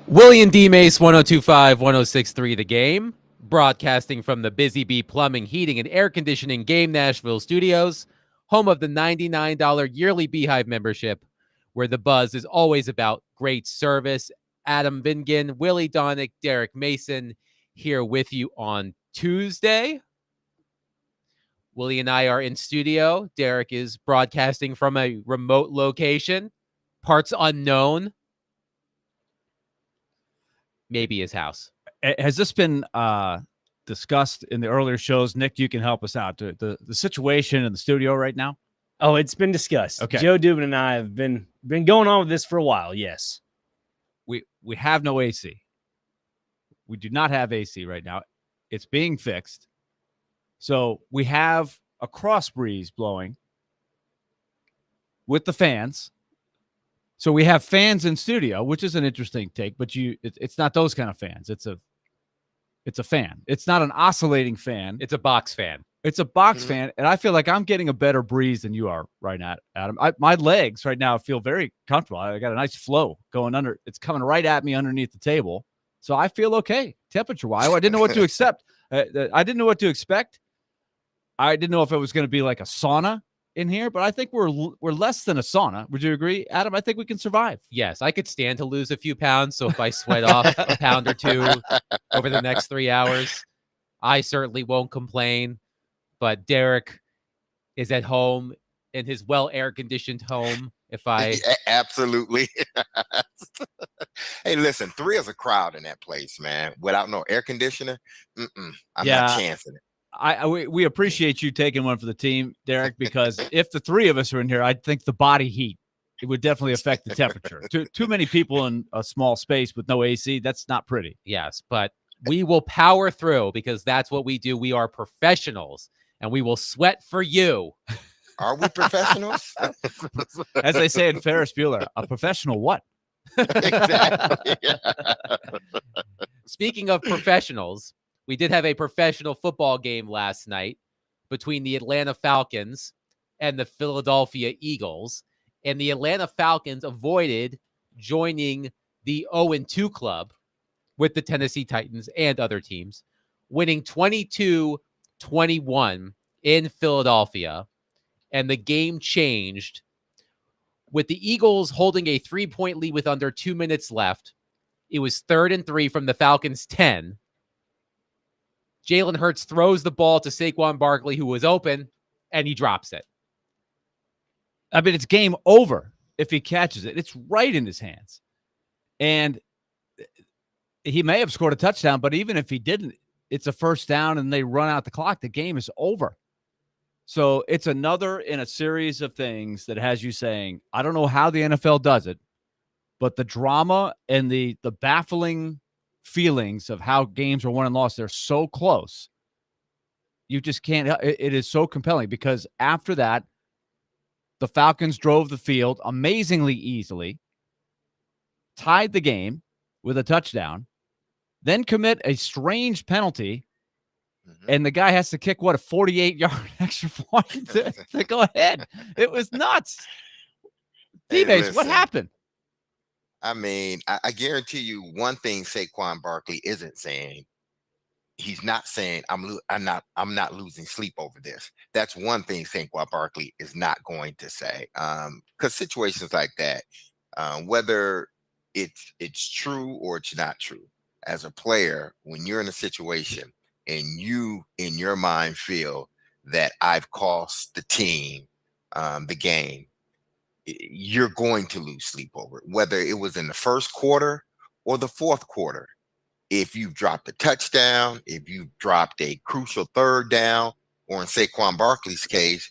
Willy and DMase 1025, 1063 The Game, broadcasting from the Busy Bee Plumbing, Heating, and Air Conditioning Game Nashville studios, home of the $99 yearly Beehive membership, where the buzz is always about great service. Adam Vingan, Willy Donick, Derek Mason here with you on Tuesday. Willy and I are in studio. Derek is broadcasting from a remote location, parts unknown. Maybe his house. Has this been discussed in the earlier shows? Nick, you can help us out. The situation in the studio right now? Oh, it's been discussed. Okay. Joe Dubin and I have been going on with this for a while, yes. We have no AC. We do not have AC right now. It's being fixed. So we have a cross breeze blowing with the fans. So we have fans in studio, which is an interesting take, but it's not those kind of fans. It's a fan. It's not an oscillating fan. It's a box fan. It's a box fan, and I feel like I'm getting a better breeze than you are right now, Adam. My legs right now feel very comfortable. I got a nice flow going under. It's coming right at me underneath the table, so I feel okay temperature-wise. I didn't know what to accept. I didn't know what to expect. I didn't know if it was going to be like a sauna in here, but I think we're less than a sauna. Would you agree, Adam? I think we can survive. Yes, I could stand to lose a few pounds. So if I sweat off a pound or two over the next 3 hours, I certainly won't complain. But Derek is at home in his well air-conditioned home. Absolutely. Hey, listen, 3 is a crowd in that place, man. Without no air conditioner, I'm not chancing it. We appreciate you taking one for the team, Derek, because if the 3 of us are in here, I think the body heat, it would definitely affect the temperature. Too many people in a small space with no AC, that's not pretty. Yes, but we will power through because that's what we do. We are professionals, and we will sweat for you. Are we professionals? As they say in Ferris Bueller, a professional what? Exactly. Speaking of professionals, we did have a professional football game last night between the Atlanta Falcons and the Philadelphia Eagles. And the Atlanta Falcons avoided joining the 0-2 club with the Tennessee Titans and other teams, winning 22-21 in Philadelphia. And the game changed with the Eagles holding a 3-point lead with under 2 minutes left. It was 3rd and 3 from the Falcons' 10. Jalen Hurts throws the ball to Saquon Barkley, who was open, and he drops it. I mean, it's game over if he catches it. It's right in his hands. And he may have scored a touchdown, but even if he didn't, it's a first down and they run out the clock. The game is over. So it's another in a series of things that has you saying, I don't know how the NFL does it, but the drama and the baffling feelings of how games are won and lost, they're so close. You just can't. It is so compelling because after that, the Falcons drove the field amazingly easily, tied the game with a touchdown, then commit a strange penalty, and the guy has to kick, a 48-yard extra point to go ahead. It was nuts. DMase, what happened? I mean, I guarantee you one thing Saquon Barkley isn't saying. He's not saying I'm not losing sleep over this. That's one thing Saquon Barkley is not going to say. Because situations like that, whether it's true or it's not true, as a player, when you're in a situation and you in your mind feel that I've cost the team the game, you're going to lose sleep over it, whether it was in the first quarter or the fourth quarter. If you've dropped a touchdown, if you've dropped a crucial third down, or in Saquon Barkley's case,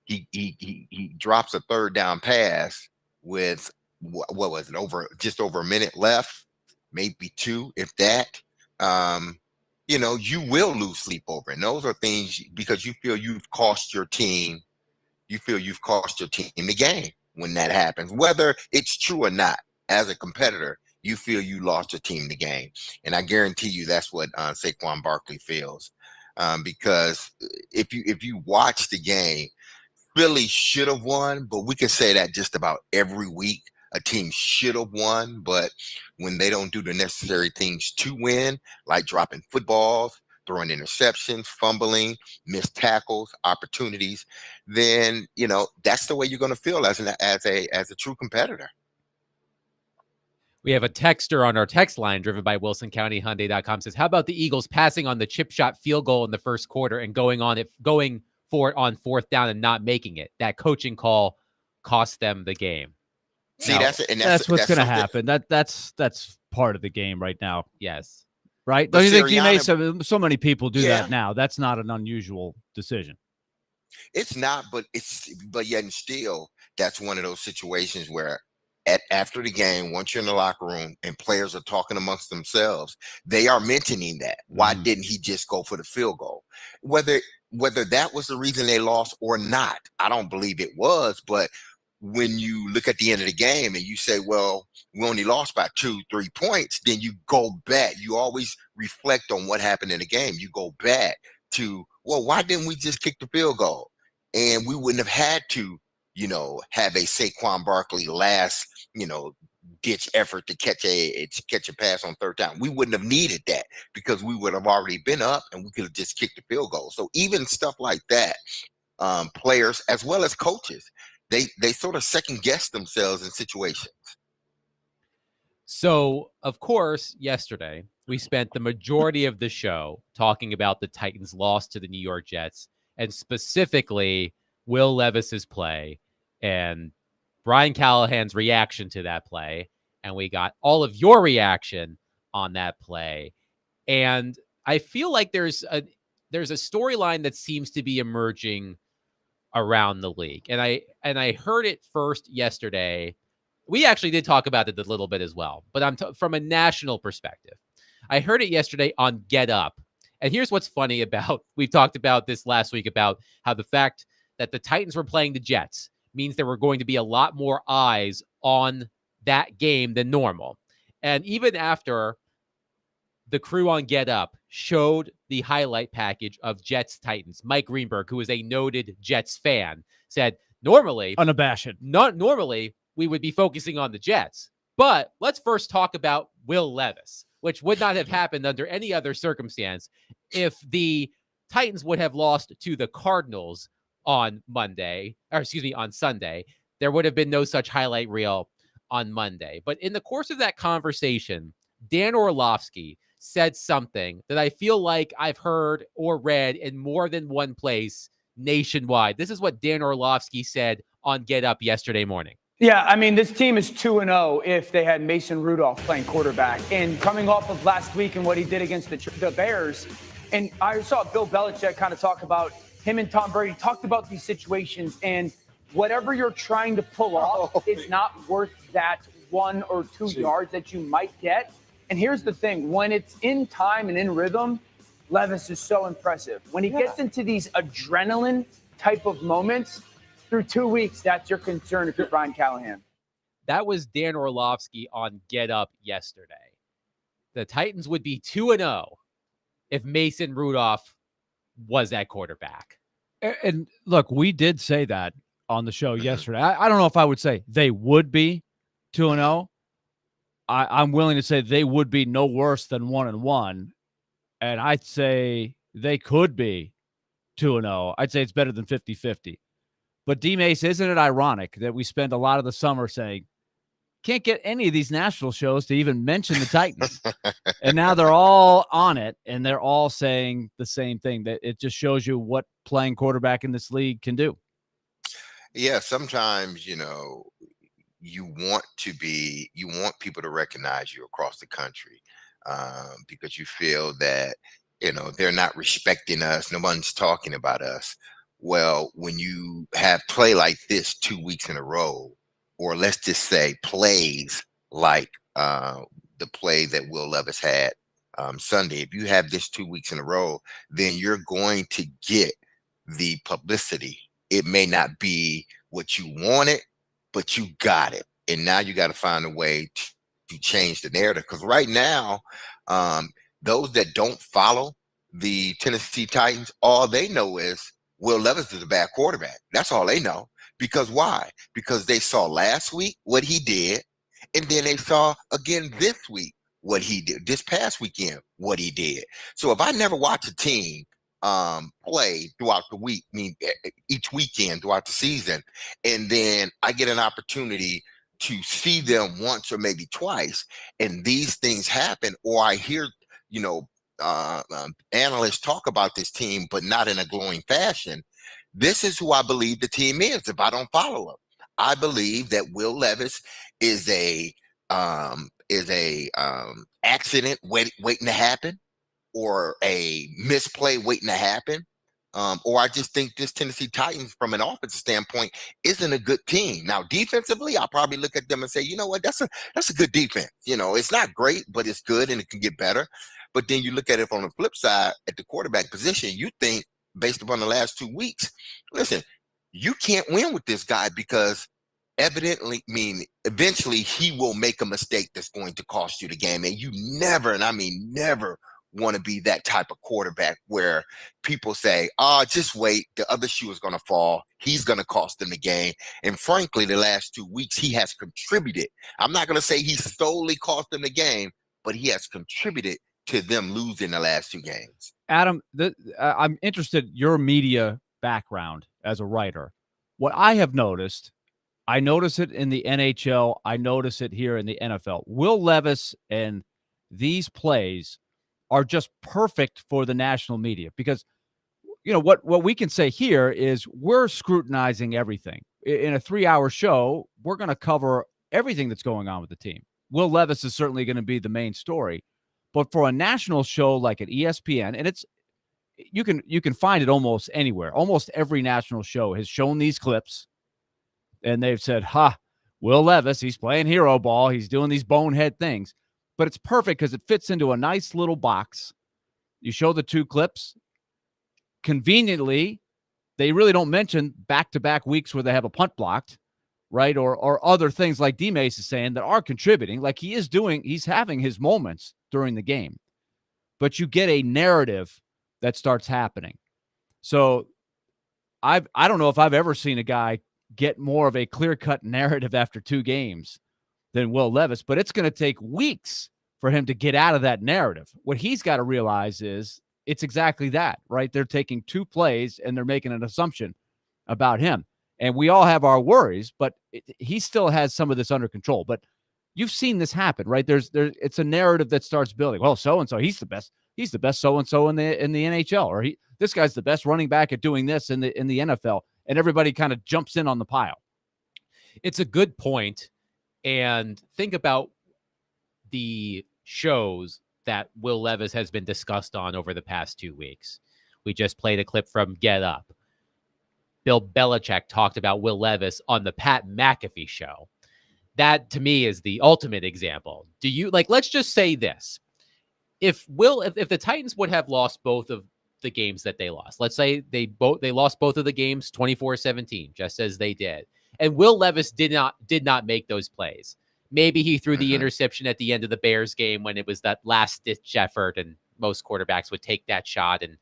he drops a third down pass with what was it, just over a minute left, maybe 2, if that. You will lose sleep over it. And those are things because you feel you've cost your team. You feel you've cost your team the game when that happens, whether it's true or not. As a competitor, you feel you lost your team the game, and I guarantee you that's what Saquon Barkley feels. Because if you watch the game, Philly should have won, but we can say that just about every week a team should have won, but when they don't do the necessary things to win, like dropping footballs, throwing interceptions, fumbling, missed tackles, opportunities, then that's the way you're going to feel as a true competitor. We have a texter on our text line driven by WilsonCountyHyundai.com says, how about the Eagles passing on the chip shot field goal in the first quarter and going for it on fourth down and not making it? That coaching call cost them the game. See, Now, that's what's going to something- happen. That's part of the game right now, Yes. right? But Don't you think, Sirianni- so many people do Yeah. that now? That's not an unusual decision. It's not, but yet and still, that's one of those situations where after the game, once you're in the locker room and players are talking amongst themselves, they are mentioning that. Why didn't he just go for the field goal? Whether that was the reason they lost or not, I don't believe it was. But when you look at the end of the game and you say, well, we only lost by 2-3 points, then you go back. You always reflect on what happened in the game. You go back to, well, why didn't we just kick the field goal? And we wouldn't have had to, have a Saquon Barkley last, ditch effort to catch a pass on third down. We wouldn't have needed that because we would have already been up and we could have just kicked the field goal. So even stuff like that, players as well as coaches, they sort of second guess themselves in situations. So, of course, yesterday we spent the majority of the show talking about the Titans' loss to the New York Jets, and specifically Will Levis's play and Brian Callahan's reaction to that play. And we got all of your reaction on that play. And I feel like there's a storyline that seems to be emerging around the league. And I heard it first yesterday. We actually did talk about it a little bit as well, but from a national perspective. I heard it yesterday on Get Up. And here's what's funny about, we've talked about this last week, about how the fact that the Titans were playing the Jets means there were going to be a lot more eyes on that game than normal. And even after the crew on Get Up showed the highlight package of Jets Titans, Mike Greenberg, who is a noted Jets fan, said, normally we would be focusing on the Jets. But let's first talk about Will Levis, which would not have happened under any other circumstance if the Titans would have lost to the Cardinals on Sunday. There would have been no such highlight reel on Monday. But in the course of that conversation, Dan Orlovsky said something that I feel like I've heard or read in more than one place nationwide. This is what Dan Orlovsky said on Get Up yesterday morning. Yeah, I mean, this team is 2-0 if they had Mason Rudolph playing quarterback. And coming off of last week and what he did against the Bears, and I saw Bill Belichick kind of talk about him and Tom Brady talked about these situations, and whatever you're trying to pull off is not worth that 1 or 2 yards that you might get. And here's the thing, when it's in time and in rhythm, Levis is so impressive. When he gets into these adrenaline type of moments, through 2 weeks, that's your concern if you're Brian Callahan. That was Dan Orlovsky on Get Up yesterday. The Titans would be 2-0 if Mason Rudolph was at quarterback. And look, we did say that on the show yesterday. I don't know if I would say they would be 2-0. I'm willing to say they would be no worse than 1-1. And I'd say they could be 2-0. I'd say it's better than 50-50. But DMase, isn't it ironic that we spend a lot of the summer saying, can't get any of these national shows to even mention the Titans. And now they're all on it, and they're all saying the same thing, that it just shows you what playing quarterback in this league can do. Yeah, sometimes, you want people to recognize you across the country because you feel that, they're not respecting us. No one's talking about us. Well, when you have play like this 2 weeks in a row, or let's just say plays like the play that Will Levis had Sunday, if you have this 2 weeks in a row, then you're going to get the publicity. It may not be what you wanted, but you got it. And now you got to find a way to change the narrative. Because right now, those that don't follow the Tennessee Titans, all they know is Will Levis is a bad quarterback. That's all they know. Because why? Because they saw last week what he did, and then they saw again this week what he did, this past weekend what he did. So if I never watch a team play throughout the week, each weekend throughout the season, and then I get an opportunity to see them once or maybe twice, and these things happen, or I hear, analysts talk about this team, but not in a glowing fashion. This is who I believe the team is. If I don't follow them, I believe that Will Levis is a accident waiting to happen, or a misplay waiting to happen. Or I just think this Tennessee Titans, from an offensive standpoint, isn't a good team. Now, defensively, I'll probably look at them and say, you know what, that's a good defense. It's not great, but it's good and it can get better. But then you look at it from the flip side at the quarterback position, you think, based upon the last 2 weeks, listen, you can't win with this guy because eventually he will make a mistake that's going to cost you the game. And you never, and I mean never, want to be that type of quarterback where people say, just wait, the other shoe is going to fall. He's going to cost them the game. And frankly, the last 2 weeks, he has contributed. I'm not going to say he solely cost them the game, but he has contributed to them losing the last 2 games. Adam, I'm interested in your media background as a writer. What I have noticed, I notice it in the NHL. I notice it here in the NFL. Will Levis and these plays are just perfect for the national media because, what we can say here is we're scrutinizing everything. In a 3-hour show, we're going to cover everything that's going on with the team. Will Levis is certainly going to be the main story. But for a national show like an ESPN, and you can find it almost anywhere. Almost every national show has shown these clips, and they've said, Will Levis, he's playing hero ball. He's doing these bonehead things. But it's perfect because it fits into a nice little box. You show the 2 clips. Conveniently, they really don't mention back-to-back weeks where they have a punt blocked, right? Or other things like DMase is saying that are contributing. Like he's having his moments during the game. But you get a narrative that starts happening. So I don't know if I've ever seen a guy get more of a clear-cut narrative after 2 games than Will Levis, but it's going to take weeks for him to get out of that narrative. What he's got to realize is it's exactly that, right? They're taking 2 plays and they're making an assumption about him. And we all have our worries, but he still has some of this under control. But you've seen this happen, right? It's a narrative that starts building. Well, so-and-so, he's the best so-and-so in the NHL, or this guy's the best running back at doing this in the NFL. And everybody kind of jumps in on the pile. It's a good point. And think about the shows that Will Levis has been discussed on over the past 2 weeks. We just played a clip from Get Up. Bill Belichick talked about Will Levis on the Pat McAfee show. That, to me, is the ultimate example. Let's just say this. If the Titans would have lost both of the games that they lost, let's say they lost both of the games 24-17, just as they did, and Will Levis did not make those plays. Maybe he threw the interception at the end of the Bears game when it was that last-ditch effort, and most quarterbacks would take that shot, and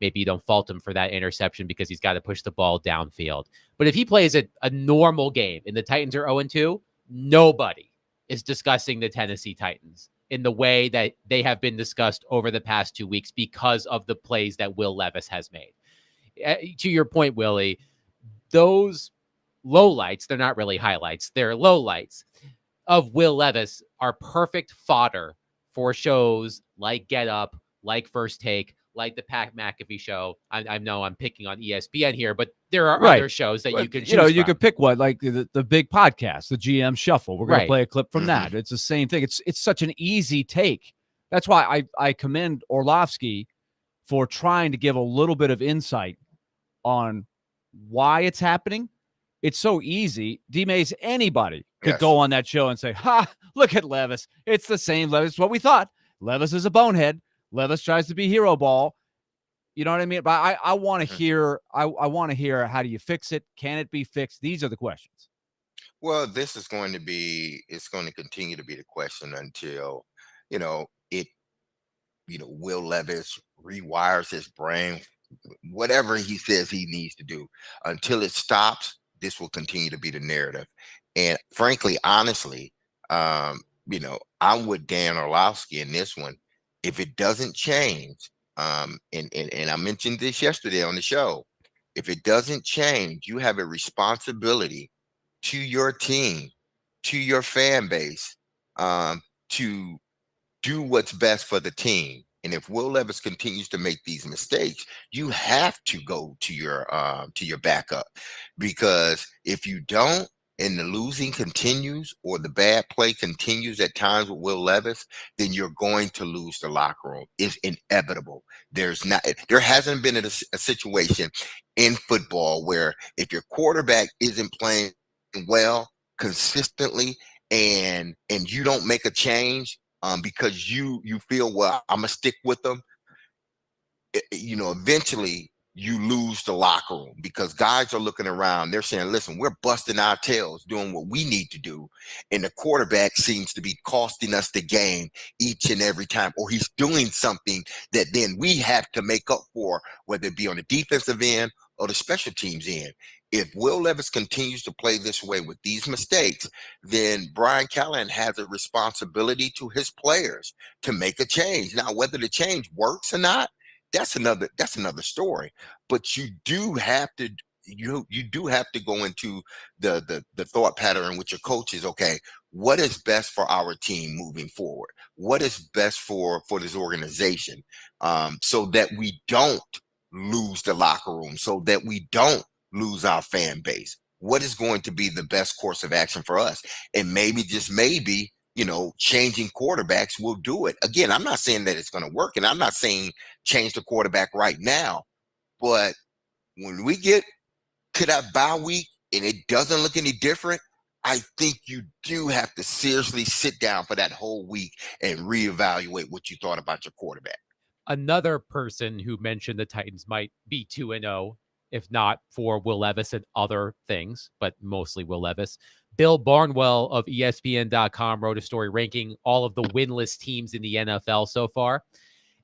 maybe you don't fault him for that interception because he's got to push the ball downfield. But if he plays a normal game and the Titans are 0-2, nobody is discussing the Tennessee Titans in the way that they have been discussed over the past 2 weeks because of the plays that Will Levis has made. To your point, Willie, those lowlights, they're not really highlights, they're lowlights of Will Levis are perfect fodder for shows like Get Up, like First Take, like the Pat McAfee show. I know I'm picking on ESPN here, but there are other shows that you can choose you from. could pick one, like the big podcast, the GM Shuffle. We're going to play a clip from Mm-hmm. that. It's the same thing. It's such an easy take. That's why I commend Orlovsky for trying to give a little bit of insight on why it's happening. It's so easy. DMase, anybody could go on that show and say, look at Levis. It's the same Levis. What we thought. Levis is a bonehead. Levis tries to be hero ball. You know what I mean? But I want to hear, I want to hear, how do you fix it? Can it be fixed? These are the questions. Well, this is going to be, it's going to continue to be the question until, Will Levis rewires his brain whatever he says he needs to do. Until it stops, this will continue to be the narrative. And frankly, honestly, I'm with Dan Orlowski in this one. If it doesn't change, and I mentioned this yesterday on the show, if it doesn't change, you have a responsibility to your team, to your fan base, to do what's best for the team. And if Will Levis continues to make these mistakes, you have to go to your backup, because if you don't, and the losing continues or the bad play continues at times with Will Levis, then you're going to lose the locker room. It's inevitable. There hasn't been a situation in football where if your quarterback isn't playing well consistently and you don't make a change, because you feel, well, I'm gonna stick with them, eventually you lose the locker room, because guys are looking around, they're saying, listen, we're busting our tails doing what we need to do, and the quarterback seems to be costing us the game each and every time, or he's doing something that then we have to make up for, whether it be on the defensive end or the special teams end. If Will Levis continues to play this way with these mistakes, then Brian Callahan has a responsibility to his players to make a change. Now, whether the change works or not, that's another story. But you do have to go into the thought pattern with your coaches. Okay, what is best for our team moving forward? What is best for this organization, so that we don't lose the locker room, so that we don't lose our fan base? What is going to be the best course of action for us? And maybe, just maybe, changing quarterbacks will do it. Again, I'm not saying that it's going to work, and I'm not saying change the quarterback right now. But when we get to that bye week and it doesn't look any different, I think you do have to seriously sit down for that whole week and reevaluate what you thought about your quarterback. Another person who mentioned the Titans might be 2-0, if not for Will Levis and other things, but mostly Will Levis. Bill Barnwell of ESPN.com wrote a story ranking all of the winless teams in the NFL so far.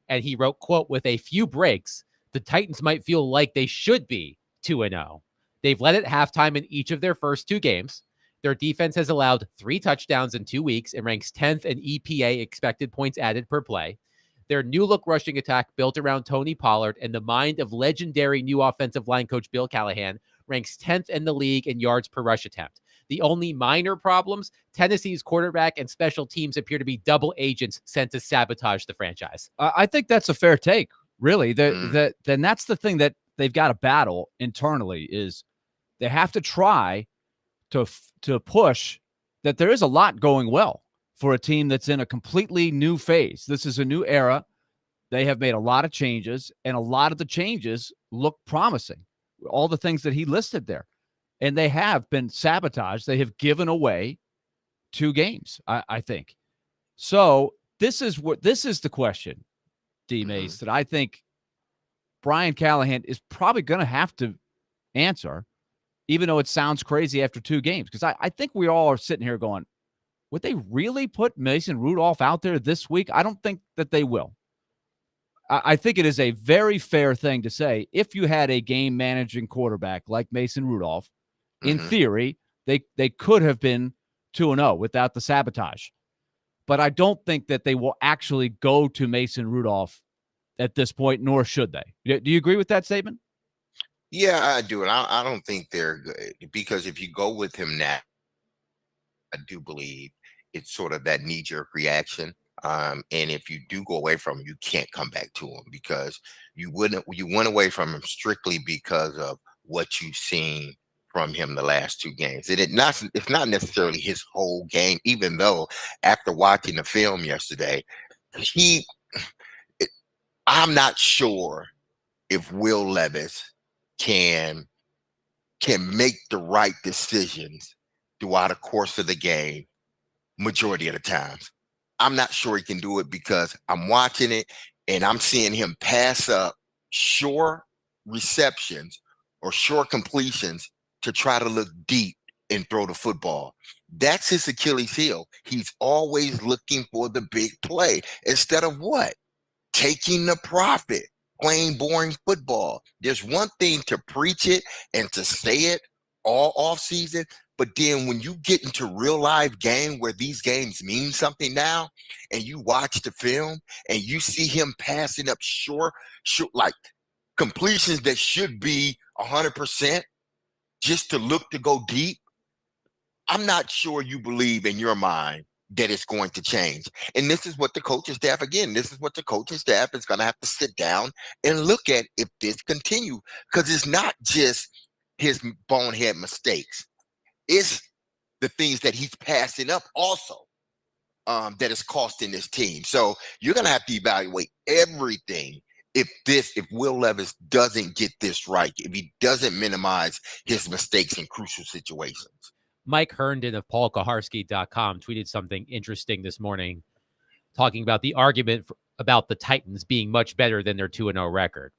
And he wrote, quote, with a few breaks, the Titans might feel like they should be 2-0. They've led at halftime in each of their first two games. Their defense has allowed 3 touchdowns in 2 weeks and ranks 10th in EPA, expected points added per play. Their new-look rushing attack built around Tony Pollard and the mind of legendary new offensive line coach Bill Callahan ranks 10th in the league in yards per rush attempt. The only minor problems, Tennessee's quarterback and special teams appear to be double agents sent to sabotage the franchise. I think that's a fair take, really. Then that's the thing that they've got to battle internally, is they have to try to push that there is a lot going well for a team that's in a completely new phase. This is a new era. They have made a lot of changes, and a lot of the changes look promising. All the things that he listed there. And they have been sabotaged. They have given away 2 games, I think. So this is the question, DMase, that I think Brian Callahan is probably going to have to answer, even though it sounds crazy after 2 games. Because I think we all are sitting here going, would they really put Mason Rudolph out there this week? I don't think that they will. I think it is a very fair thing to say, if you had a game managing quarterback like Mason Rudolph, in theory, they could have been 2-0 without the sabotage. But I don't think that they will actually go to Mason Rudolph at this point, nor should they. Do you agree with that statement? Yeah, I do. And I don't think they're good, because if you go with him now, I do believe it's sort of that knee-jerk reaction. And if you do go away from him, you can't come back to him, because you went away from him strictly because of what you've seen from him the last 2 games. It's not necessarily his whole game, even though after watching the film yesterday, I'm not sure if Will Levis can make the right decisions throughout the course of the game majority of the times. I'm not sure he can do it, because I'm watching it and I'm seeing him pass up short receptions or short completions to try to look deep and throw the football. That's his Achilles heel. He's always looking for the big play instead of what? Taking the profit. plain boring football. There's one thing to preach it and to say it all off season, but then when you get into real live game where these games mean something now, and you watch the film and you see him passing up short like completions that should be 100% just to look to go deep, I'm not sure you believe in your mind that it's going to change. And this is what the coaching staff, again, this is what the coaching staff is going to have to sit down and look at if this continues. Because it's not just his bonehead mistakes. It's the things that he's passing up also that is costing this team. So you're going to have to evaluate everything if Will Levis doesn't get this right, if he doesn't minimize his mistakes in crucial situations. Mike Herndon of PaulKaharski.com tweeted something interesting this morning, talking about the argument about the Titans being much better than their 2-0 record.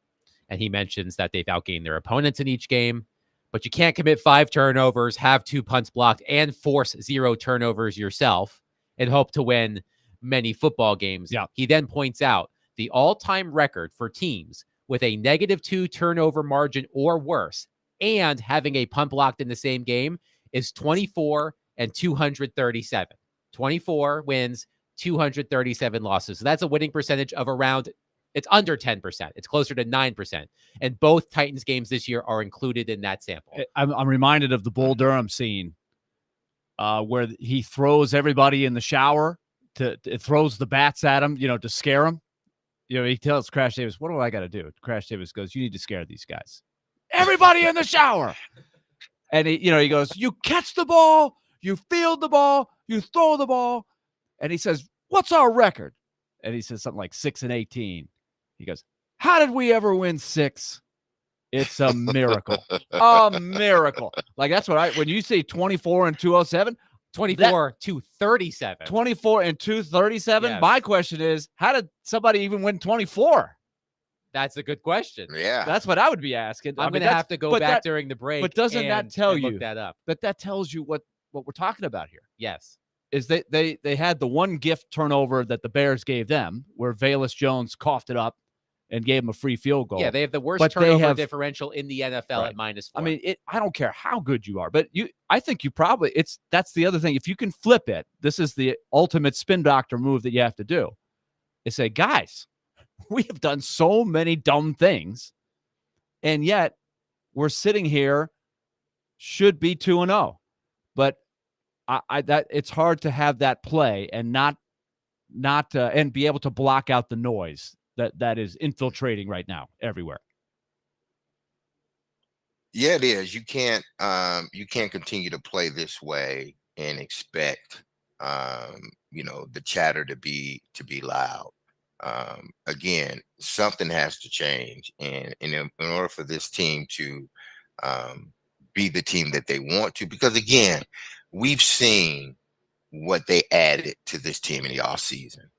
And he mentions that they've outgained their opponents in each game, but you can't commit 5 turnovers, have 2 punts blocked, and force 0 turnovers yourself and hope to win many football games. Yeah. He then points out the all-time record for teams with a -2 turnover margin or worse and having a punt blocked in the same game is 24 and 237. 24 wins, 237 losses. So that's a winning percentage of around, it's under 10%. It's closer to 9%. And both Titans games this year are included in that sample. I'm reminded of the Bull Durham scene where he throws everybody in the shower, it throws the bats at him, to scare him. He tells Crash Davis, what do I got to do? Crash Davis goes, you need to scare these guys. Everybody in the shower. And he goes, you catch the ball, you field the ball, you throw the ball. And he says, what's our record? And he says something like 6-18. He goes, how did we ever win 6? It's a miracle. A miracle. Like that's when you say 24 and 207, 24 to 37. 24 and 237. Yes. My question is, how did somebody even win 24? That's a good question. Yeah. That's what I would be asking. I'm going to have to go back during the break. But doesn't that tell you look that up? But that tells you what we're talking about here. Yes. Is they had the one gift turnover that the Bears gave them, where Velus Jones coughed it up and gave them a free field goal. Yeah, they have the worst But turnover differential in the NFL Right. at -4. I mean, I don't care how good you are, but I think you probably that's the other thing. If you can flip it, this is the ultimate spin doctor move that you have to do. Is say, guys, we have done so many dumb things, and yet we're sitting here, should be 2-0, but that it's hard to have that play and not and be able to block out the noise that is infiltrating right now everywhere. Yeah, it is. You can't continue to play this way and expect the chatter to be loud. Again, something has to change, and in order for this team to be the team that they want to, because again, we've seen what they added to this team in the offseason,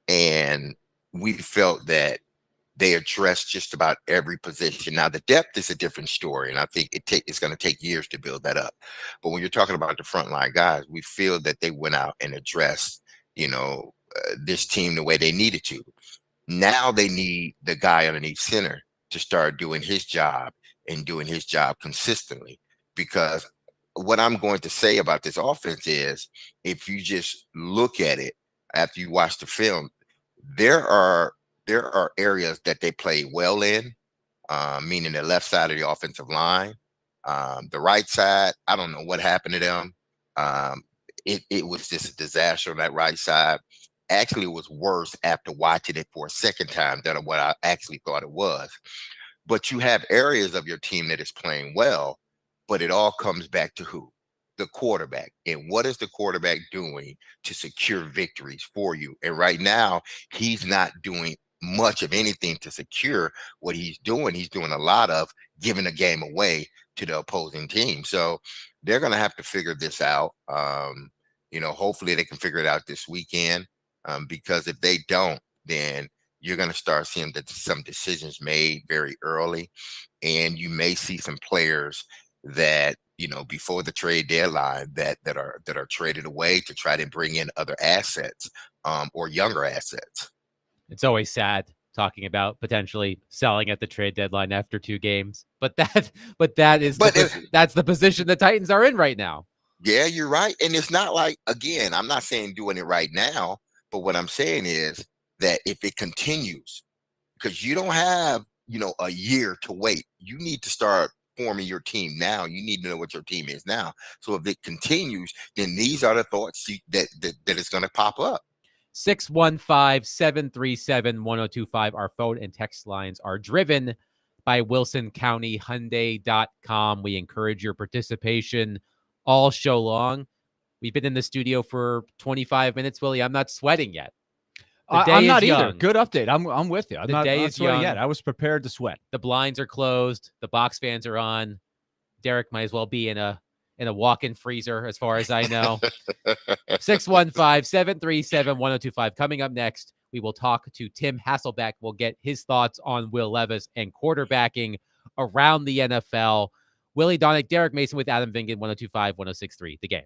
and we felt that they addressed just about every position. Now, the depth is a different story, and I think it's going to take years to build that up. But when you're talking about the frontline guys, we feel that they went out and addressed, this team the way they needed to. Now they need the guy underneath center to start doing his job and doing his job consistently. Because what I'm going to say about this offense is, if you just look at it after you watch the film, there are areas that they play well in, meaning the left side of the offensive line. The right side, I don't know what happened to them. It was just a disaster on that right side. Actually, it was worse after watching it for a second time than what I actually thought it was. But you have areas of your team that is playing well, but it all comes back to who? The quarterback. And what is the quarterback doing to secure victories for you? And right now, he's not doing much of anything to secure what he's doing. He's doing a lot of giving a game away to the opposing team. So they're going to have to figure this out. Hopefully they can figure it out this weekend, because if they don't, then you're going to start seeing that some decisions made very early, and you may see some players that before the trade deadline that are traded away to try to bring in other assets or younger assets. It's always sad talking about potentially selling at the trade deadline after 2 games. But that is that's the position the Titans are in right now. Yeah, you're right. And it's not like, again, I'm not saying doing it right now, but what I'm saying is that if it continues, because you don't have, a year to wait, you need to start forming your team now. You need to know what your team is now. So if it continues, then these are the thoughts that is going to pop up. 615-737-1025. Our phone and text lines are driven by WilsonCountyHyundai.com. We encourage your participation all show long. We've been in the studio for 25 minutes, Willie. I'm not sweating yet. I'm not either. Young. Good update. I'm with you. I'm not sweating yet. Young. I was prepared to sweat. The blinds are closed. The box fans are on. Derek might as well be in a walk-in freezer, as far as I know. 615-737-1025. Coming up next, we will talk to Tim Hasselbeck. We'll get his thoughts on Will Levis and quarterbacking around the NFL. Willie Donick, Derek Mason with Adam Vingan, 102.5, 106.3, The Game.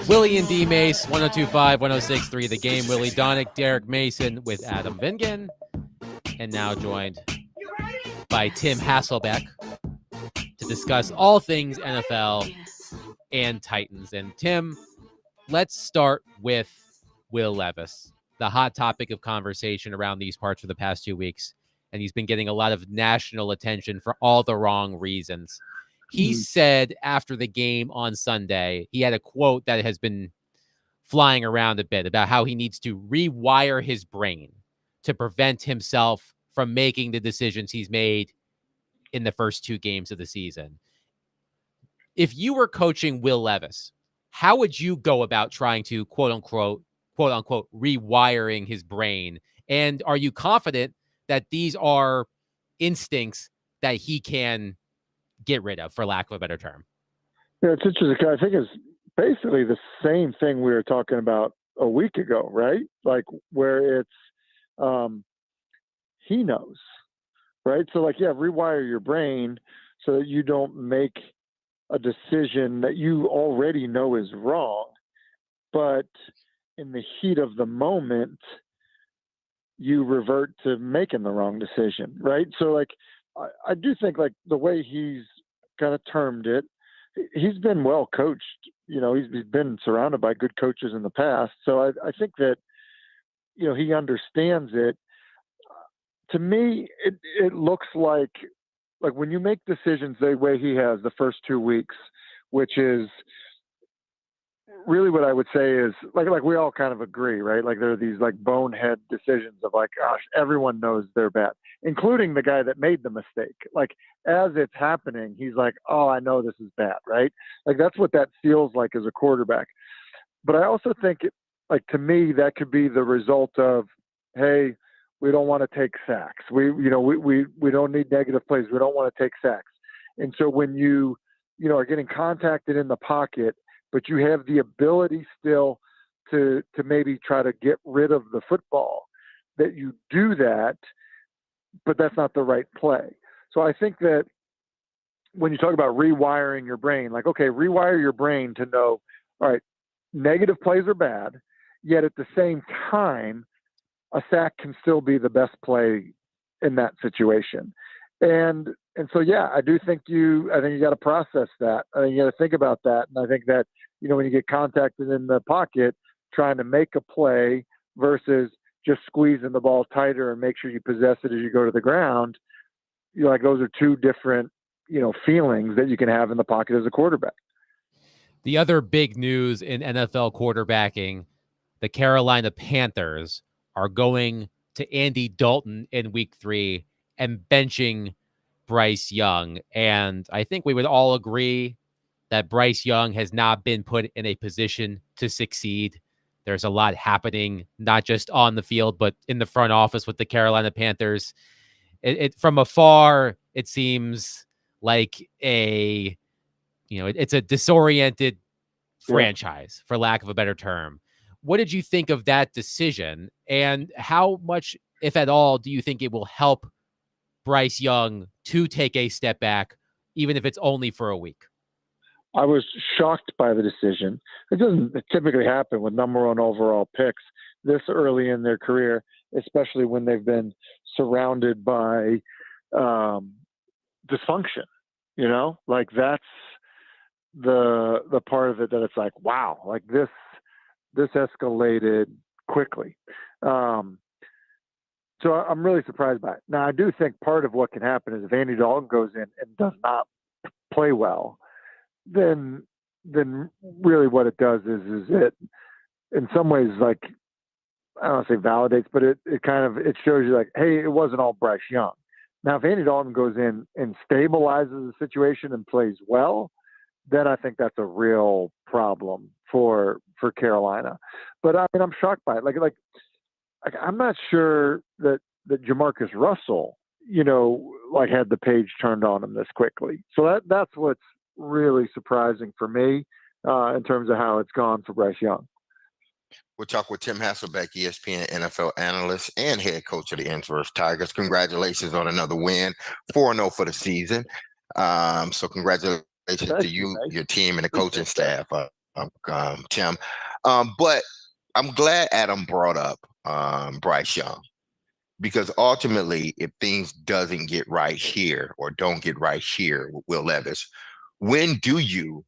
Willy and DMase, 102.5, 106.3 The Game. Willy Donick, Derek Mason with Adam Vingan. And now joined by Tim Hasselbeck to discuss all things NFL and Titans. And Tim, let's start with Will Levis, the hot topic of conversation around these parts for the past 2 weeks. And he's been getting a lot of national attention for all the wrong reasons. He said after the game on Sunday, he had a quote that has been flying around a bit about how he needs to rewire his brain to prevent himself from making the decisions he's made in the first 2 games of the season. If you were coaching Will Levis, how would you go about trying to quote unquote, rewiring his brain? And are you confident that these are instincts that he can get rid of, for lack of a better term? Yeah, it's interesting. I think it's basically the same thing we were talking about a week ago, right? Like where it's, he knows, right? So like, yeah, rewire your brain so that you don't make a decision that you already know is wrong, but in the heat of the moment, you revert to making the wrong decision, right? So like, I do think like the way he's kind of termed it, he's been well coached. You know, he's been surrounded by good coaches in the past. So I think that, you know, he understands it. To me, it looks like when you make decisions the way he has the first 2 weeks, which is really what I would say is like we all kind of agree, right? Like there are these like bonehead decisions of like, gosh, everyone knows they're bad, including the guy that made the mistake. Like as it's happening, he's like, oh, I know this is bad, right? Like that's what that feels like as a quarterback. But I also think like to me, that could be the result of, hey, we don't want to take sacks. We don't need negative plays. We don't want to take sacks. And so when you are getting contacted in the pocket, but you have the ability still to maybe try to get rid of the football, that you do that, but that's not the right play. So I think that when you talk about rewiring your brain, like, okay, rewire your brain to know, all right, negative plays are bad, yet at the same time, a sack can still be the best play in that situation. And so, yeah, I think you got to process that. I think you got to think about that. And I think that, when you get contacted in the pocket, trying to make a play versus just squeezing the ball tighter and make sure you possess it as you go to the ground, like those are two different, feelings that you can have in the pocket as a quarterback. The other big news in NFL quarterbacking, the Carolina Panthers are going to Andy Dalton in week 3 and benching Bryce Young. And I think we would all agree that Bryce Young has not been put in a position to succeed. There's a lot happening, not just on the field, but in the front office with the Carolina Panthers. It from afar, it seems like it's a disoriented franchise, for lack of a better term. What did you think of that decision? And how much, if at all, do you think it will help Bryce Young to take a step back, even if it's only for a week? I was shocked by the decision. It doesn't typically happen with number 1 overall picks this early in their career, especially when they've been surrounded by dysfunction. Like that's the part of it that it's like, wow, like this escalated quickly. So I'm really surprised by it. Now, I do think part of what can happen is if Andy Dalton goes in and does not play well, then really what it does is it in some ways, like, I don't want to say validates, but it shows you like, hey, it wasn't all Bryce Young. Now, if Andy Dalton goes in and stabilizes the situation and plays well, then I think that's a real problem for Carolina. But I mean, I'm shocked by it. Like I'm not sure that Jamarcus Russell, had the page turned on him this quickly. So that's what's really surprising for me in terms of how it's gone for Bryce Young. We'll talk with Tim Hasselbeck, ESPN NFL analyst and head coach of the Innsworth Tigers. Congratulations on another win, 4-0 for the season. So congratulations to you, your team, and the coaching staff, Tim. But I'm glad Adam brought up Bryce Young, because ultimately, if things doesn't get right here or don't get right here with Will Levis, when do you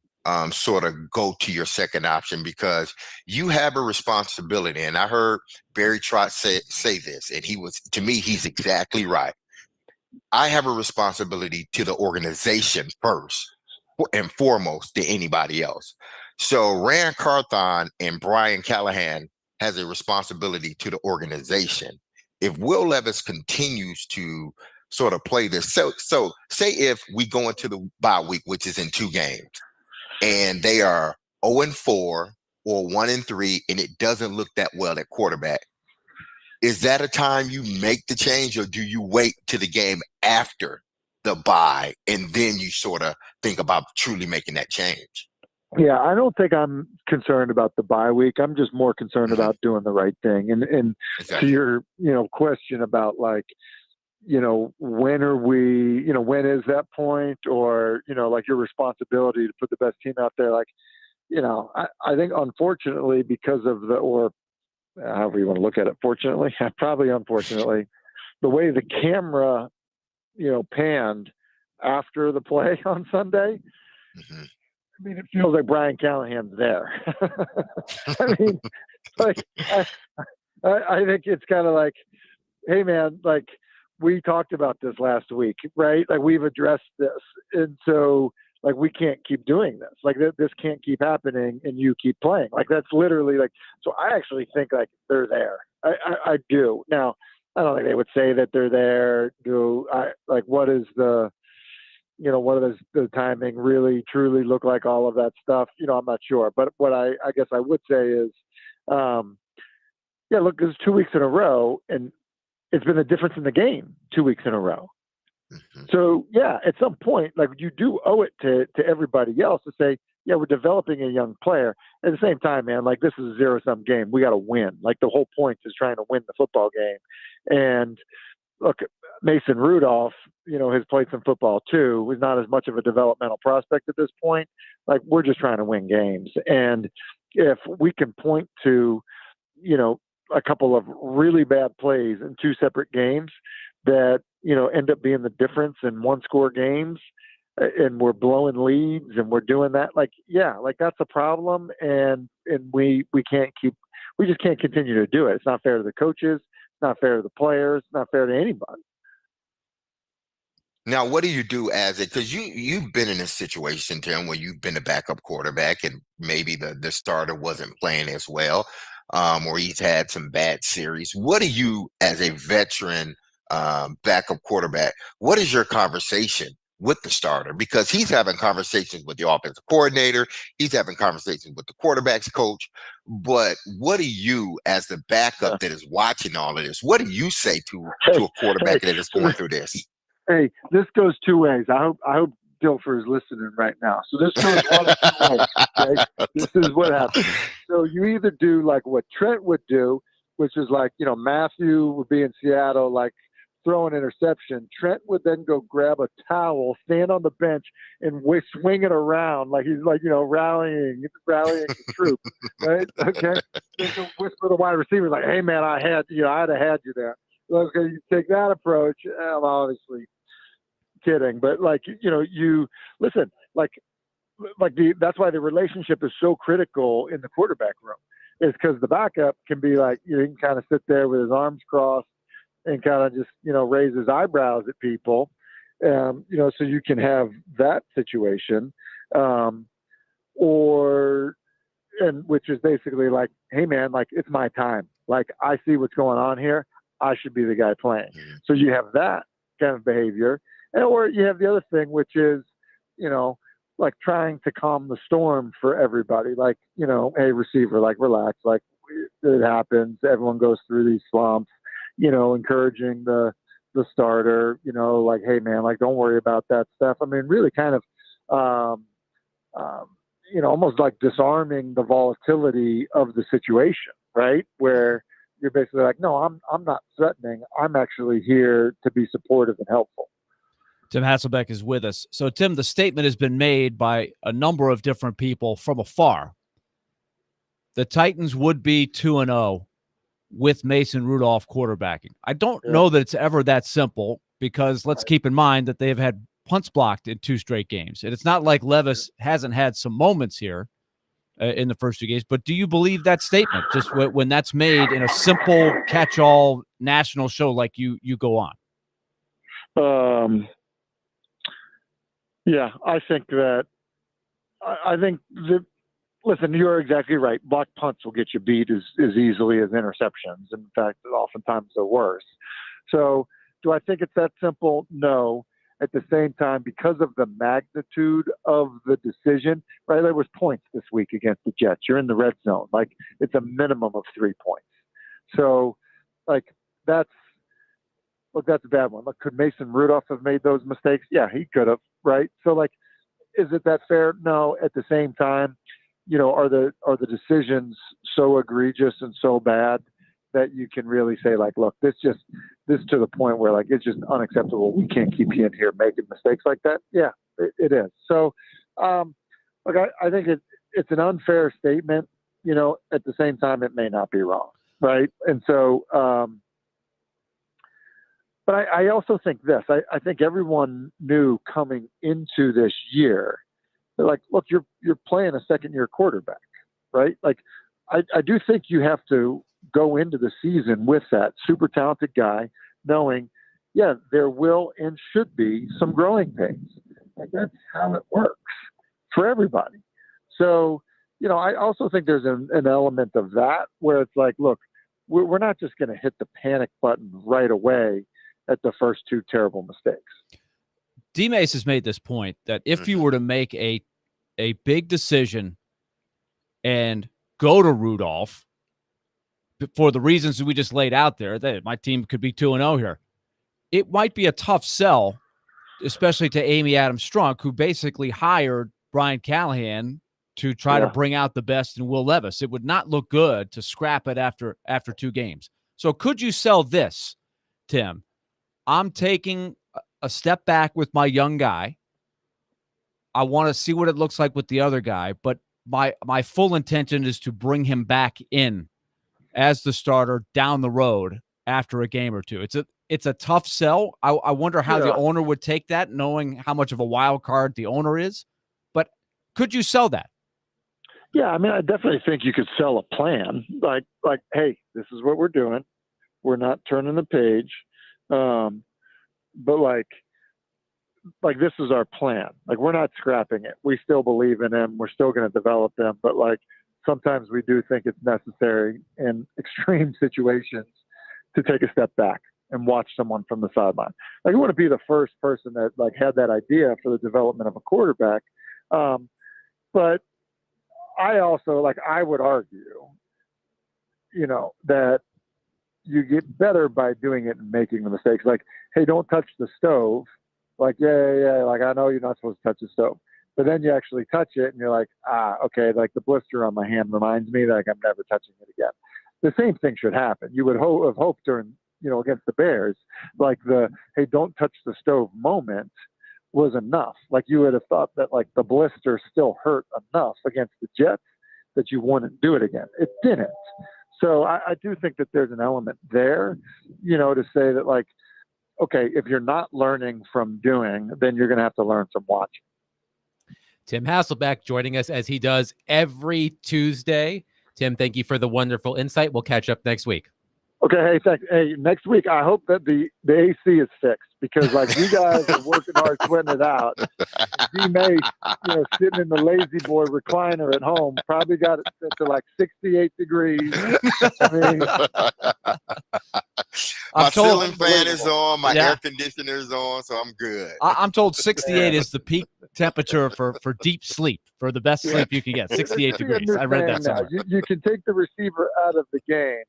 sort of go to your second option? Because you have a responsibility. And I heard Barry Trotz say this, and to me, he's exactly right. I have a responsibility to the organization first and foremost to anybody else. So Rand Carthon and Brian Callahan has a responsibility to the organization. If Will Levis continues to sort of play this, so say if we go into the bye week, which is in 2 games, and they are 0-4 or 1-3, and it doesn't look that well at quarterback, is that a time you make the change, or do you wait to the game after the bye and then you sort of think about truly making that change? Yeah, I don't think I'm concerned about the bye week. I'm just more concerned about doing the right thing. And Exactly. to your, question about like, when are we, when is that point, or, like your responsibility to put the best team out there? Like, I think unfortunately, because of or however you want to look at it, fortunately, probably unfortunately, the way the camera, panned after the play on Sunday, Mm-hmm. I mean, it feels like Brian Callahan's there. I mean, like, I think it's kind of like, hey, man, like, we talked about this last week, right? Like, we've addressed this. And so, like, we can't keep doing this. Like, this can't keep happening and you keep playing. Like, that's literally like, so I actually think, like, they're there. I do. Now, I don't think they would say that they're there. What is what does the timing really truly look like, all of that stuff? I'm not sure. But what I guess I would say is, look, it's 2 weeks in a row, and it's been a difference in the game 2 weeks in a row. Mm-hmm. So, yeah, at some point, like, you do owe it to everybody else to say, yeah, we're developing a young player. At the same time, man, like, this is a zero-sum game. We got to win. Like, the whole point is trying to win the football game. And look, Mason Rudolph, has played some football too. Is not as much of a developmental prospect at this point. Like, we're just trying to win games. And if we can point to, a couple of really bad plays in 2 separate games that, end up being the difference in 1-score games, and we're blowing leads and we're doing that, like, yeah, like, that's a problem. And we just can't continue to do it. It's not fair to the coaches. It's not fair to the players. It's not fair to anybody. Now, what do you do because you've been in a situation, Tim, where you've been a backup quarterback and maybe the starter wasn't playing as well, or he's had some bad series. What do you, as a veteran backup quarterback, what is your conversation with the starter? Because he's having conversations with the offensive coordinator, he's having conversations with the quarterback's coach. But what do you, as the backup that is watching all of this, what do you say to a quarterback that is going through this? Hey, this goes 2 ways. I hope Dilfer is listening right now. So this goes one of 2 ways. Okay? This is what happens. So you either do like what Trent would do, which is like, Matthew would be in Seattle, like, throw an interception. Trent would then go grab a towel, stand on the bench, and swing it around like he's like, rallying the troop, right? Okay. Then he'll whisper to the wide receiver like, "Hey, man, I'd have had you there." Okay, you take that approach. I'm obviously kidding, but like, you listen, that's why the relationship is so critical in the quarterback room, is because the backup can be like, he can kind of sit there with his arms crossed and kind of just, raise his eyebrows at people, so you can have that situation, which is basically like, hey, man, like, it's my time. Like, I see what's going on here. I should be the guy playing. So you have that kind of behavior. Or you have the other thing, which is, like, trying to calm the storm for everybody. Like, hey, receiver, like, relax. Like, it happens. Everyone goes through these slumps, encouraging the starter, like, hey, man, like, don't worry about that stuff. I mean, really kind of, almost like disarming the volatility of the situation, right? Where you're basically like, no, I'm not threatening. I'm actually here to be supportive and helpful. Tim Hasselbeck is with us. So, Tim, the statement has been made by a number of different people from afar. The Titans would be 2-0 with Mason Rudolph quarterbacking. I don't know that it's ever that simple because let's keep in mind that they have had punts blocked in 2 straight games. And it's not like Levis hasn't had some moments here in the first 2 games. But do you believe that statement just when that's made in a simple catch-all national show like you go on? Yeah, I think that listen, you're exactly right. Block punts will get you beat as easily as interceptions. In fact, oftentimes they're worse. So do I think it's that simple? No. At the same time, because of the magnitude of the decision, right? There was points this week against the Jets. You're in the red zone. Like, it's a minimum of 3 points. So, like, that's a bad one. Look, could Mason Rudolph have made those mistakes? Yeah, he could have, right? So, like, is it that fair? No. At the same time, you know, are the decisions so egregious and so bad that you can really say, like, look, this to the point where, like, it's just unacceptable. We can't keep you in here making mistakes like that. Yeah, it is. So, look, I think it's an unfair statement. You know, at the same time, it may not be wrong, right? And so, but I also think this. I think everyone knew coming into this year, they're like, look, you're playing a second-year quarterback, right? Like, I do think you have to go into the season with that super talented guy, knowing, yeah, there will and should be some growing pains. Like, that's how it works for everybody. So, you know, I also think there's an element of that where it's like, look, we're not just going to hit the panic button right away at the first 2 terrible mistakes. DMase has made this point that if you were to make a big decision and go to Rudolph for the reasons we just laid out there, that my team could be 2-0 here, it might be a tough sell, especially to Amy Adams-Strunk, who basically hired Brian Callahan to try to bring out the best in Will Levis. It would not look good to scrap it after 2 games. So could you sell this, Tim? I'm taking a step back with my young guy. I want to see what it looks like with the other guy, but my full intention is to bring him back in as the starter down the road after a game or 2. It's a tough sell. I wonder how the owner would take that, knowing how much of a wild card the owner is. But could you sell that? Yeah, I mean, I definitely think you could sell a plan. Like, hey, this is what we're doing. We're not turning the page. But like this is our plan. Like, we're not scrapping it. We still believe in him. We're still going to develop them. But like, sometimes we do think it's necessary in extreme situations to take a step back and watch someone from the sideline. Like, I wouldn't be the first person that like had that idea for the development of a quarterback. But I also, like, I would argue, you know, that you get better by doing it and making the mistakes. Like, hey, don't touch the stove. Like, yeah. Like, I know you're not supposed to touch the stove. But then you actually touch it and you're like, okay, like the blister on my hand reminds me that, like, I'm never touching it again. The same thing should happen. You would have hoped during, you know, against the Bears, like the, hey, don't touch the stove moment was enough. Like, you would have thought that, like, the blister still hurt enough against the Jets that you wouldn't do it again. It didn't. So I do think that there's an element there, you know, to say that, like, okay, if you're not learning from doing, then you're going to have to learn from watching. Tim Hasselbeck joining us as he does every Tuesday. Tim, thank you for the wonderful insight. We'll catch up next week. Okay, hey, thanks. Hey, next week, I hope that the AC is fixed, because, like, you guys are working hard sweating it out. DMase, you know, sitting in the lazy boy recliner at home, probably got it set to like 68 degrees. I mean, my ceiling fan is on, my air conditioner is on, so I'm good. I'm told 68 is the peak temperature for deep sleep, for the best sleep you can get. 68 degrees. I read that somewhere. You can take the receiver out of the game,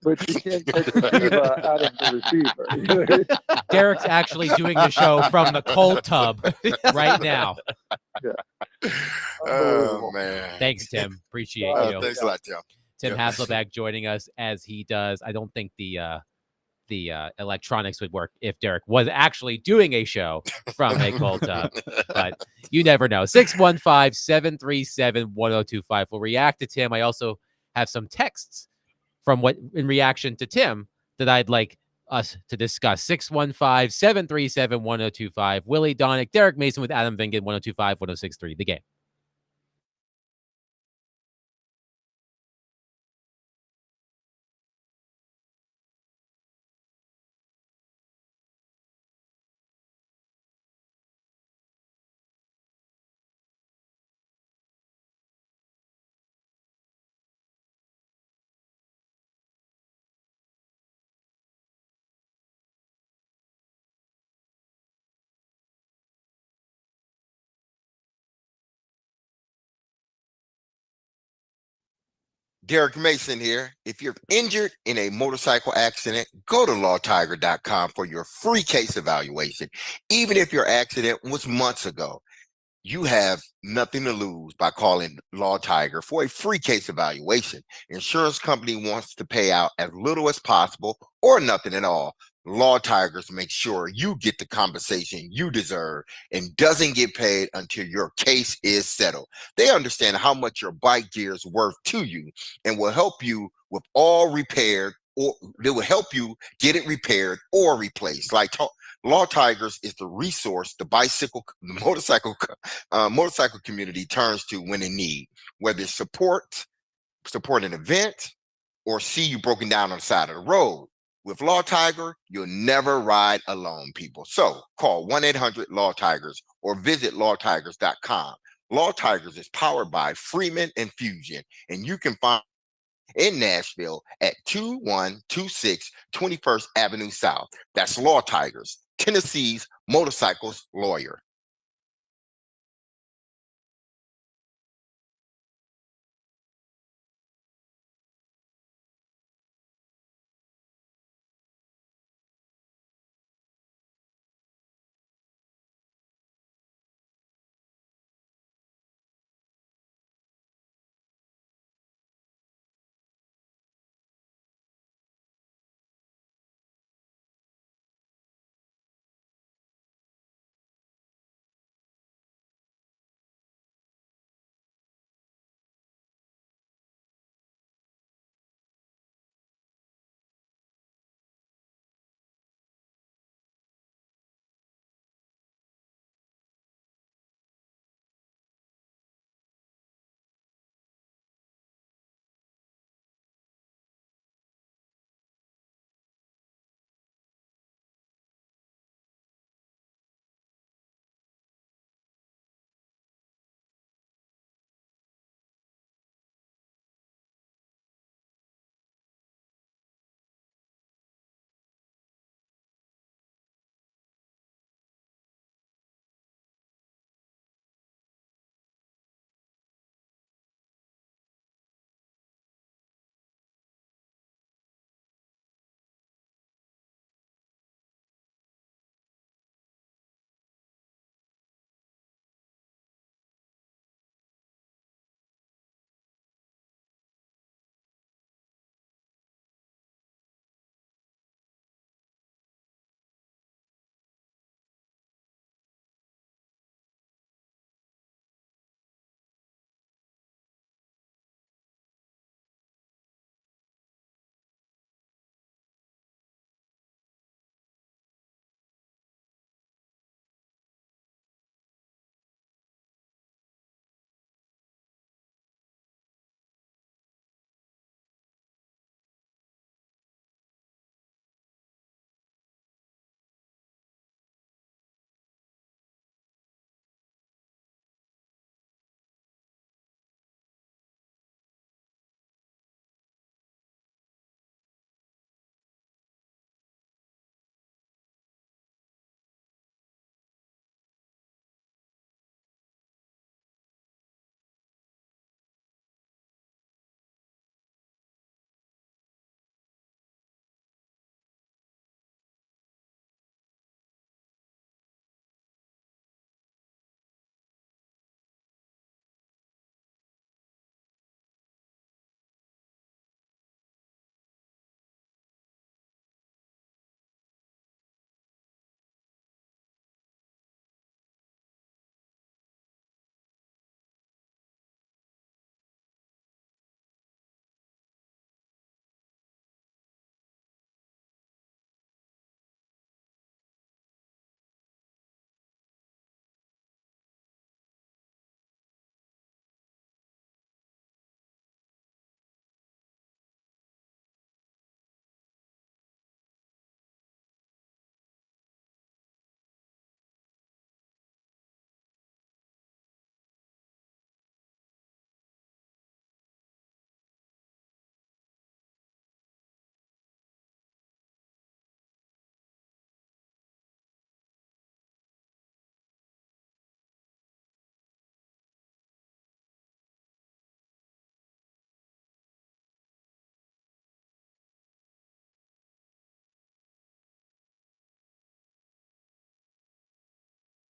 but you can't take the diva out of the receiver. Derek's actually doing the show from the cold tub right now. Oh, man. Thanks, Tim. Appreciate you. Thanks a lot, Tim. Tim Yep. Hasselbeck joining us as he does. I don't think the electronics would work if Derek was actually doing a show from a cold tub, but you never know. 615-737-1025. We'll react to Tim. I also have some texts from what in reaction to Tim that I'd like us to discuss. 615-737-1025. Willy Donick, Derek Mason with Adam Vingan, 1025-1063. The Game. Derek Mason here. If you're injured in a motorcycle accident, go to lawtiger.com for your free case evaluation. Even if your accident was months ago, you have nothing to lose by calling Law Tiger for a free case evaluation. Insurance company wants to pay out as little as possible or nothing at all. Law Tigers make sure you get the compensation you deserve and doesn't get paid until your case is settled. They understand how much your bike gear is worth to you and will help you with all repaired, or they will help you get it repaired or replaced. Law Tigers is the resource the motorcycle community turns to when in need, whether it's support an event, or see you broken down on the side of the road. With Law Tiger, you'll never ride alone, people. So call 1-800-LAW-TIGERS or visit lawtigers.com. Law Tigers is powered by Freeman and Fusion, and you can find in Nashville at 2126 21st Avenue South. That's Law Tigers, Tennessee's motorcycles lawyer.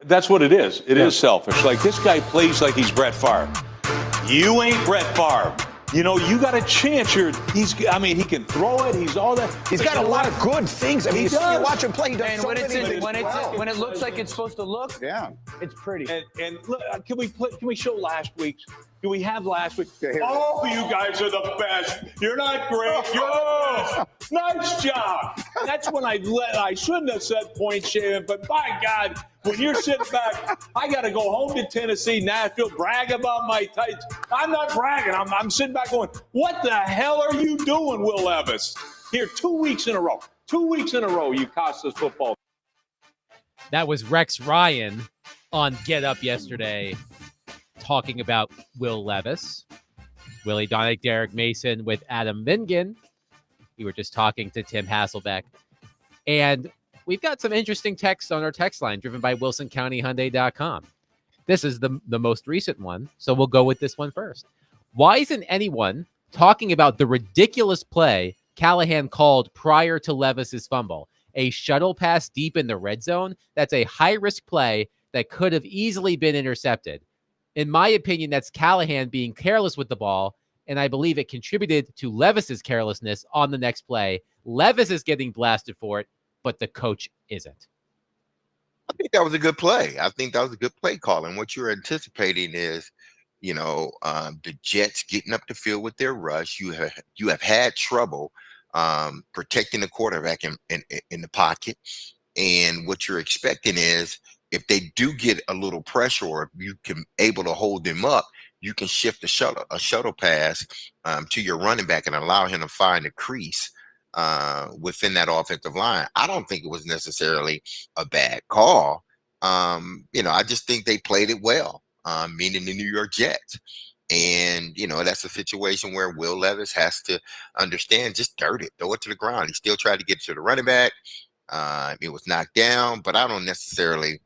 That's what it is. It is selfish. Like, this guy plays like he's Brett Favre. You ain't Brett Favre. You know, you got a chance. He can throw it. He's all that. He's got a lot of good things. I mean, you watch him play. He does And so when many it looks like it's supposed to look, it's pretty. And look, can we show last week's? Do we have last week? Oh, you guys are the best. You're not great. You're the best. Nice job. And that's when I shouldn't have said point shaving, but by God, when you're sitting back, I got to go home to Tennessee, Nashville, brag about my tights. I'm not bragging. I'm sitting back going, what the hell are you doing, Will Levis? Here, 2 weeks in a row. 2 weeks in a row, you cost us football. That was Rex Ryan on Get Up yesterday, talking about Will Levis. Willie Donick, Derek Mason with Adam Vingan. We were just talking to Tim Hasselbeck. And we've got some interesting texts on our text line driven by WilsonCountyHyundai.com. This is the most recent one, so we'll go with this one first. Why isn't anyone talking about the ridiculous play Callahan called prior to Levis's fumble? A shuttle pass deep in the red zone? That's a high-risk play that could have easily been intercepted. In my opinion, that's Callahan being careless with the ball, and I believe it contributed to Levis's carelessness on the next play. Levis is getting blasted for it, but the coach isn't. I think that was a good play. I think that was a good play call. And what you're anticipating is, the Jets getting up the field with their rush. You have had trouble protecting the quarterback in the pocket. And what you're expecting is, if they do get a little pressure, or if you can able to hold them up, you can shift a shuttle pass to your running back and allow him to find a crease within that offensive line. I don't think it was necessarily a bad call. I just think they played it well, meaning the New York Jets. And, that's a situation where Will Levis has to understand, just dirt it, throw it to the ground. He still tried to get to the running back. It was knocked down, but I don't necessarily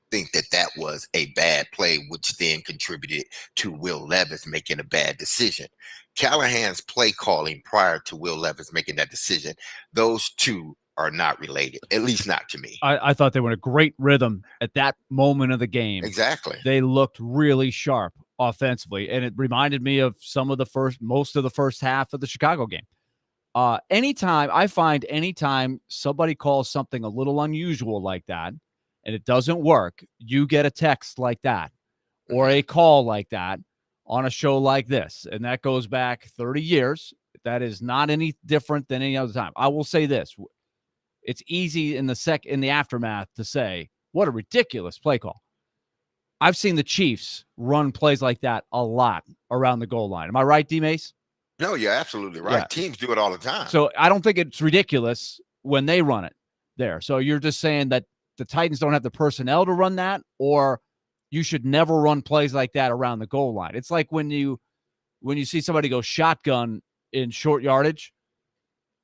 think that was a bad play, which then contributed to Will Levis making a bad decision. Callahan's play calling prior to Will Levis making that decision, those two are not related, at least not to me. I thought they were in a great rhythm at that moment of the game. Exactly. They looked really sharp offensively, and it reminded me of most of the first half of the Chicago game. Anytime somebody calls something a little unusual like that, and it doesn't work, you get a text like that or a call like that on a show like this. And that goes back 30 years. That is not any different than any other time. I will say this. It's easy in the aftermath to say, what a ridiculous play call. I've seen the Chiefs run plays like that a lot around the goal line. Am I right, DMase? No, you're absolutely right. Yeah. Teams do it all the time. So I don't think it's ridiculous when they run it there. So you're just saying that the Titans don't have the personnel to run that, or you should never run plays like that around the goal line. It's like when you see somebody go shotgun in short yardage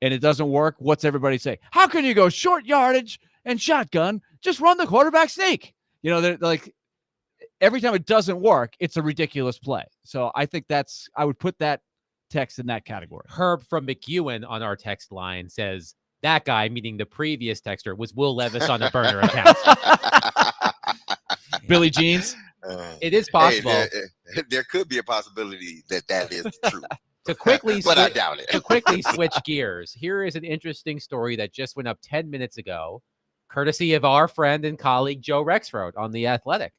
and it doesn't work, what's everybody say? How can you go short yardage and shotgun? Just run the quarterback sneak. They're like, every time it doesn't work, it's a ridiculous play. So I think I would put that text in that category. Herb from McEwen on our text line says, that guy, meaning the previous texter, was Will Levis on a burner account. Billy Jeans? It is possible. Hey, there could be a possibility that is true. But I doubt it. To quickly switch gears, here is an interesting story that just went up 10 minutes ago, courtesy of our friend and colleague Joe Rexroad on The Athletic.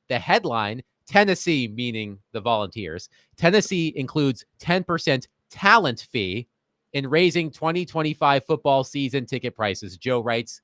The headline, Tennessee, meaning the Volunteers, Tennessee includes 10% talent fee in raising 2025 football season ticket prices. Joe writes,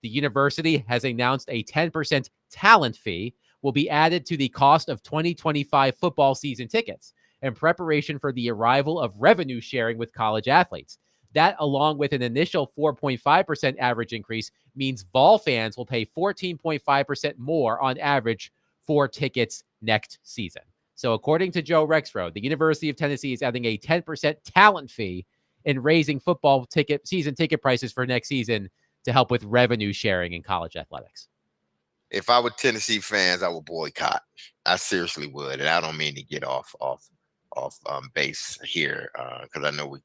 the university has announced a 10% talent fee will be added to the cost of 2025 football season tickets in preparation for the arrival of revenue sharing with college athletes. That, along with an initial 4.5% average increase, means Vol fans will pay 14.5% more on average for tickets next season. So according to Joe Rexroad, the University of Tennessee is adding a 10% talent fee in raising football season ticket prices for next season to help with revenue sharing in college athletics. If I were Tennessee fans, I would boycott. I seriously would, and I don't mean to get off base here because I know we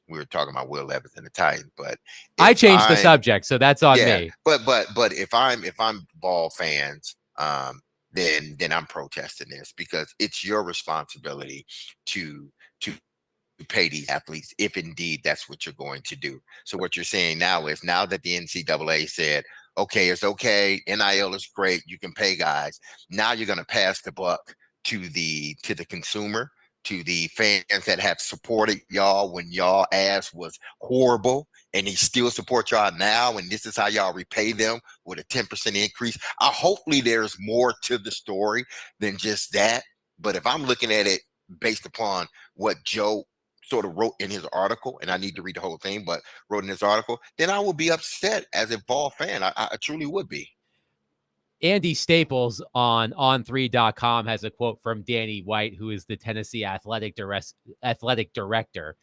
were talking about Will Levis and the Titans, but I if changed the subject, so that's on yeah, me. but if I'm ball fans, then I'm protesting this because it's your responsibility to to pay these athletes if indeed that's what you're going to do. So what you're saying now is now that the NCAA said, okay, it's okay, NIL is great, you can pay guys. Now you're going to pass the buck to the consumer, to the fans that have supported y'all when y'all ass was horrible, and they still support y'all now, and this is how y'all repay them with a 10% increase. Hopefully there's more to the story than just that. But if I'm looking at it based upon what Joe sort of wrote in his article, and I need to read the whole thing, but wrote in his article, then I would be upset as a ball fan. I truly would be. Andy Staples on on3.com has a quote from Danny White, who is the Tennessee athletic director.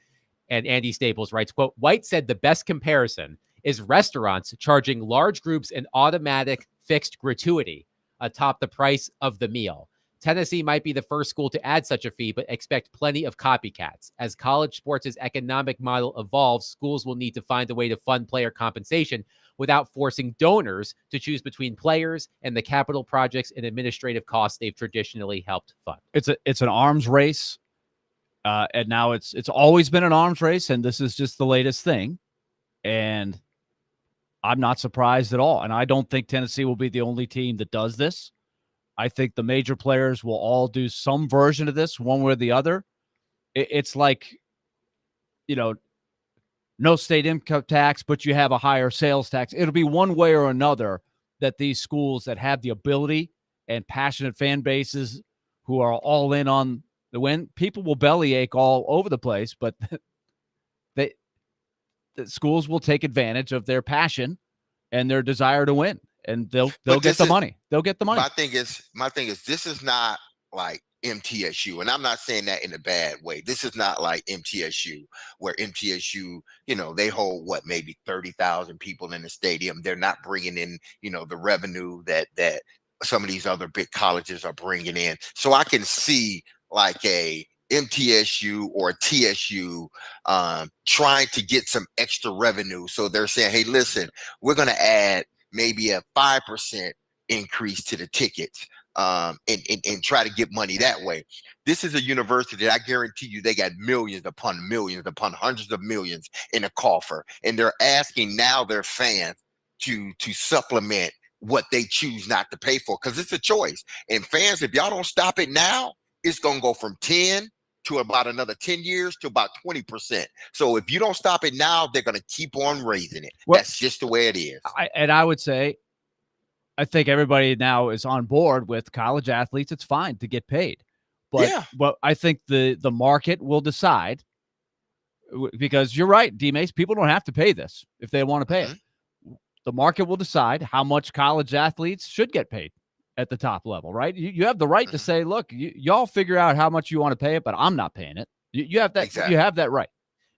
And Andy Staples writes, quote, White said the best comparison is restaurants charging large groups an automatic fixed gratuity atop the price of the meal. Tennessee might be the first school to add such a fee, but expect plenty of copycats. As college sports' economic model evolves, schools will need to find a way to fund player compensation without forcing donors to choose between players and the capital projects and administrative costs they've traditionally helped fund. It's an arms race, and now it's always been an arms race, and this is just the latest thing. And I'm not surprised at all. And I don't think Tennessee will be the only team that does this. I think the major players will all do some version of this, one way or the other. It's like, no state income tax, but you have a higher sales tax. It'll be one way or another that these schools that have the ability and passionate fan bases who are all in on the win, people will bellyache all over the place, but the schools will take advantage of their passion and their desire to win, and they'll get the money. They'll get the money. My thing is this is not like MTSU, and I'm not saying that in a bad way. This is not like MTSU, where MTSU, they hold maybe 30,000 people in the stadium. They're not bringing in, the revenue that some of these other big colleges are bringing in. So I can see like a MTSU or TSU trying to get some extra revenue. So they're saying, hey, listen, we're going to add maybe a 5% increase to the tickets and try to get money that way. This is a university that I guarantee you they got millions upon hundreds of millions in a coffer. And they're asking now their fans to supplement what they choose not to pay for, because it's a choice. And fans, if y'all don't stop it now, it's going to go from 10 to about another 10 years to about 20%. So if you don't stop it now, they're going to keep on raising it. Well, that's just the way it is. I would say, I think everybody now is on board with college athletes. It's fine to get paid. But I think the market will decide, because you're right, DMase, people don't have to pay this if they want to pay it. The market will decide how much college athletes should get paid at the top level, right? You have the right to say, look, y'all figure out how much you want to pay it, but I'm not paying it. You have that. Exactly. You have that right.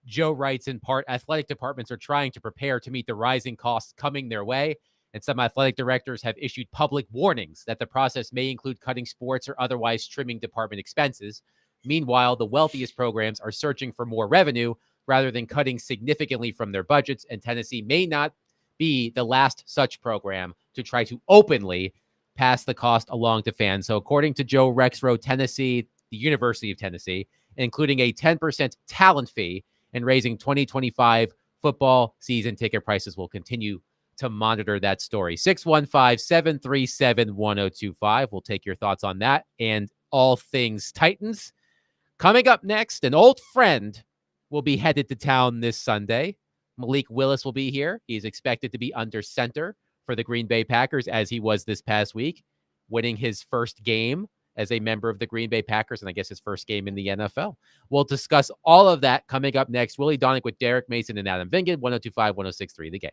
Joe writes, in part, athletic departments are trying to prepare to meet the rising costs coming their way, and some athletic directors have issued public warnings that the process may include cutting sports or otherwise trimming department expenses. Meanwhile, the wealthiest programs are searching for more revenue rather than cutting significantly from their budgets, and Tennessee may not be the last such program to try to openly pass the cost along to fans. So according to Joe Rexrow, Tennessee, the University of Tennessee, including a 10% talent fee and raising 2025 football season ticket prices, will continue to monitor that story. 615-737-1025. We'll take your thoughts on that and all things Titans. Coming up next, an old friend will be headed to town this Sunday. Malik Willis will be here. He's expected to be under center for the Green Bay Packers, as he was this past week, winning his first game as a member of the Green Bay Packers, and I guess his first game in the NFL. We'll discuss all of that coming up next. Willy Donick with Derek Mason and Adam Vingan, 102.5, 106.3 The Game.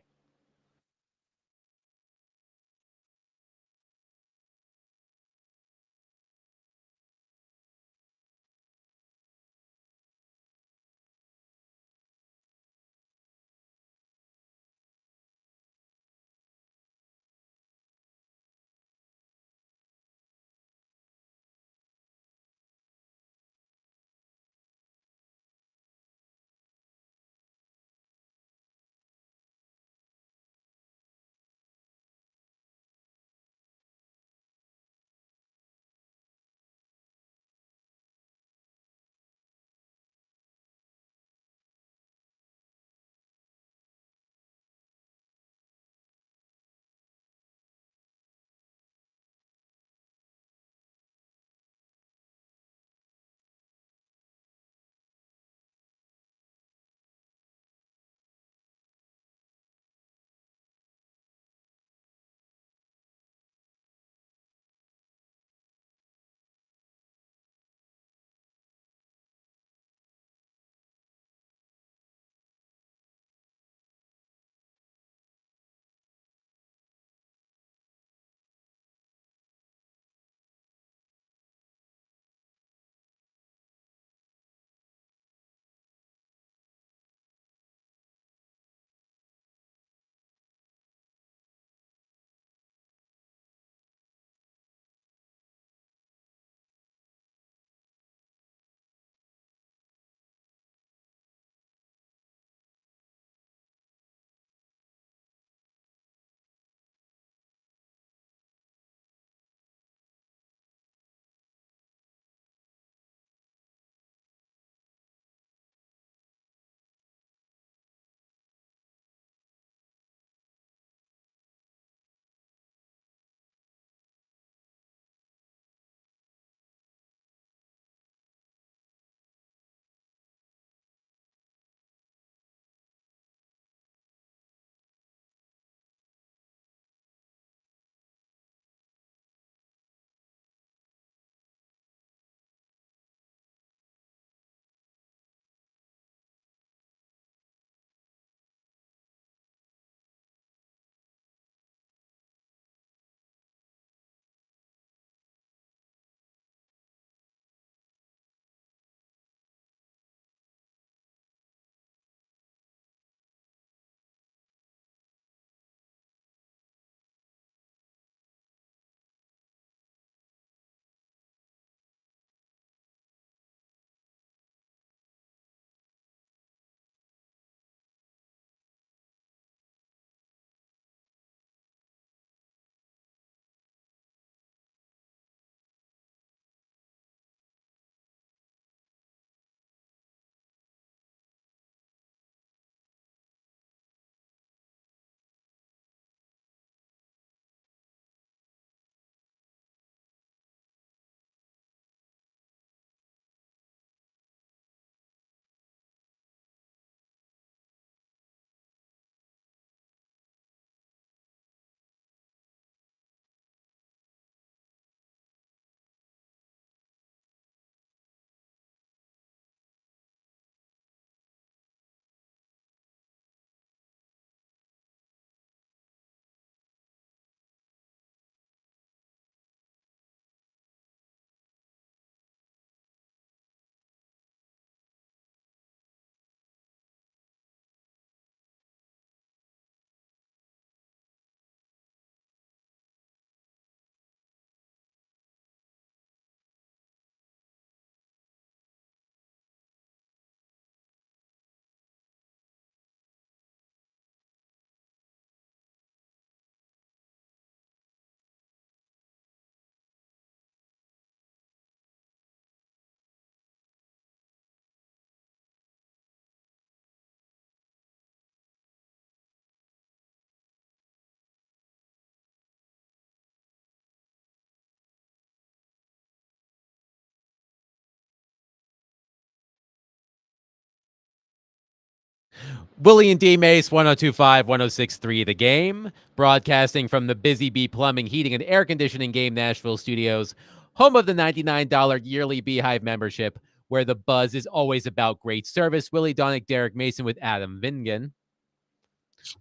Willy and DMase, 1025, 1063 The Game, broadcasting from the Busy Bee Plumbing, Heating, and Air Conditioning Game Nashville studios, home of the $99 yearly Beehive membership, where the buzz is always about great service. Willy Donick, Derek Mason with Adam Vingan.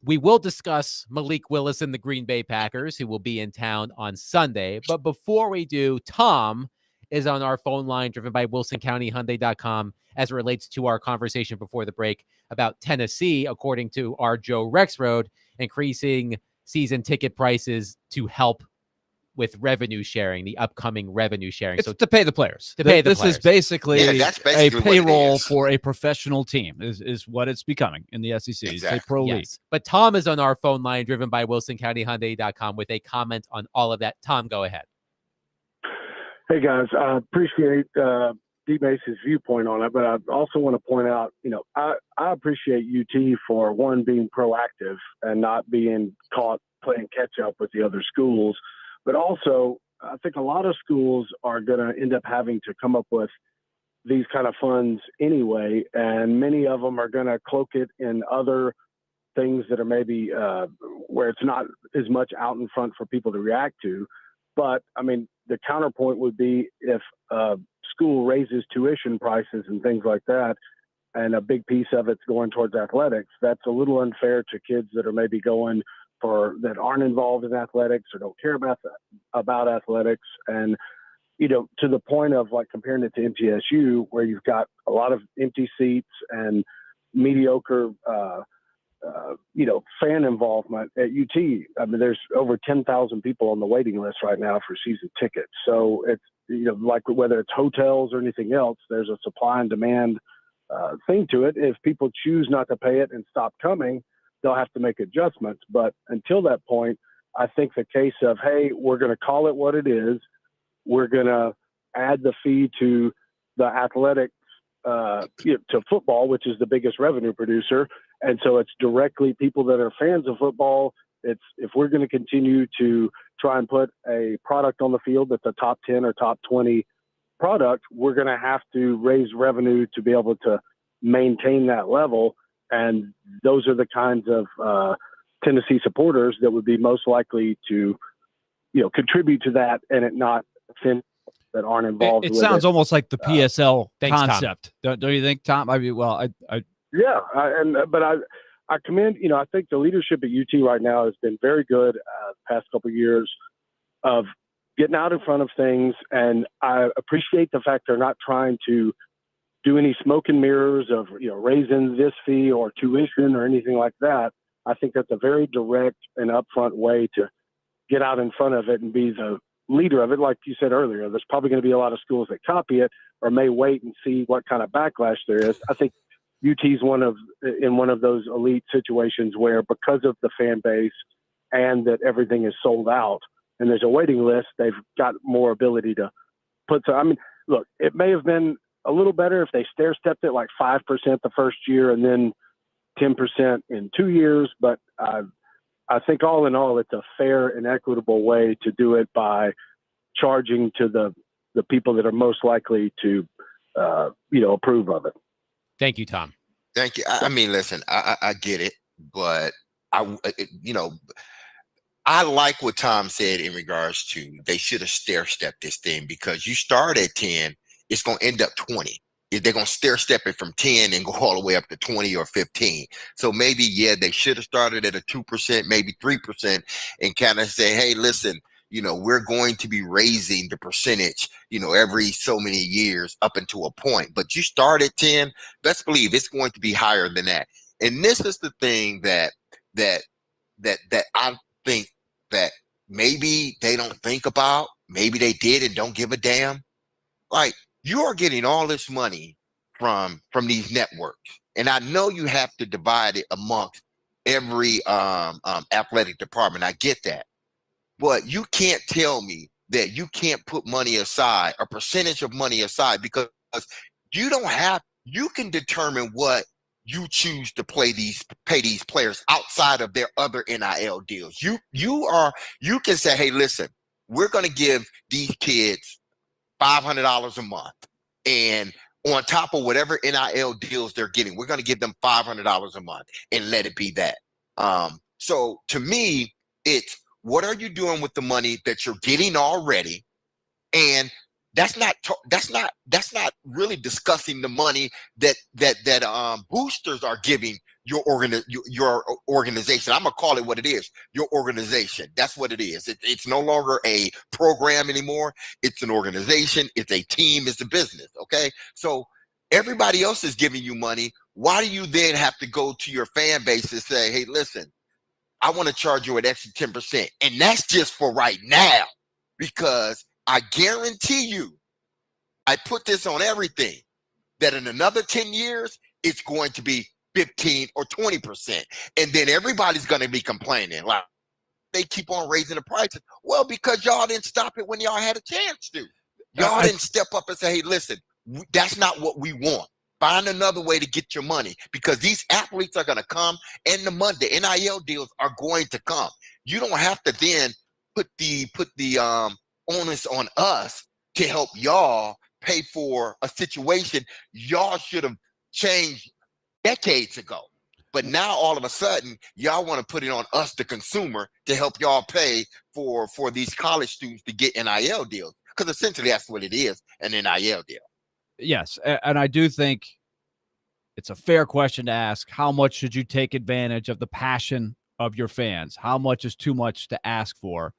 We will discuss Malik Willis and the Green Bay Packers, who will be in town on Sunday. But before we do, Tom is on our phone line, driven by WilsonCountyHyundai.com, as it relates to our conversation before the break about Tennessee, according to our Joe Rexroad, increasing season ticket prices to help with revenue sharing, the upcoming revenue sharing. It's to pay the players. This is basically, that's basically a payroll what it is. for a professional team is what it's becoming in the SEC. Exactly. It's a pro league. Yes. But Tom is on our phone line, driven by WilsonCountyHyundai.com, with a comment on all of that. Tom, go ahead. Hey guys, I appreciate DMase's viewpoint on it, but I also want to point out, I appreciate UT for one being proactive and not being caught playing catch up with the other schools, but also I think a lot of schools are going to end up having to come up with these kind of funds anyway, and many of them are going to cloak it in other things that are maybe where it's not as much out in front for people to react to. But I mean, the counterpoint would be if school raises tuition prices and things like that, and a big piece of it's going towards athletics, that's a little unfair to kids that are maybe going that aren't involved in athletics or don't care about athletics. And, to the point of like comparing it to MTSU, where you've got a lot of empty seats and mediocre, fan involvement at UT. I mean, there's over 10,000 people on the waiting list right now for season tickets. So it's, like whether it's hotels or anything else, there's a supply and demand thing to it. If people choose not to pay it and stop coming, they'll have to make adjustments. But until that point, I think the case of, hey, we're going to call it what it is. We're going to add the fee to the athletics, to football, which is the biggest revenue producer. And so it's directly people that are fans of football. If we're going to continue to try and put a product on the field that's a top 10 or top 20 product, we're going to have to raise revenue to be able to maintain that level. And those are the kinds of Tennessee supporters that would be most likely to, contribute to that and it not offend that aren't involved. It sounds almost like the PSL thanks, concept, don't you think, Tom? I mean, well, but I commend, I think the leadership at UT right now has been very good the past couple of years of getting out in front of things. And I appreciate the fact they're not trying to do any smoke and mirrors of, raising this fee or tuition or anything like that. I think that's a very direct and upfront way to get out in front of it and be the leader of it. Like you said earlier, there's probably going to be a lot of schools that copy it or may wait and see what kind of backlash there is. I think UT's in one of those elite situations where, because of the fan base and that everything is sold out and there's a waiting list, they've got more ability to look, it may have been a little better if they stair-stepped it like 5% the first year and then 10% in 2 years. But I think all in all, it's a fair and equitable way to do it by charging to the people that are most likely to, approve of it. Thank you, Tom. Thank you. I mean, listen, I get it, but I like what Tom said in regards to they should have stair-stepped this thing, because you start at 10, it's going to end up 20. They're going to stair-step it from 10 and go all the way up to 20 or 15. So maybe, they should have started at a 2%, maybe 3%, and kind of say, hey, listen, we're going to be raising the percentage, every so many years up into a point. But you start at 10, best believe it's going to be higher than that. And this is the thing that I think that maybe they don't think about. Maybe they did and don't give a damn. Like, you are getting all this money from these networks, and I know you have to divide it amongst every athletic department. I get that, but you can't tell me that you can't put money aside, a percentage of money aside, because you can determine what you choose to pay these players outside of their other NIL deals. You can say, hey, listen, we're going to give these kids $500 a month, and on top of whatever NIL deals they're getting. We're going to give them $500 a month and let it be that. So to me, it's what are you doing with the money that you're getting already? And that's not really discussing the money that boosters are giving your organization. I'm gonna call it what it is. Your organization. That's what it is. It's no longer a program anymore. It's an organization. It's a team. It's a business. Okay. So everybody else is giving you money. Why do you then have to go to your fan base and say, hey, listen, I want to charge you an extra 10%. And that's just for right now, because I guarantee you, I put this on everything, that in another 10 years, it's going to be 15 or 20%. And then everybody's going to be complaining. Like, they keep on raising the prices. Well, because y'all didn't stop it when y'all had a chance to. Y'all didn't step up and say, hey, listen, that's not what we want. Find another way to get your money, because these athletes are going to come, and the NIL deals are going to come. You don't have to then put the onus on us to help y'all pay for a situation y'all should have changed decades ago. But now all of a sudden, y'all want to put it on us, the consumer, to help y'all pay for these college students to get NIL deals, because essentially that's what it is, an NIL deal. Yes, and I do think it's a fair question to ask. How much should you take advantage of the passion of your fans? How much is too much to ask for?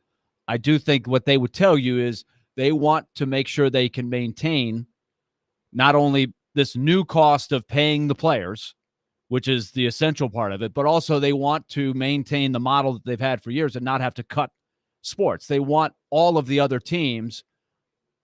I do think what they would tell you is they want to make sure they can maintain not only this new cost of paying the players, which is the essential part of it, but also they want to maintain the model that they've had for years and not have to cut sports. They want all of the other teams.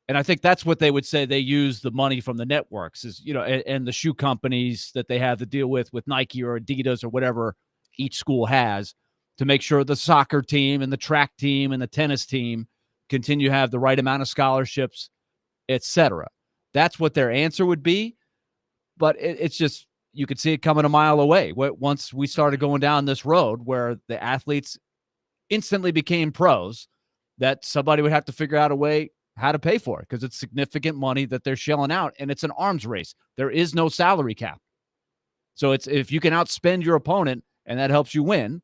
And I think that's what they would say. They use the money from the networks, is, and the shoe companies that they have to deal with Nike or Adidas or whatever each school has, to make sure the soccer team and the track team and the tennis team continue to have the right amount of scholarships, etc. That's what their answer would be. But it's just, you could see it coming a mile away. Once we started going down this road where the athletes instantly became pros, that somebody would have to figure out a way how to pay for it, because it's significant money that they're shelling out, and it's an arms race. There is no salary cap. So it's, if you can outspend your opponent and that helps you win,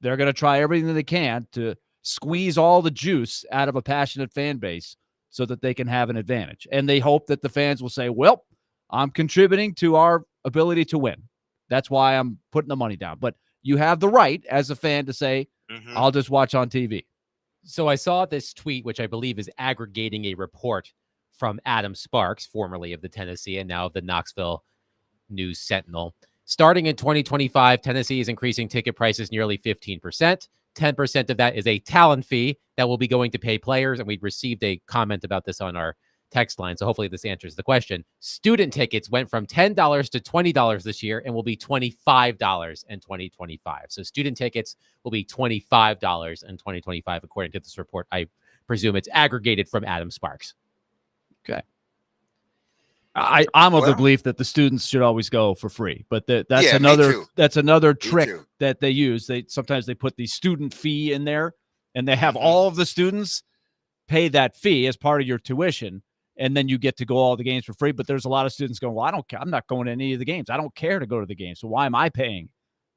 they're going to try everything they can to squeeze all the juice out of a passionate fan base so that they can have an advantage. And they hope that the fans will say, well, I'm contributing to our ability to win. That's why I'm putting the money down. But you have the right as a fan to say, I'll just watch on TV. So I saw this tweet, which I believe is aggregating a report from Adam Sparks, formerly of the Tennessee and now of the Knoxville News Sentinel. Starting in 2025, Tennessee is increasing ticket prices nearly 15%. 10% of that is a talent fee that will be going to pay players. And we received a comment about this on our text line, so hopefully this answers the question. Student tickets went from $10 to $20 this year and will be $25 in 2025. So student tickets will be $25 in 2025, according to this report. I presume it's aggregated from Adam Sparks. Okay. I'm of the belief that the students should always go for free, but that's another trick that they use. Sometimes they put the student fee in there, and they have all of the students pay that fee as part of your tuition, and then you get to go all the games for free. But there's a lot of students going, well, I don't care. I'm not going to any of the games. I don't care to go to the game. So why am I paying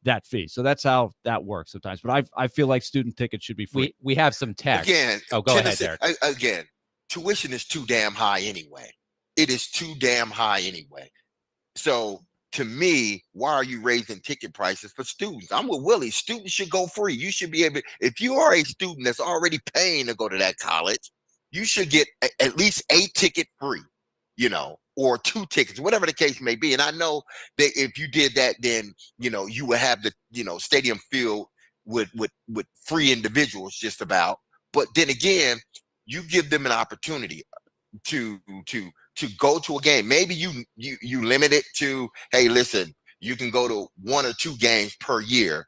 that fee? So that's how that works sometimes. But I feel like student tickets should be free. We have some text. Again, go ahead, Derek. Again, tuition is too damn high anyway. It is too damn high anyway. So to me, why are you raising ticket prices for students? I'm with Willie. Students should go free. You should be able, if you are a student that's already paying to go to that college, you should get at least a ticket free, or 2 tickets, whatever the case may be. And I know that if you did that, then, you would have the, stadium filled with free individuals just about. But then again, you give them an opportunity to go to a game. Maybe you limit it to, hey, listen, you can go to 1 or 2 games per year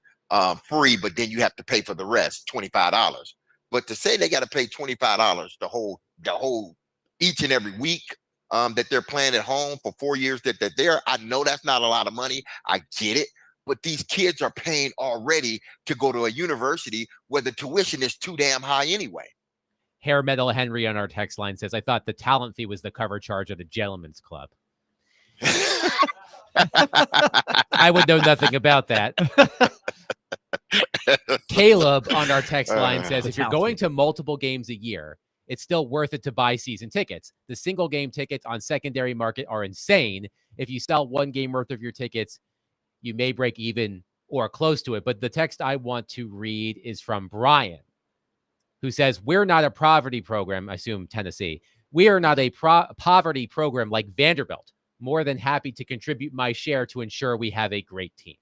free, but then you have to pay for the rest, $25. But to say they got to pay $25 the whole each and every week that they're playing at home for 4 years that they're there, I know that's not a lot of money. I get it. But these kids are paying already to go to a university where the tuition is too damn high anyway. Hair Metal Henry on our text line says, I thought the talent fee was the cover charge of the gentleman's club. I would know nothing about that. Caleb on our text line says, if you're going to multiple games a year, it's still worth it to buy season tickets. The single game tickets on secondary market are insane. If you sell one game worth of your tickets, you may break even or close to it. But the text I want to read is from Brian, who says, we're not a poverty program, I assume Tennessee. We are not a poverty program like Vanderbilt. More than happy to contribute my share to ensure we have a great team.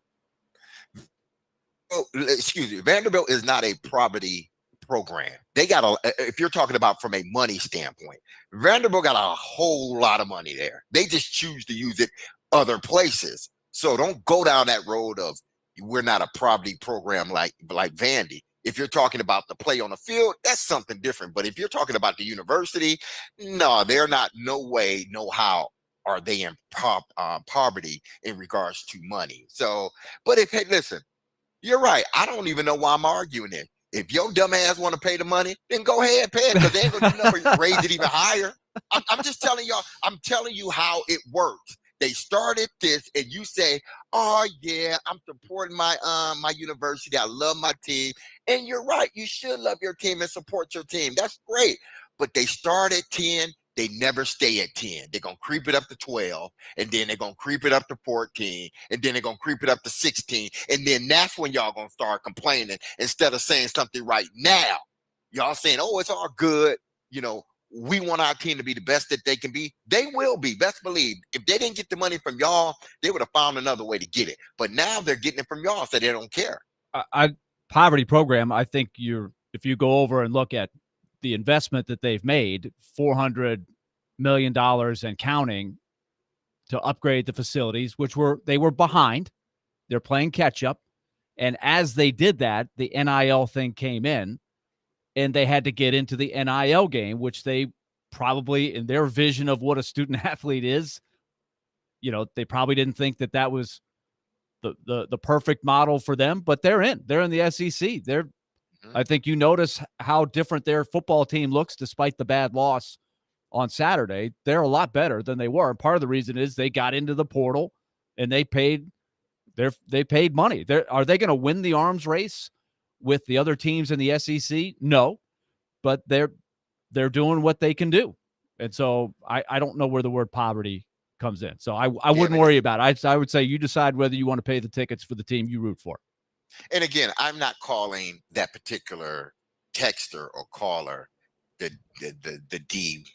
Oh, excuse me. Vanderbilt is not a poverty program. They got if you're talking about from a money standpoint, Vanderbilt got a whole lot of money there. They just choose to use it other places. So don't go down that road of we're not a poverty program like Vandy. If you're talking about the play on the field, that's something different. But if you're talking about the university, no, they're not. No way, no how are they in poverty in regards to money. So, but hey, listen, you're right. I don't even know why I'm arguing it. If your dumb ass want to pay the money, then go ahead, pay it, because they ain't gonna do nothing but raise it even higher. I'm just telling y'all. I'm telling you how it works. They started this, and you say, "Oh yeah, I'm supporting my university. I love my team." And you're right. You should love your team and support your team. That's great. But they start at 10. They never stay at 10. They're going to creep it up to 12, and then they're going to creep it up to 14, and then they're going to creep it up to 16. And then that's when y'all going to start complaining instead of saying something right now. Y'all saying, oh, it's all good. You know, we want our team to be the best that they can be. They will be, best believe. If they didn't get the money from y'all, they would have found another way to get it. But now they're getting it from y'all, so they don't care. Poverty program, I think if you go over and look at the investment that they've made, $400 million and counting, to upgrade the facilities, which they were behind. They're playing catch up. And as they did that, the NIL thing came in, and they had to get into the NIL game, which they probably, in their vision of what a student athlete is, they probably didn't think that was the perfect model for them, but they're in the SEC. I think you notice how different their football team looks despite the bad loss on Saturday. They're a lot better than they were. And part of the reason is they got into the portal and they paid money. Are they going to win the arms race with the other teams in the SEC? No, but they're doing what they can do. And so I don't know where the word poverty comes in. So I wouldn't worry about it. I would say you decide whether you want to pay the tickets for the team you root for. And again, I'm not calling that particular texter or caller the D,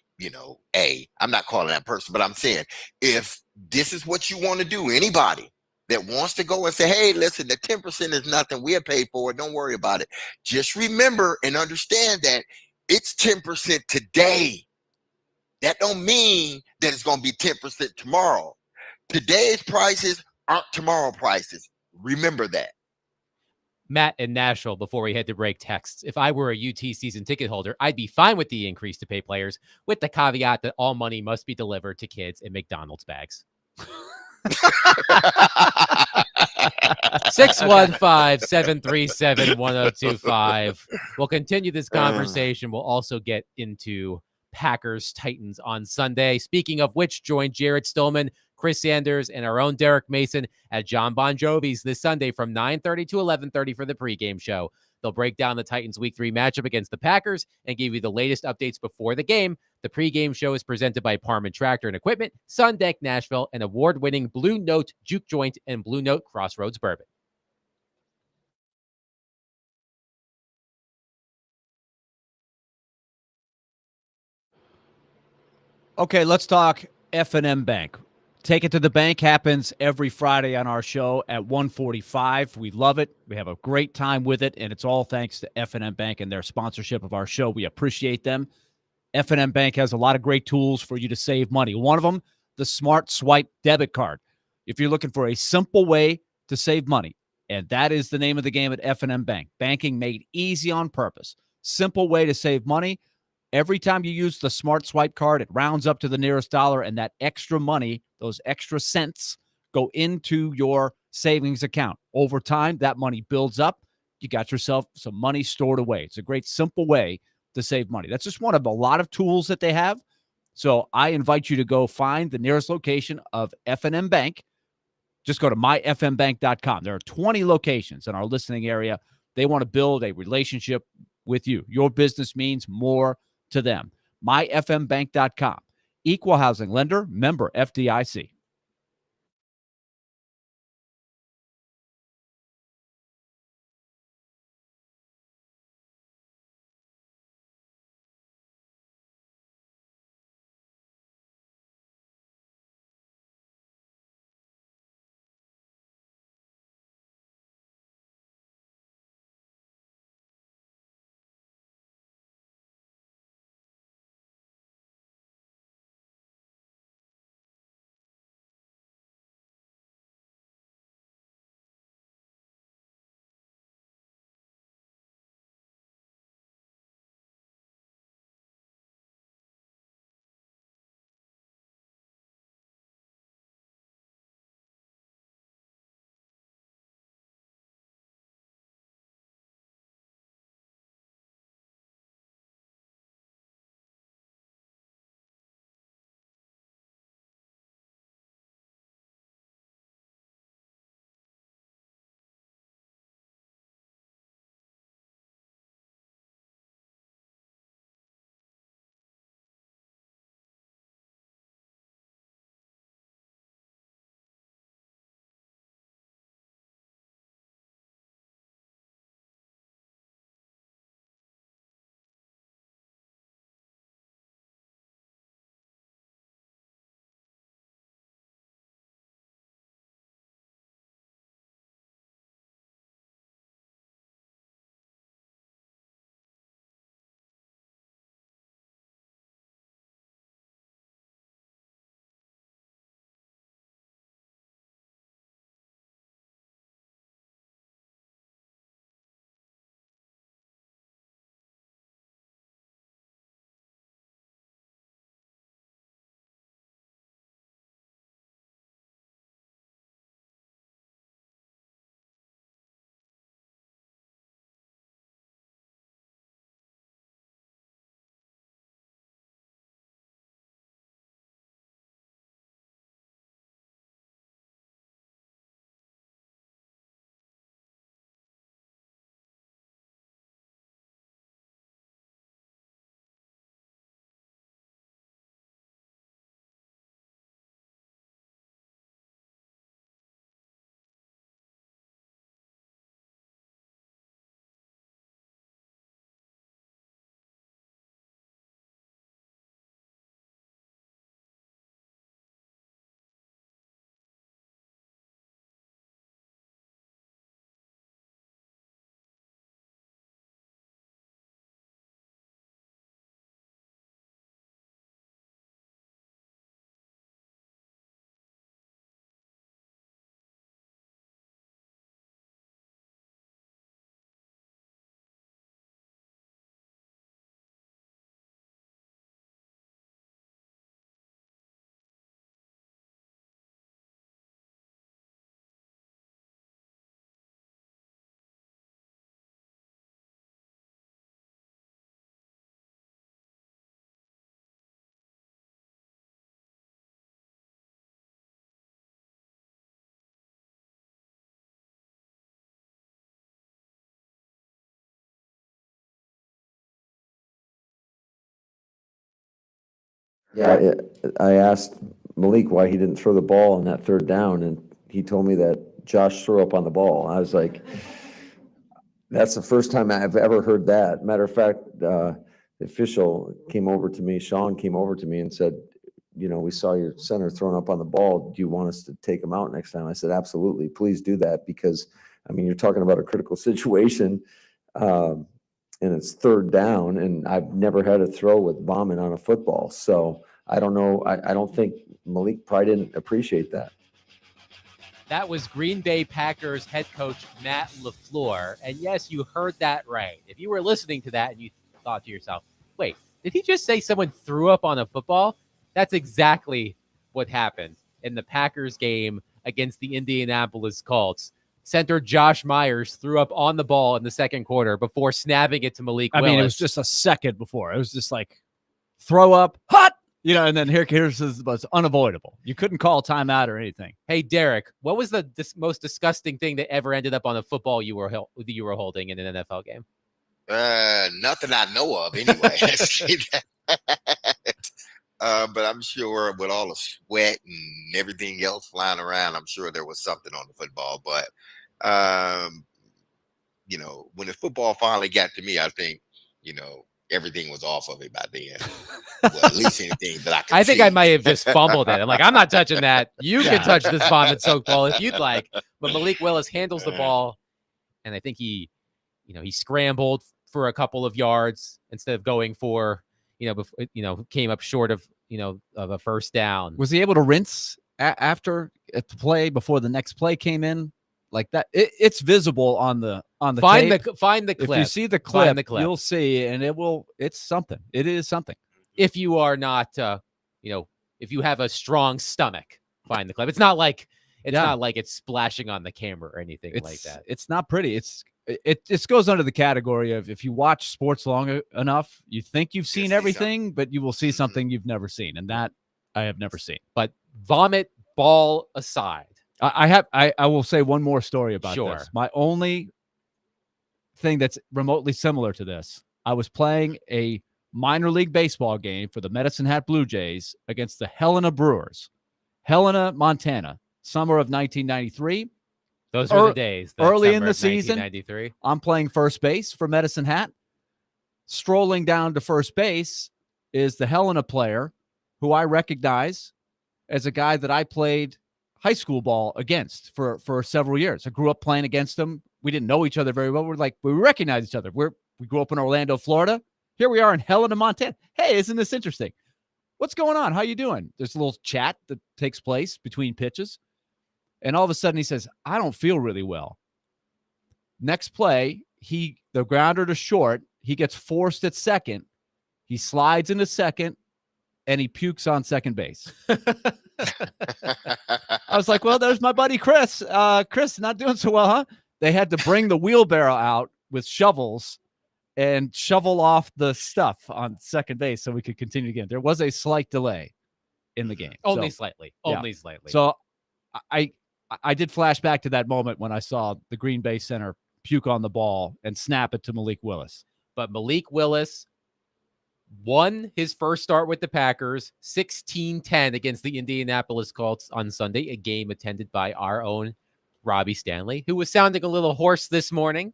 A. I'm not calling that person, but I'm saying if this is what you want to do, anybody that wants to go and say, hey, listen, the 10% is nothing. We have paid for it. Don't worry about it. Just remember and understand that it's 10% today. That don't mean that it's going to be 10% tomorrow. Today's prices aren't tomorrow prices. Remember that. Matt in Nashville, before we head to break, texts, if I were a UT season ticket holder, I'd be fine with the increase to pay players, with the caveat that all money must be delivered to kids in McDonald's bags. 615-737-1025. We'll continue this conversation. We'll also get into Packers Titans on Sunday. Speaking of which, join Jared Stillman, Chris Sanders, and our own Derek Mason at John Bon Jovi's this Sunday from 9:30 to 11:30 for the pregame show. They'll break down the Titans' Week 3 matchup against the Packers and give you the latest updates before the game. The pregame show is presented by Parman Tractor and Equipment, Sun Deck Nashville, and award-winning Blue Note Juke Joint and Blue Note Crossroads Bourbon. Okay, let's talk F&M Bank. Take It to the Bank happens every Friday on our show at 1:45. We love it. We have a great time with it, and it's all thanks to F&M Bank and their sponsorship of our show. We appreciate them. F&M Bank has a lot of great tools for you to save money. One of them, the Smart Swipe debit card. If you're looking for a simple way to save money, and that is the name of the game at F&M Bank. Banking made easy on purpose. Simple way to save money. Every time you use the Smart Swipe card, it rounds up to the nearest dollar, and that extra money, those extra cents, go into your savings account. Over time, that money builds up. You got yourself some money stored away. It's a great, simple way to save money. That's just one of a lot of tools that they have. So I invite you to go find the nearest location of F&M Bank. Just go to myfmbank.com. There are 20 locations in our listening area. They want to build a relationship with you. Your business means more to them. myfmbank.com. Equal housing lender, member FDIC. Yeah, I asked Malik why he didn't throw the ball on that third down, and he told me that Josh threw up on the ball. I was like, that's the first time I've ever heard that. Matter of fact, the official came over to me, Sean came over to me and said, you know, we saw your center thrown up on the ball. Do you want us to take him out next time? I said, absolutely, please do that, because, I mean, you're talking about a critical situation, and it's third down, and I've never had a throw with vomit on a football. So I don't know. I don't think Malik probably didn't appreciate that. That was Green Bay Packers head coach Matt LaFleur. And yes, you heard that right. If you were listening to that and you thought to yourself, wait, did he just say someone threw up on a football? That's exactly what happened in the Packers game against the Indianapolis Colts. Center Josh Myers threw up on the ball in the second quarter before snapping it to Malik Willis. I mean, it was just a second before. It was just like, throw up, hot, And then here's what's unavoidable. You couldn't call timeout or anything. Hey, Derek, what was the most disgusting thing that ever ended up on a football you were holding in an NFL game? Nothing I know of, anyway. But I'm sure with all the sweat and everything else flying around, I'm sure there was something on the football. But when the football finally got to me, I think everything was off of it by then. Well, at least anything that I could I think see. I might have just fumbled it. I'm like, I'm not touching that. You can touch this vomit-soaked ball if you'd like. But Malik Willis handles the ball, and I think he scrambled for a couple of yards instead of going for, came up short of a first down. Was he able to rinse after at the play before the next play came in? Like that, it's visible on the tape. Find the clip. If you see the clip, you'll see, and it's something. It is something. If you are not, if you have a strong stomach, find the clip. It's not like it's splashing on the camera or anything like that. It's not pretty. It just goes under the category of, if you watch sports long enough, you think you've seen everything, but you will see something you've never seen, and that I have never seen. But vomit ball aside, I will say one more story about Sure. this. My only thing that's remotely similar to this, I was playing a minor league baseball game for the Medicine Hat Blue Jays against the Helena Brewers, Helena, Montana, summer of 1993. Those were the days. Early in the season, 1993. I'm playing first base for Medicine Hat. Strolling down to first base is the Helena player who I recognize as a guy that I played high school ball against for several years. I grew up playing against him. We didn't know each other very well. We recognize each other. We grew up in Orlando, Florida. Here we are in Helena, Montana. Hey, isn't this interesting? What's going on? How you doing? There's a little chat that takes place between pitches. And all of a sudden he says, I don't feel really well. Next play, the grounder to short, he gets forced at second. He slides into second, and he pukes on second base. I was like, well, there's my buddy Chris. Chris, not doing so well, huh? They had to bring the wheelbarrow out with shovels and shovel off the stuff on second base so we could continue again. There was a slight delay in the game. Only slightly. So I did flash back to that moment when I saw the Green Bay center puke on the ball and snap it to Malik Willis. But Malik Willis won his first start with the Packers, 16-10 against the Indianapolis Colts on Sunday, a game attended by our own Robbie Stanley, who was sounding a little hoarse this morning,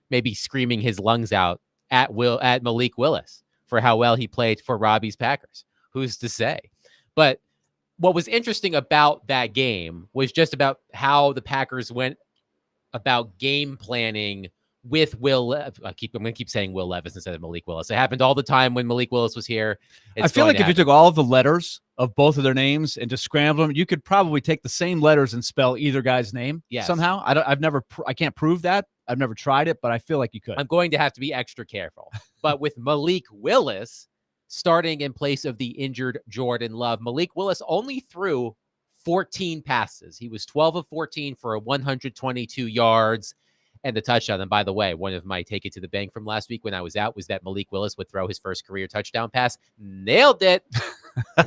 maybe screaming his lungs out at Malik Willis for how well he played for Robbie's Packers. Who's to say? But what was interesting about that game was just about how the Packers went about game planning with Will. I'm going to keep saying Will Levis instead of Malik Willis. It happened all the time when Malik Willis was here. I feel like if you took all of the letters of both of their names and just scrambled them, you could probably take the same letters and spell either guy's name somehow. I can't prove that. I've never tried it, but I feel like you could. I'm going to have to be extra careful. But with Malik Willis starting in place of the injured Jordan Love, Malik Willis only threw 14 passes. He was 12 of 14 for 122 yards and the touchdown. And by the way, one of my take it to the bank from last week when I was out was that Malik Willis would throw his first career touchdown pass. Nailed it.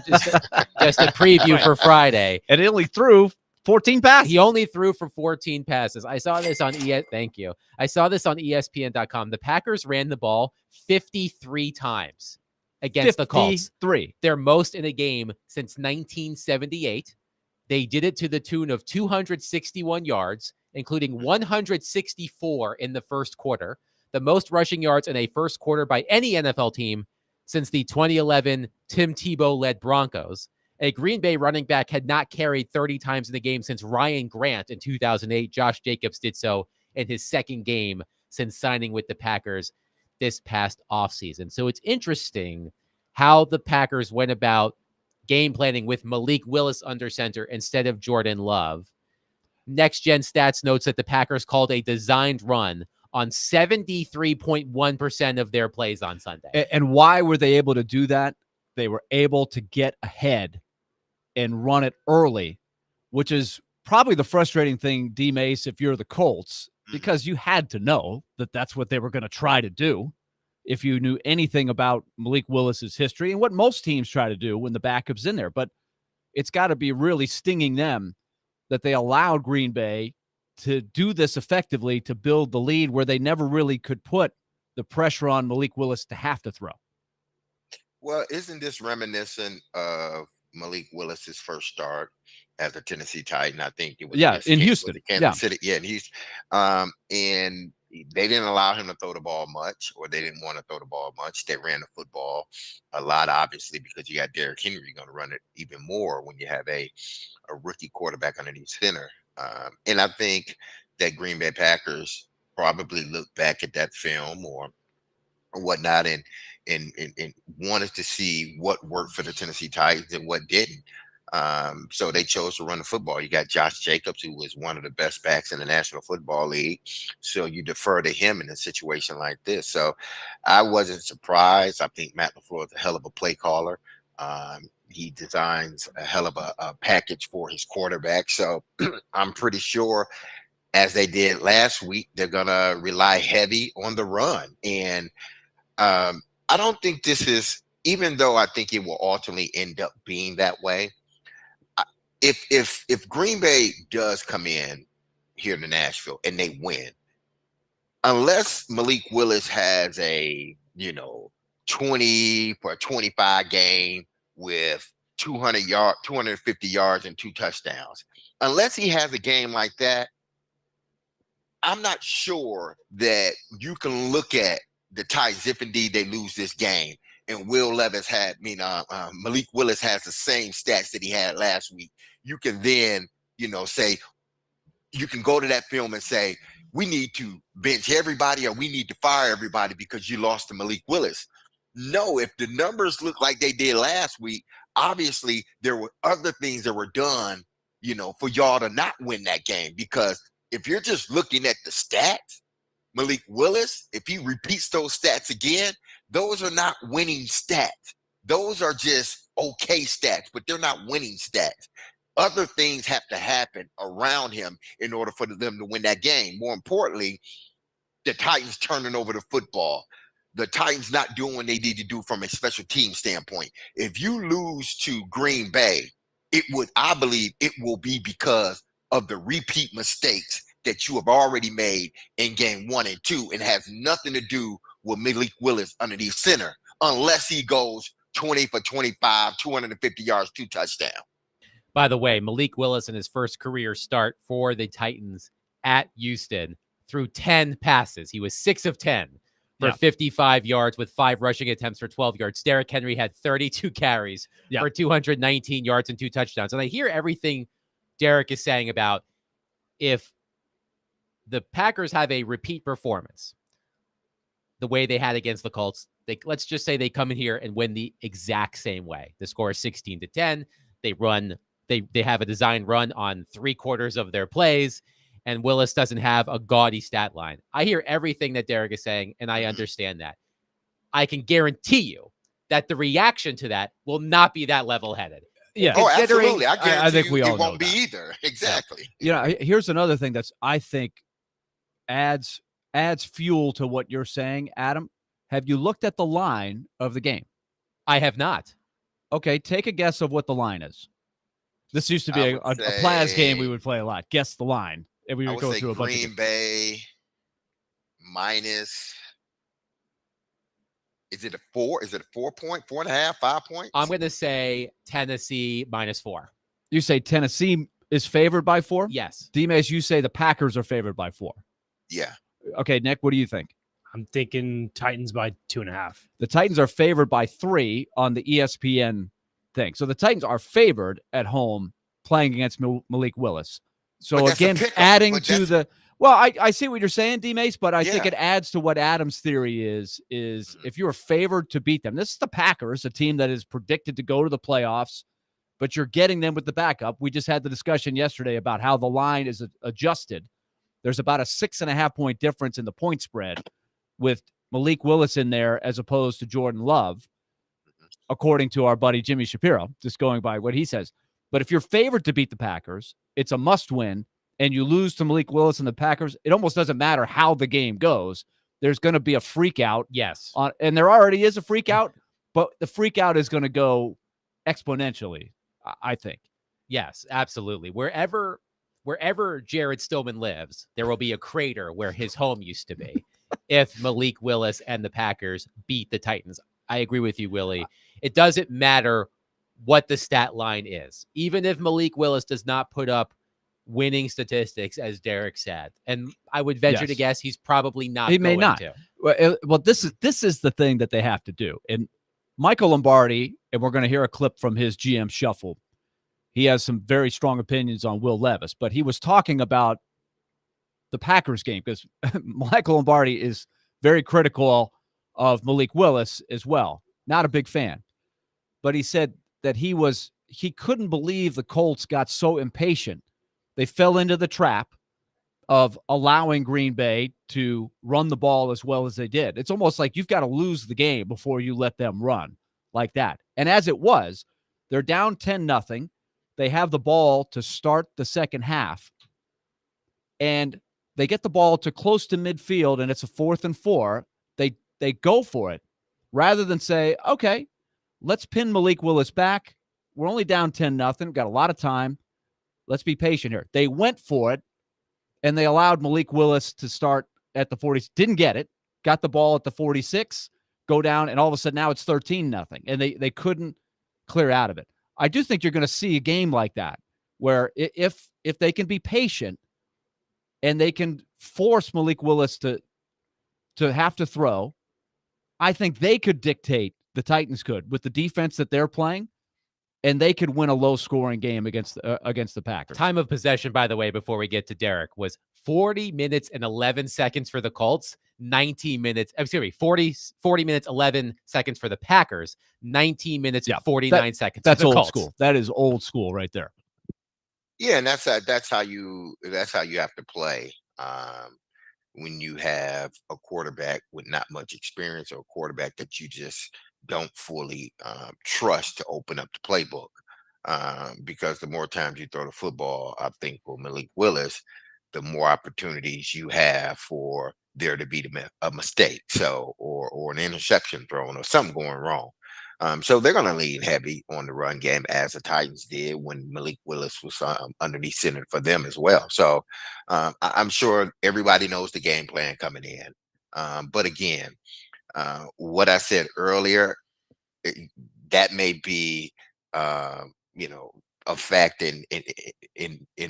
just a preview for Friday. And he only threw 14 passes. He only threw for 14 passes. I saw this on Thank you. I saw this on ESPN.com. The Packers ran the ball 53 times against the Colts. 53. Their most in a game since 1978. They did it to the tune of 261 yards, including 164 in the first quarter, the most rushing yards in a first quarter by any NFL team since the 2011 Tim Tebow-led Broncos. A Green Bay running back had not carried 30 times in the game since Ryan Grant in 2008. Josh Jacobs did so in his second game since signing with the Packers this past offseason. So it's interesting how the Packers went about game planning with Malik Willis under center instead of Jordan Love. Next Gen Stats notes that the Packers called a designed run on 73.1% of their plays on Sunday. And why were they able to do that? They were able to get ahead and run it early, which is probably the frustrating thing, DMase, if you're the Colts, because you had to know that that's what they were going to try to do. if you knew anything about Malik Willis's history and what most teams try to do when the backup's in there. But it's got to be really stinging them that they allowed Green Bay to do this effectively to build the lead where they never really could put the pressure on Malik Willis to have to throw. Well, isn't this reminiscent of Malik Willis's first start as a Tennessee Titan? I think it was in Houston. Kansas City. Yeah, in Houston. And they didn't allow him to throw the ball much, or they didn't want to throw the ball much. They ran the football a lot, obviously, because you got Derrick Henry going to run it even more when you have a rookie quarterback underneath center. And I think that Green Bay Packers probably look back at that film or whatnot and wanted to see what worked for the Tennessee Titans and what didn't. So they chose to run the football. You got Josh Jacobs, who was one of the best backs in the National Football League. So you defer to him in a situation like this. So I wasn't surprised. I think Matt LaFleur is a hell of a play caller. He designs a hell of a package for his quarterback. So I'm pretty sure, as they did last week, they're going to rely heavy on the run. And I don't think this is, even though I think it will ultimately end up being that way, if Green Bay does come in here to Nashville and they win, unless Malik Willis has a 20 for a 25 game with 250 yards and 2 touchdowns, unless he has a game like that, I'm not sure that you can look at the Titans, if indeed they lose this game, and Malik Willis has the same stats that he had last week. You can then, say, you can go to that film and say, we need to bench everybody or we need to fire everybody because you lost to Malik Willis. No, if the numbers look like they did last week, obviously there were other things that were done, for y'all to not win that game. Because if you're just looking at the stats, Malik Willis, if he repeats those stats again, those are not winning stats. Those are just okay stats, but they're not winning stats. Other things have to happen around him in order for them to win that game. More importantly, the Titans turning over the football. The Titans not doing what they need to do from a special team standpoint. If you lose to Green Bay, I believe it will be because of the repeat mistakes that you have already made in game 1 and 2, and has nothing to do with Malik Willis underneath center, unless he goes 20 for 25, 250 yards, 2 touchdowns. By the way, Malik Willis in his first career start for the Titans at Houston threw 10 passes. He was 6 of 10 for 55 yards with 5 rushing attempts for 12 yards. Derrick Henry had 32 carries for 219 yards and 2 touchdowns. And I hear everything Derek is saying about if the Packers have a repeat performance the way they had against the Colts, let's just say they come in here and win the exact same way. The score is 16-10. They have a design run on 3/4 of their plays, and Willis doesn't have a gaudy stat line. I hear everything that Derek is saying, and I understand that. I can guarantee you that the reaction to that will not be that level-headed. Yeah. Oh, absolutely. I think we all it won't know be that. either. Exactly. Here's another thing that's, I think, adds fuel to what you're saying, Adam. Have you looked at the line of the game? I have not. Okay, take a guess of what the line is. This used to be a Plaz game we would play a lot. Guess the line. And we would go through a bunch of Green Bay minus. Is it a 4? Is it a 4 point, 4.5, 5 points? I'm going to say Tennessee -4. You say Tennessee is favored by 4? Yes. DMase, you say the Packers are favored by 4. Yeah. Okay, Nick, what do you think? I'm thinking Titans by 2.5. The Titans are favored by 3 on the ESPN thing. So the Titans are favored at home playing against Malik Willis. So again, adding to the – well, I see what you're saying, DMase, but I think it adds to what Adam's theory is if you're favored to beat them. This is the Packers, a team that is predicted to go to the playoffs, but you're getting them with the backup. We just had the discussion yesterday about how the line is adjusted. There's about a 6.5-point difference in the point spread with Malik Willis in there as opposed to Jordan Love, according to our buddy Jimmy Shapiro, just going by what he says. But if you're favored to beat the Packers, it's a must-win, and you lose to Malik Willis and the Packers, it almost doesn't matter how the game goes. there's going to be a freak out. Yes. And there already is a freak out, but the freak out is going to go exponentially, I think. Yes, absolutely. Wherever Jared Stillman lives, there will be a crater where his home used to be if Malik Willis and the Packers beat the Titans. I agree with you, Willie. It doesn't matter what the stat line is. Even if Malik Willis does not put up winning statistics, as Derek said, and I would venture to guess he's probably not He may going not. to. Well, this is the thing that they have to do. And Michael Lombardi, and we're going to hear a clip from his GM shuffle. He has some very strong opinions on Will Levis, but he was talking about the Packers game because Michael Lombardi is very critical of Malik Willis as well. Not a big fan, but he said that he couldn't believe the Colts got so impatient. They fell into the trap of allowing Green Bay to run the ball as well as they did. It's almost like you've got to lose the game before you let them run like that. And as it was, they're down 10-0. They have the ball to start the second half, and they get the ball to close to midfield, and it's a 4th and 4. They go for it rather than say, okay, let's pin Malik Willis back. We're only down 10-0. Got a lot of time. Let's be patient here. They went for it, and they allowed Malik Willis to start at the 40. Didn't get it. Got the ball at the 46, go down, and all of a sudden now it's 13-0, and they couldn't clear out of it. I do think you're going to see a game like that where if they can be patient and they can force Malik Willis to have to throw, I think they could dictate, the Titans could, with the defense that they're playing, and they could win a low-scoring game against the Packers. Time of possession, by the way, before we get to Derek, was 40 minutes and 11 seconds for the Colts, 19 minutes, 40 minutes, 11 seconds for the Packers, 19 minutes and 49 seconds That's for the old Colts. school. That is old school right there. Yeah, and that's how you have to play. When you have a quarterback with not much experience, or a quarterback that you just don't fully trust to open up the playbook. Because the more times you throw the football, I think with Malik Willis, the more opportunities you have for there to be a mistake, or an interception thrown, or something going wrong. So they're going to lean heavy on the run game, as the Titans did when Malik Willis was underneath center for them as well. So I'm sure everybody knows the game plan coming in. But again, what I said earlier, that may be, a fact in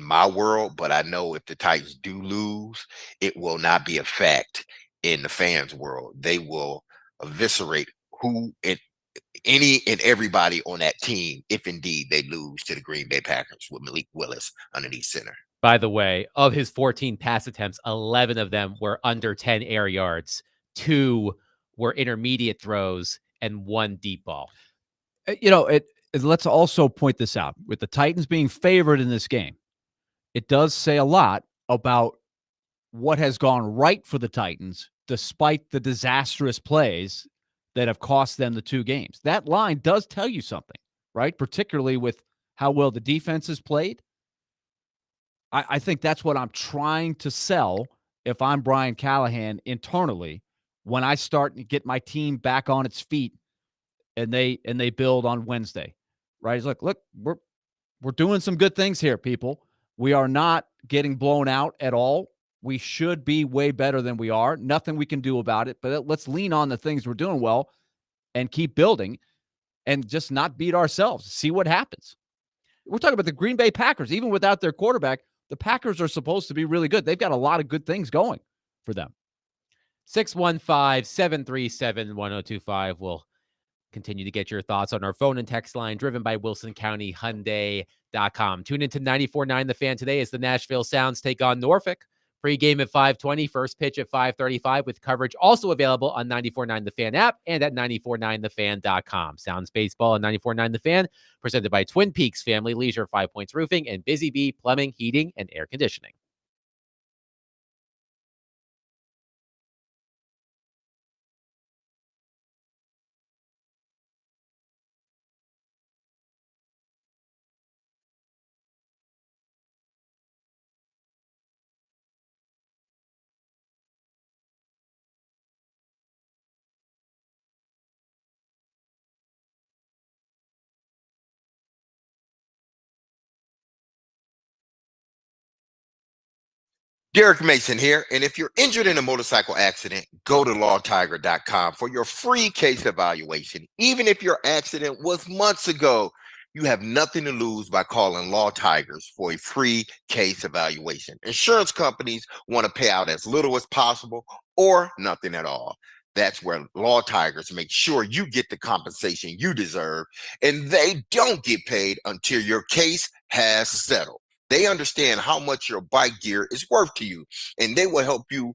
my world, but I know if the Titans do lose, it will not be a fact in the fans' world. They will eviscerate any and everybody on that team if indeed they lose to the Green Bay Packers with Malik Willis underneath center. By the way, of his 14 pass attempts, 11 of them were under 10 air yards. 2 were intermediate throws and 1 deep ball. Let's also point this out. With the Titans being favored in this game, it does say a lot about what has gone right for the Titans despite the disastrous plays that have cost them the 2 games. That line does tell you something, right? Particularly with how well the defense has played. I think that's what I'm trying to sell if I'm Brian Callahan internally when I start to get my team back on its feet and they build on Wednesday, right? He's like, look, we're doing some good things here, people. We are not getting blown out at all. We should be way better than we are. Nothing we can do about it, but let's lean on the things we're doing well and keep building and just not beat ourselves. See what happens. We're talking about the Green Bay Packers. Even without their quarterback, the Packers are supposed to be really good. They've got a lot of good things going for them. 615-737-1025. We'll continue to get your thoughts on our phone and text line, driven by WilsonCountyHyundai.com. Tune into 94.9 The Fan today as the Nashville Sounds take on Norfolk. Pre-game at 5:20, first pitch at 5:35, with coverage also available on 94.9 The Fan app and at 949thefan.com. Sounds baseball on 94.9 The Fan, presented by Twin Peaks Family Leisure, 5 Points Roofing, and Busy Bee Plumbing, Heating, and Air Conditioning. Derek Mason here, and if you're injured in a motorcycle accident, go to lawtiger.com for your free case evaluation. Even if your accident was months ago, you have nothing to lose by calling Law Tigers for a free case evaluation. Insurance companies want to pay out as little as possible or nothing at all. That's where Law Tigers make sure you get the compensation you deserve, and they don't get paid until your case has settled. They understand how much your bike gear is worth to you, and they will help you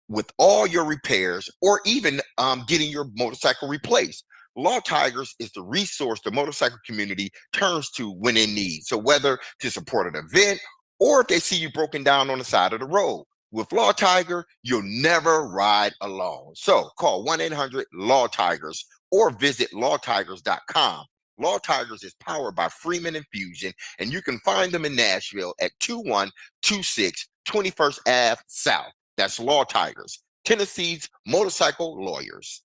with all your repairs or even getting your motorcycle replaced. Law Tigers is the resource the motorcycle community turns to when in need. So whether to support an event or if they see you broken down on the side of the road, with Law Tiger, you'll never ride alone. So call 1-800-LAW-TIGERS or visit lawtigers.com. Law Tigers is powered by Freeman Infusion, and you can find them in Nashville at 2126 21st Ave South. That's Law Tigers, Tennessee's motorcycle lawyers.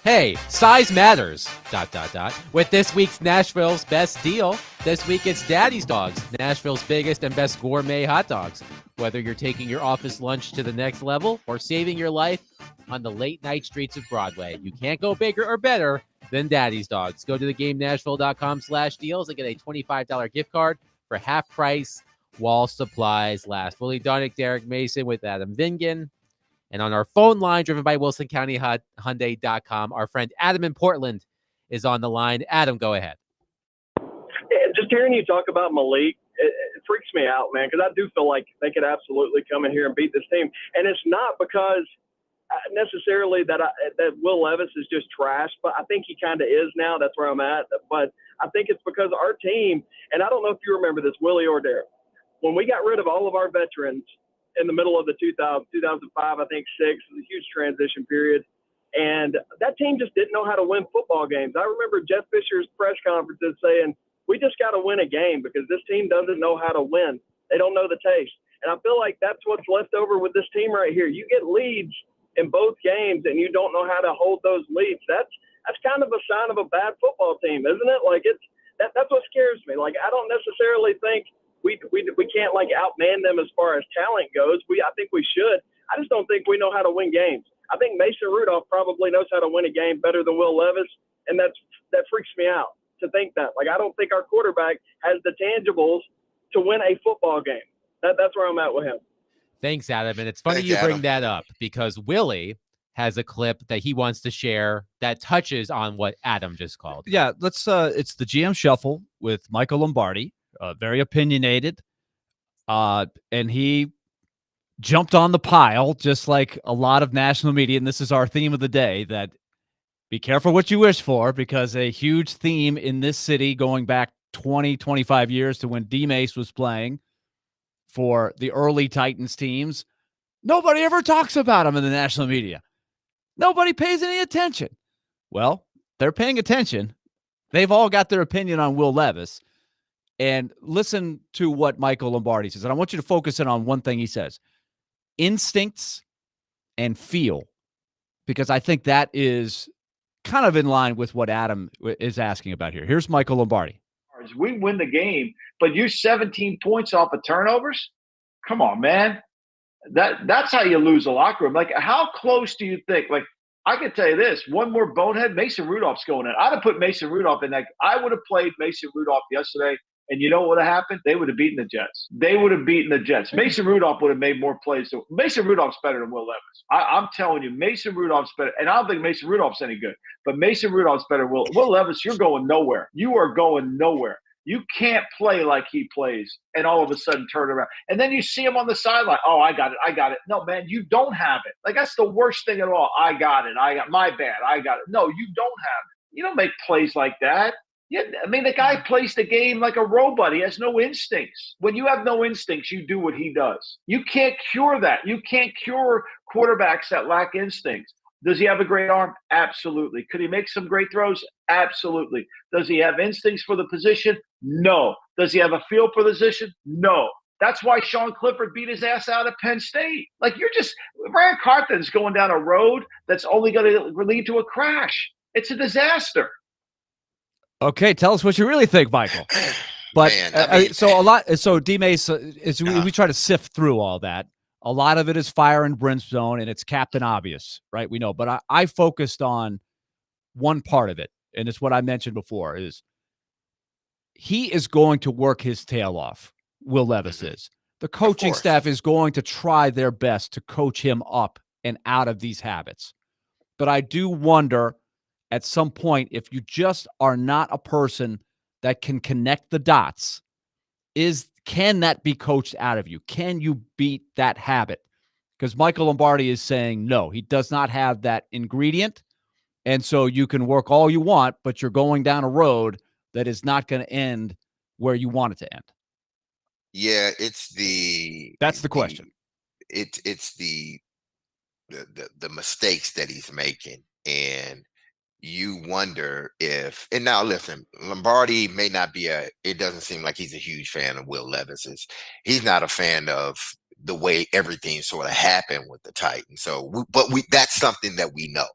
Hey, size matters, ... With this week's Nashville's best deal, this week it's Daddy's Dogs, Nashville's biggest and best gourmet hot dogs. Whether you're taking your office lunch to the next level or saving your life on the late night streets of Broadway, you can't go bigger or better than Daddy's Dogs. Go to thegamenashville.com/deals and get a $25 gift card for half price while supplies last. Willy Donick, Derek Mason with Adam Vingan. And on our phone line, driven by WilsonCountyHyundai.com, our friend Adam in Portland is on the line. Adam, go ahead. Just hearing you talk about Malik, it freaks me out, man, because I do feel like they could absolutely come in here and beat this team. And it's not because necessarily that Will Levis is just trash, but I think he kind of is now. That's where I'm at. But I think it's because our team, and I don't know if you remember this, Willie or Derek, when we got rid of all of our veterans in the middle of the 2005, I think 6, it was a huge transition period. And that team just didn't know how to win football games. I remember Jeff Fisher's press conferences saying, we just got to win a game because this team doesn't know how to win. They don't know the taste. And I feel like that's what's left over with this team right here. You get leads in both games and you don't know how to hold those leads. That's kind of a sign of a bad football team, isn't it? Like that's what scares me. Like I don't necessarily think we can't like outman them as far as talent goes. I think we should. I just don't think we know how to win games. I think Mason Rudolph probably knows how to win a game better than Will Levis, and that freaks me out to think that. Like I don't think our quarterback has the tangibles to win a football game. That's where I'm at with him. Thanks, Adam. And it's funny Thanks, you bring Adam. that up because Willie has a clip that he wants to share that touches on what Adam just called. Yeah, let's. It's the GM Shuffle with Michael Lombardi, very opinionated, and he jumped on the pile just like a lot of national media. And this is our theme of the day: that be careful what you wish for, because a huge theme in this city going back 20, 25 years to when DMase was playing for the early Titans teams. Nobody ever talks about him in the national media. Nobody pays any attention. Well, they're paying attention. They've all got their opinion on Will Levis. And listen to what Michael Lombardi says. And I want you to focus in on one thing he says. Instincts and feel. Because I think that is kind of in line with what Adam is asking about here. Here's Michael Lombardi. We win the game, but you're 17 points off of turnovers? Come on, man. That's how you lose the locker room. Like, how close do you think? Like, I can tell you this: one more bonehead, Mason Rudolph's going in. I'd have put Mason Rudolph in that. I would have played Mason Rudolph yesterday, and you know what would have happened? They would have beaten the Jets. They would have beaten the Jets. Mason Rudolph would have made more plays. So Mason Rudolph's better than Will Levis. I'm telling you, Mason Rudolph's better. And I don't think Mason Rudolph's any good, but Mason Rudolph's better. Will Levis, you're going nowhere. You are going nowhere. You can't play like he plays and all of a sudden turn around. And then you see him on the sideline. Oh, I got it. No, man, you don't have it. Like, that's the worst thing of all. I got it. My bad. I got it. No, you don't have it. You don't make plays like that. Yeah, I mean, the guy plays the game like a robot. He has no instincts. When you have no instincts, you do what he does. You can't cure that. You can't cure quarterbacks that lack instincts. Does he have a great arm? Absolutely. Could he make some great throws? Absolutely. Does he have instincts for the position? No. Does he have a feel for the position? No. That's why Sean Clifford beat his ass out of Penn State. Like, Brian Carthen's going down a road that's only going to lead to a crash. It's a disaster. Okay, tell us what you really think, Michael. But Man, so DMase, we try to sift through all that. A lot of it is fire and brimstone, and it's Captain Obvious, right? We know. But I focused on one part of it, and it's what I mentioned before, is he is going to work his tail off, Will Levis is. The coaching staff is going to try their best to coach him up and out of these habits. But I do wonder at some point, if you just are not a person that can connect the dots, can that be coached out of you? Can you beat that habit? Because Michael Lombardi is saying no, he does not have that ingredient. And so you can work all you want, but you're going down a road that is not going to end where you want it to end. Yeah, that's the question. It's the mistakes that he's making. And you wonder if, and now listen, Lombardi may not be it doesn't seem like he's a huge fan of Will Levis. He's not a fan of the way everything sort of happened with the Titans. So, that's something that we know.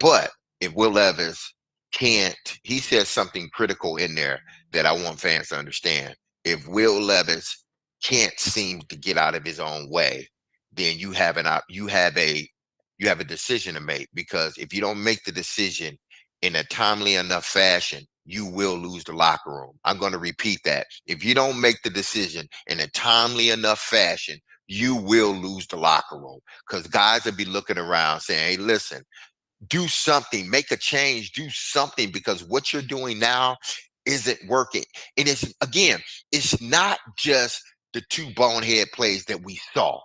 But if Will Levis he says something critical in there that I want fans to understand. If Will Levis can't seem to get out of his own way, then you have a decision to make, because if you don't make the decision in a timely enough fashion, you will lose the locker room. I'm going to repeat that. If you don't make the decision in a timely enough fashion, you will lose the locker room, because guys will be looking around saying, hey, listen, do something, make a change, do something, because what you're doing now isn't working. And it's not just the two bonehead plays that we saw.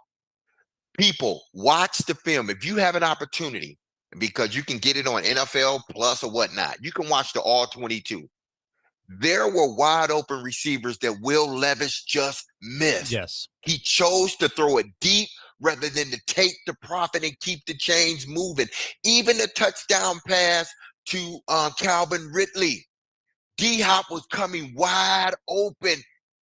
People, watch the film. If you have an opportunity, because you can get it on NFL Plus or whatnot, you can watch the all 22. There were wide open receivers that Will Levis just missed. Yes. He chose to throw it deep rather than to take the profit and keep the chains moving. Even the touchdown pass to Calvin Ridley. D-Hop was coming wide open,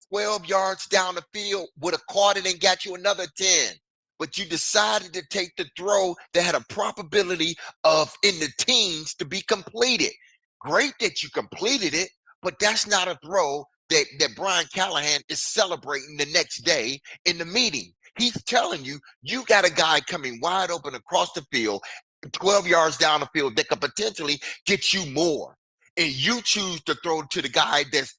12 yards down the field, would have caught it and got you another 10. But you decided to take the throw that had a probability of in the teens to be completed. Great that you completed it, but that's not a throw that Brian Callahan is celebrating the next day in the meeting. He's telling you, you got a guy coming wide open across the field, 12 yards down the field that could potentially get you more. And you choose to throw to the guy that's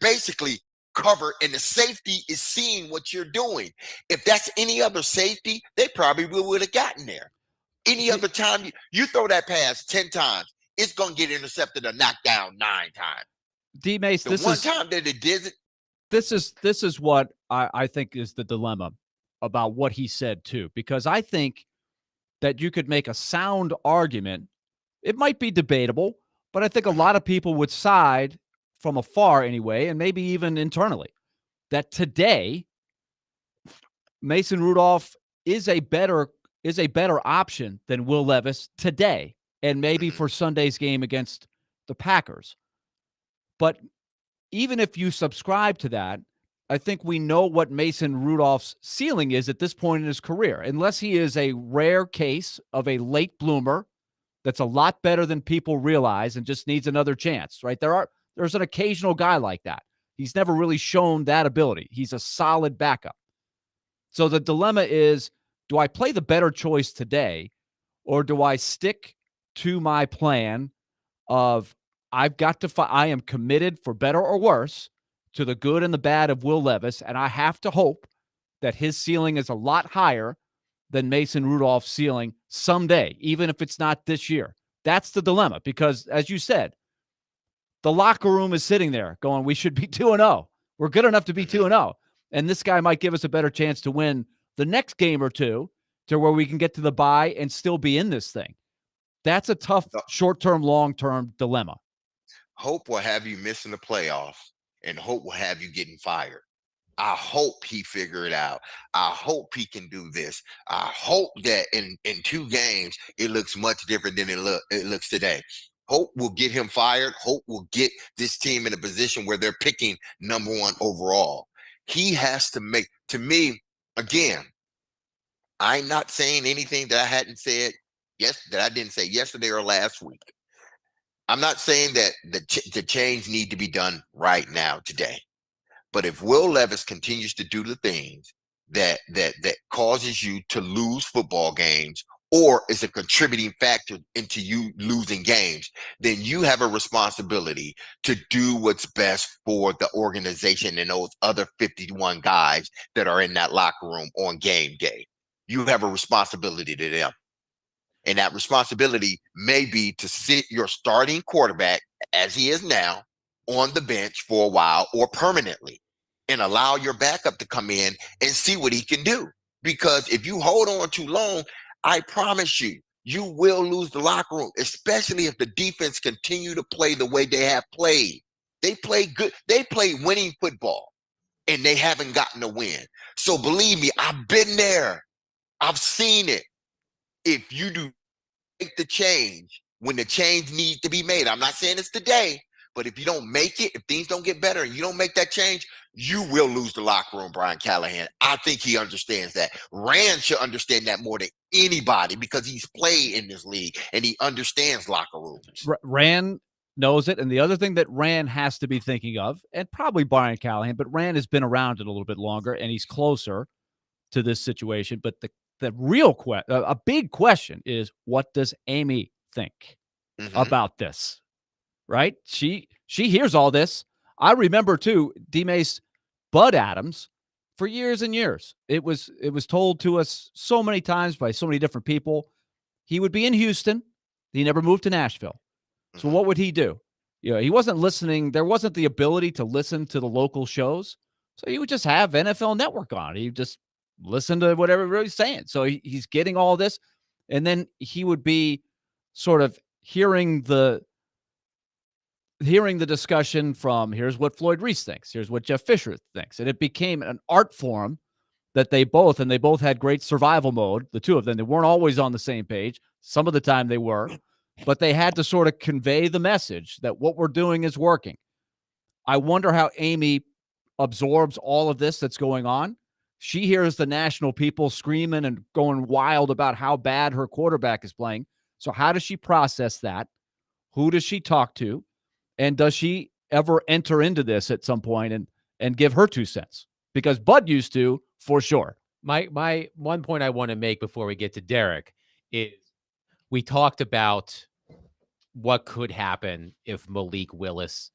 basically covered, and the safety is seeing what you're doing. If that's any other safety, they probably would have gotten there. Any other time you throw that pass 10 times, it's going to get intercepted or knocked down 9 times. DMase, time that it did it. This is what I think is the dilemma about what he said too, because I think that you could make a sound argument. It might be debatable, but I think a lot of people would side from afar anyway, and maybe even internally, that today Mason Rudolph is a better option than Will Levis today, and maybe for Sunday's game against the Packers. But even if you subscribe to that, I think we know what Mason Rudolph's ceiling is at this point in his career, unless he is a rare case of a late bloomer that's a lot better than people realize and just needs another chance, right? There's an occasional guy like that. He's never really shown that ability. He's a solid backup. So the dilemma is, do I play the better choice today, or do I stick to my plan of I've got to I am committed for better or worse to the good and the bad of Will Levis, and I have to hope that his ceiling is a lot higher than Mason Rudolph's ceiling someday, even if it's not this year. That's the dilemma, because as you said, the locker room is sitting there going, we should be 2-0. We're good enough to be 2-0. And this guy might give us a better chance to win the next game or two to where we can get to the bye and still be in this thing. That's a tough short-term, long-term dilemma. Hope will have you missing the playoffs, and hope will have you getting fired. I hope he figure it out. I hope he can do this. I hope that in 2 games, it looks much different than it looks today. Hope will get him fired. Hope will get this team in a position where they're picking number 1 overall. He has to make, to me, again, I'm not saying anything that I hadn't said, that I didn't say yesterday or last week. I'm not saying that the change need to be done right now, today. But if Will Levis continues to do the things that causes you to lose football games, or is a contributing factor into you losing games, then you have a responsibility to do what's best for the organization and those other 51 guys that are in that locker room on game day. You have a responsibility to them. And that responsibility may be to sit your starting quarterback, as he is now, on the bench for a while or permanently, and allow your backup to come in and see what he can do. Because if you hold on too long, I promise you, you will lose the locker room, especially if the defense continue to play the way they have played. They play good. They play winning football, and they haven't gotten a win. So believe me, I've been there. I've seen it. If you do make the change when the change needs to be made, I'm not saying it's today, but if you don't make it, if things don't get better and you don't make that change, you will lose the locker room, Brian Callahan. I think he understands that. Rand should understand that more than anybody, because he's played in this league and he understands locker rooms. Rand knows it. And the other thing that Rand has to be thinking of, and probably Brian Callahan, but Rand has been around it a little bit longer and he's closer to this situation. But the real a big question is, what does Amy think about this? Right? She hears all this. I remember too, DMase, Bud Adams, for years and years. It was told to us so many times by so many different people. He would be in Houston. He never moved to Nashville. So what would he do? He wasn't listening. There wasn't the ability to listen to the local shows. So he would just have NFL Network on. He just listen to what everybody's saying. So he's getting all this, and then he would be sort of hearing the discussion from, here's what Floyd Reese thinks, here's what Jeff Fisher thinks, and it became an art form that they both had great survival mode, the two of them. They weren't always on the same page. Some of the time they were, but they had to sort of convey the message that what we're doing is working. I wonder how Amy absorbs all of this that's going on. She hears the national people screaming and going wild about how bad her quarterback is playing. So how does she process that? Who does she talk to? And does she ever enter into this at some point and give her 2 cents? Because Bud used to, for sure. My one point I want to make before we get to Derek is we talked about what could happen if Malik Willis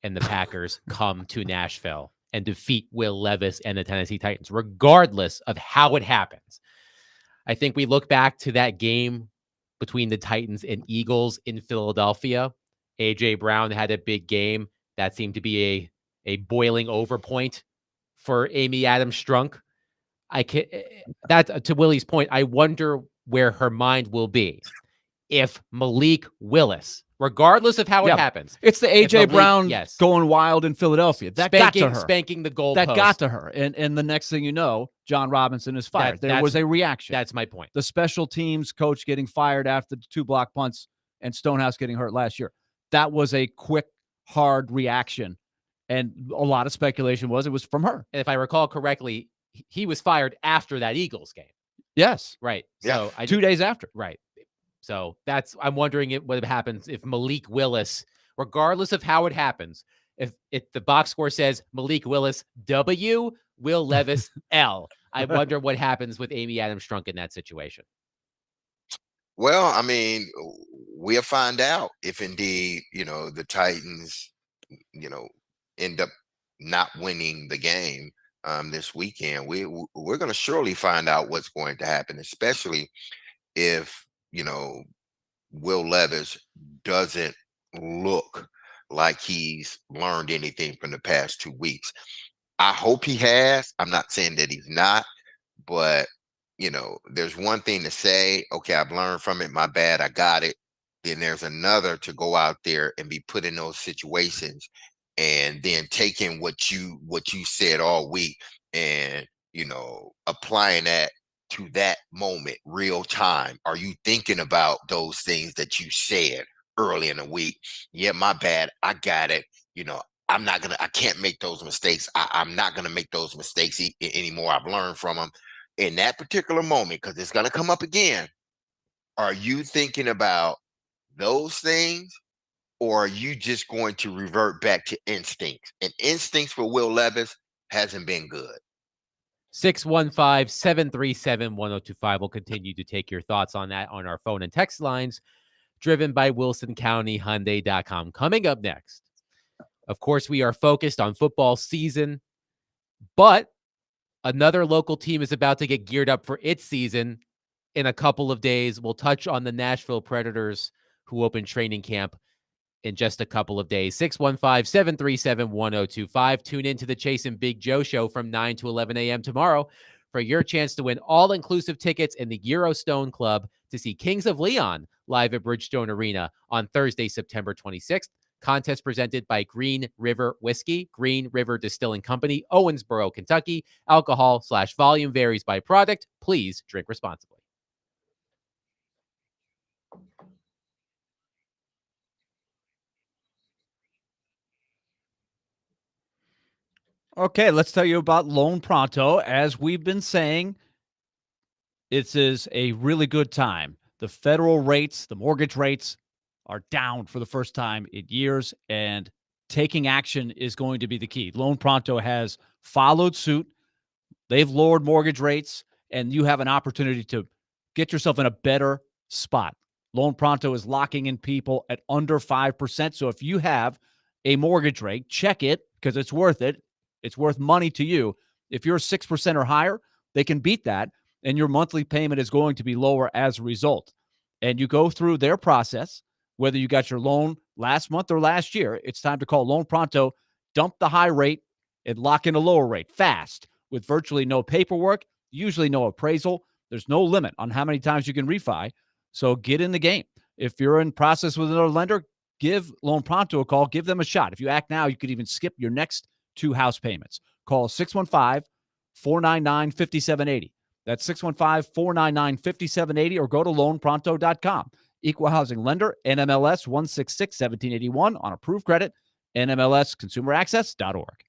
and the Packers come to Nashville and defeat Will Levis and the Tennessee Titans, regardless of how it happens. I think we look back to that game between the Titans and Eagles in Philadelphia. A.J. Brown had a big game. That seemed to be a boiling over point for Amy Adams Strunk. That, to Willie's point, I wonder where her mind will be if Malik Willis, regardless of how it happens. It's the A.J. Brown going wild in Philadelphia. That got to her. Spanking the goalpost. That got to her. And the next thing you know, John Robinson is fired. There was a reaction. That's my point. The special teams coach getting fired after the 2 block punts and Stonehouse getting hurt last year. That was a quick, hard reaction. And a lot of speculation it was from her. And if I recall correctly, he was fired after that Eagles game. Yes. Right. Yeah. So 2 days after. Right. So I'm wondering what happens if Malik Willis, regardless of how it happens, if the box score says Malik Willis W, Will Levis L. I wonder what happens with Amy Adams Strunk in that situation. Well, I mean, we'll find out if indeed, the Titans, end up not winning the game this weekend. We're going to surely find out what's going to happen, especially if, Will Levis doesn't look like he's learned anything from the past 2 weeks. I hope he has. I'm not saying that he's not, but there's one thing to say, okay, I've learned from it, my bad, I got it. Then there's another to go out there and be put in those situations and then taking what you said all week and, applying that to that moment, real time. Are you thinking about those things that you said early in the week? Yeah, my bad, I got it. I can't make those mistakes. I'm not going to make those mistakes anymore. I've learned from them. In that particular moment, because it's going to come up again, are you thinking about those things, or are you just going to revert back to instincts? And instincts for Will Levis hasn't been good. 615-737-1025. We'll continue to take your thoughts on that on our phone and text lines, driven by WilsonCountyHyundai.com. Coming up next, of course, we are focused on football season, but another local team is about to get geared up for its season in a couple of days. We'll touch on the Nashville Predators, who open training camp in just a couple of days. 615-737-1025. Tune in to the Chase and Big Joe show from 9 to 11 a.m. tomorrow for your chance to win all-inclusive tickets in the Eurostone Club to see Kings of Leon live at Bridgestone Arena on Thursday, September 26th. Contest presented by Green River Whiskey, Green River Distilling Company, Owensboro, Kentucky. Alcohol/volume varies by product. Please drink responsibly. Okay, let's tell you about Loan Pronto. As we've been saying, this is a really good time. The federal rates, the mortgage rates, are down for the first time in years, and taking action is going to be the key. Loan Pronto has followed suit. They've lowered mortgage rates, and you have an opportunity to get yourself in a better spot. Loan Pronto is locking in people at under 5%. So if you have a mortgage rate, check it because it's worth it. It's worth money to you. If you're 6% or higher, they can beat that, and your monthly payment is going to be lower as a result. And you go through their process. Whether you got your loan last month or last year, it's time to call Loan Pronto, dump the high rate, and lock in a lower rate fast with virtually no paperwork usually no appraisal. There's no limit on how many times you can refi. So get in the game. If you're in process with another lender, give Loan Pronto a call. Give them a shot. If you act now, you could even skip your next 2 house payments. Call 615-499-5780. That's 615-499-5780 or go to loanpronto.com. Equal housing lender, NMLS 166-1781 on approved credit, NMLSconsumeraccess.org.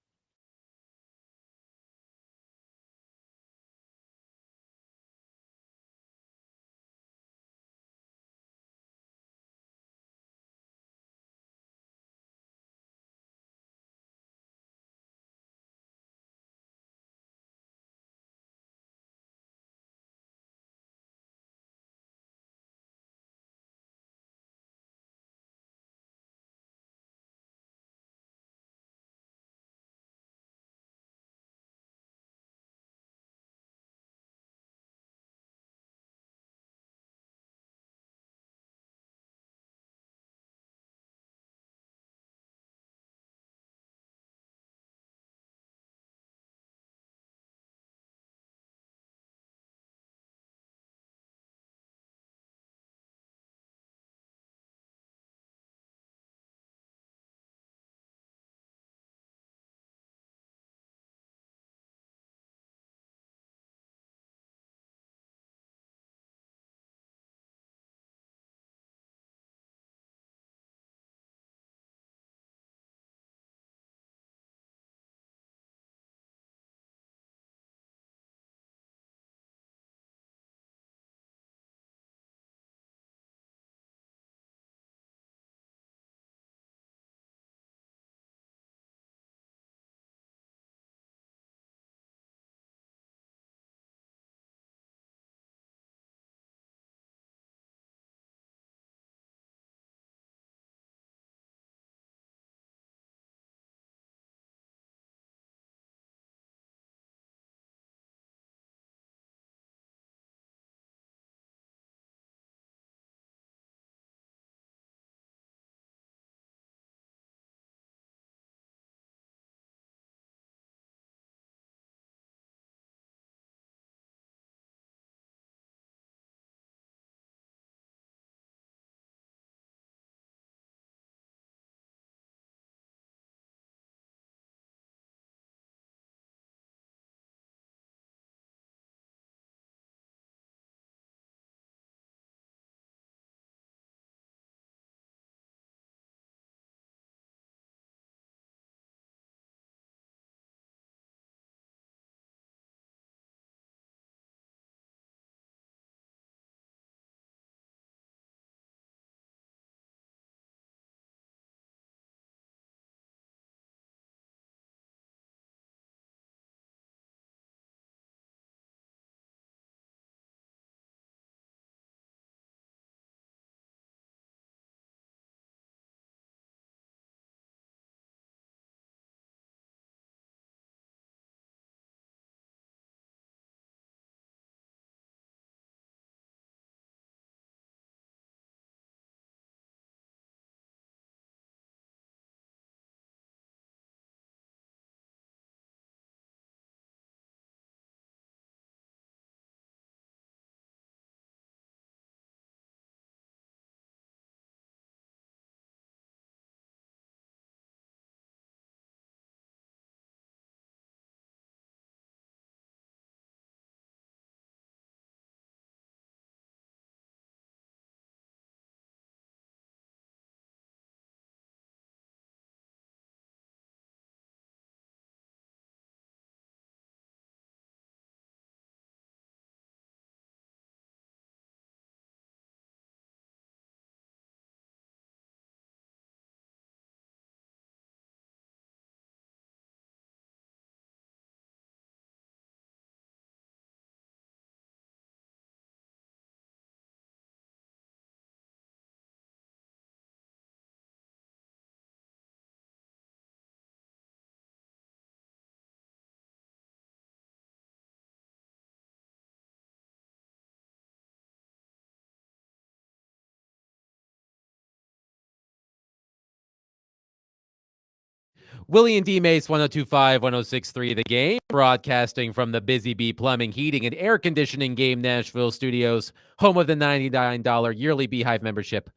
Willy and DMase 1025, 1063 The Game, broadcasting from the Busy Bee Plumbing, Heating, and Air Conditioning Game Nashville studios, home of the $99 yearly Beehive membership,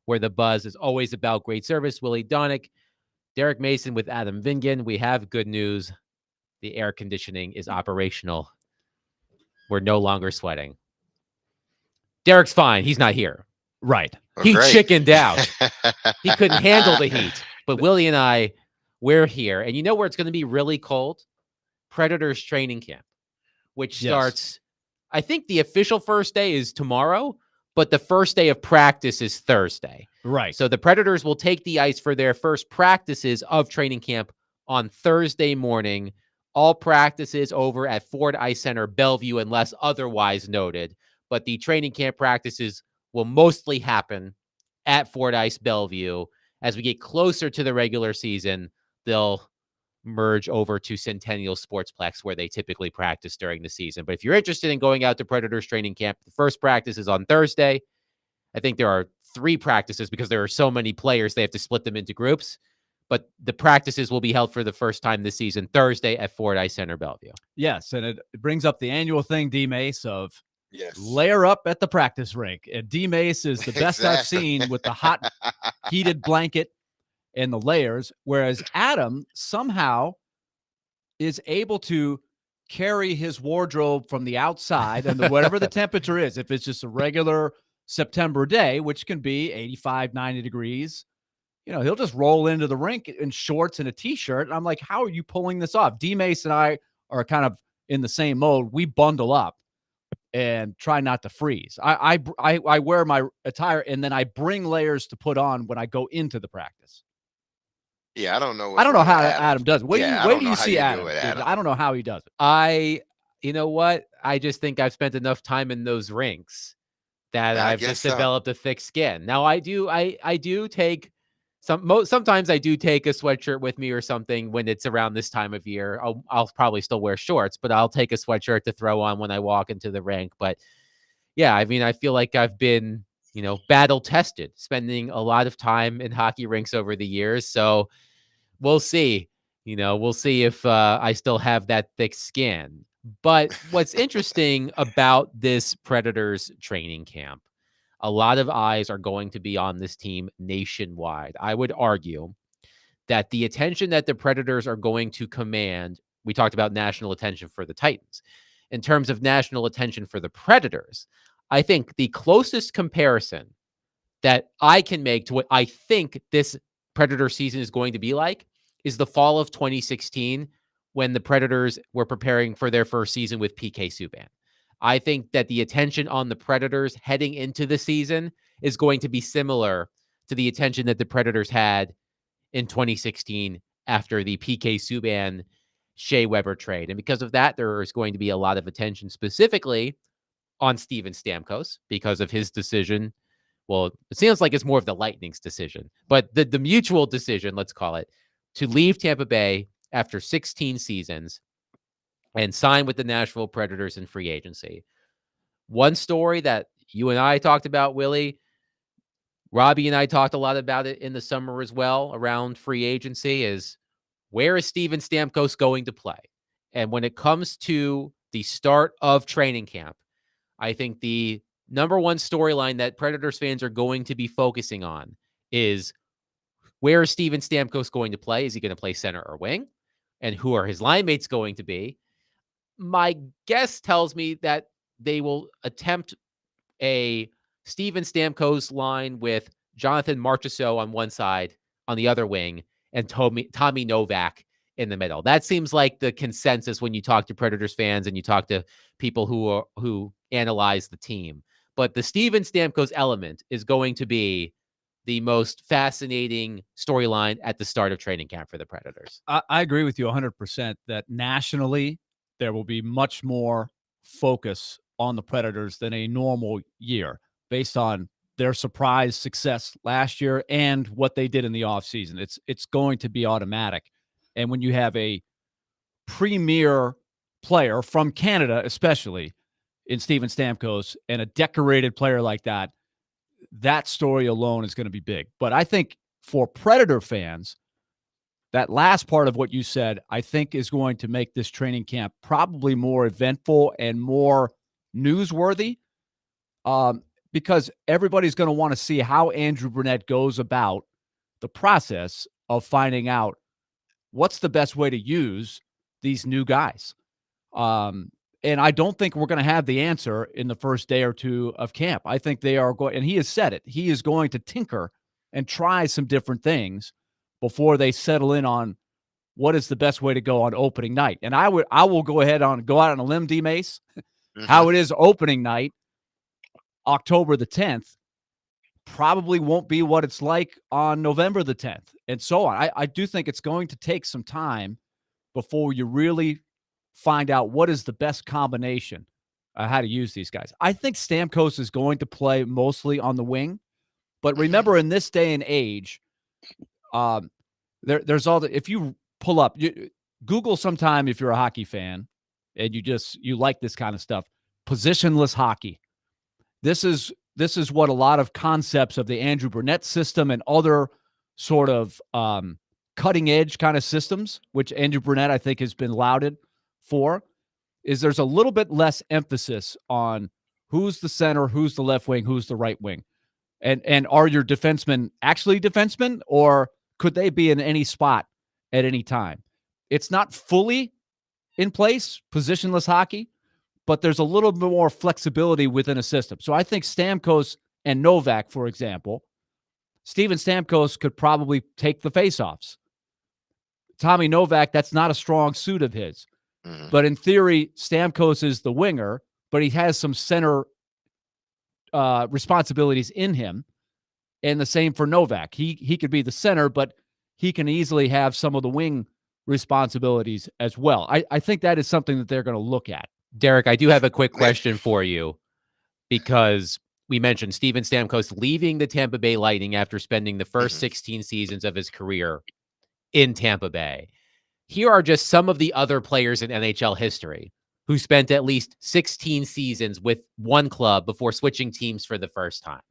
where the buzz is always about great service. Willy Donick, Derek Mason with Adam Vingan. We have good news. The air conditioning is operational. We're no longer sweating. Derek's fine. He's not here. Right. He Great. chickened out. He couldn't handle the heat. But Willy and I, we're here. And you know where it's going to be really cold? Predators training camp, which starts, I think the official first day is tomorrow, but the first day of practice is Thursday. Right. So the Predators will take the ice for their first practices of training camp on Thursday morning. All practices over at Ford Ice Center, Bellevue, unless otherwise noted. But the training camp practices will mostly happen at Ford Ice Bellevue. As we get closer to the regular season, they'll merge over to Centennial Sportsplex, where they typically practice during the season. But if you're interested in going out to Predators training camp, the first practice is on Thursday. I think there are 3 practices because there are so many players, they have to split them into groups. But the practices will be held for the first time this season, Thursday at Ford Ice Center, Bellevue. Yes, and it brings up the annual thing, DMase, of layer up at the practice rink. And DMase is the best I've seen with the hot, heated blanket and the layers, whereas Adam somehow is able to carry his wardrobe from the outside and whatever the temperature is, if it's just a regular September day, which can be 85, 90 degrees, he'll just roll into the rink in shorts and a T-shirt. And I'm like, how are you pulling this off? DMase and I are kind of in the same mode. We bundle up and try not to freeze. I wear my attire, and then I bring layers to put on when I go into the practice. Yeah, I don't know. I don't know how Adam does it. Where do you see Adam? Adam? I don't know how he does it. You know what? I just think I've spent enough time in those rinks that I've just developed a thick skin. Now I do take sometimes I do take a sweatshirt with me or something when it's around this time of year. I'll probably still wear shorts, but I'll take a sweatshirt to throw on when I walk into the rink. But yeah, I mean, I feel like I've been, battle tested, spending a lot of time in hockey rinks over the years. So we'll see. We'll see if I still have that thick skin. But what's interesting about this Predators training camp, a lot of eyes are going to be on this team nationwide. I would argue that the attention that the Predators are going to command, we talked about national attention for the Titans. In terms of national attention for the Predators, I think the closest comparison that I can make to what I think this Predator season is going to be like is the fall of 2016, when the Predators were preparing for their first season with PK Subban. I think that the attention on the Predators heading into the season is going to be similar to the attention that the Predators had in 2016 after the PK Subban Shea Weber trade. And because of that, there is going to be a lot of attention specifically on Steven Stamkos because of his decision. Well, it seems like it's more of the Lightning's decision, but the mutual decision, let's call it, to leave Tampa Bay after 16 seasons and sign with the Nashville Predators in free agency. One story that you and I talked about, Willy, Robbie and I talked a lot about it in the summer as well around free agency, is where is Steven Stamkos going to play? And when it comes to the start of training camp, I think the number one storyline that Predators fans are going to be focusing on is, where is Steven Stamkos going to play? Is he going to play center or wing? And who are his line mates going to be? My guess tells me that they will attempt a Steven Stamkos line with Jonathan Marchessault on one side, on the other wing, and Tommy Novak in the middle. That seems like the consensus when you talk to Predators fans and you talk to people who analyze the team. But the Steven Stamkos element is going to be the most fascinating storyline at the start of training camp for the Predators. I agree with you 100% that nationally there will be much more focus on the Predators than a normal year based on their surprise success last year and what they did in the offseason. It's going to be automatic. And when you have a premier player from Canada, especially in Steven Stamkos, and a decorated player like that, that story alone is going to be big. But I think for Predator fans, that last part of what you said, I think, is going to make this training camp probably more eventful and more newsworthy, because everybody's going to want to see how Andrew Brunette goes about the process of finding out what's the best way to use these new guys. And I don't think we're going to have the answer in the first day or two of camp. I think they are going, and he has said it, he is going to tinker and try some different things before they settle in on what is the best way to go on opening night. And I will go out on a limb, DMase, how it is opening night, October the 10th, probably won't be what it's like on November the 10th, and so on. I do think it's going to take some time before you really find out what is the best combination, how to use these guys. I think Stamkos is going to play mostly on the wing, but remember, in this day and age, there's all the, if you pull up, Google sometime if you're a hockey fan and you like this kind of stuff, positionless hockey. This is what a lot of concepts of the Andrew Brunette system and other sort of cutting edge kind of systems, which Andrew Brunette, I think, has been lauded for, is there's a little bit less emphasis on who's the center, who's the left wing, who's the right wing. And are your defensemen actually defensemen, or could they be in any spot at any time? It's not fully in place, positionless hockey, but there's a little bit more flexibility within a system. So I think Stamkos and Novak, for example, Steven Stamkos could probably take the faceoffs. Tommy Novak, that's not a strong suit of his. But in theory, Stamkos is the winger, but he has some center responsibilities in him. And the same for Novak. He could be the center, but he can easily have some of the wing responsibilities as well. I think that is something that they're going to look at. Derek, I do have a quick question for you, because we mentioned Steven Stamkos leaving the Tampa Bay Lightning after spending the first 16 seasons of his career in Tampa Bay. Here are just some of the other players in NHL history who spent at least 16 seasons with one club before switching teams for the first time.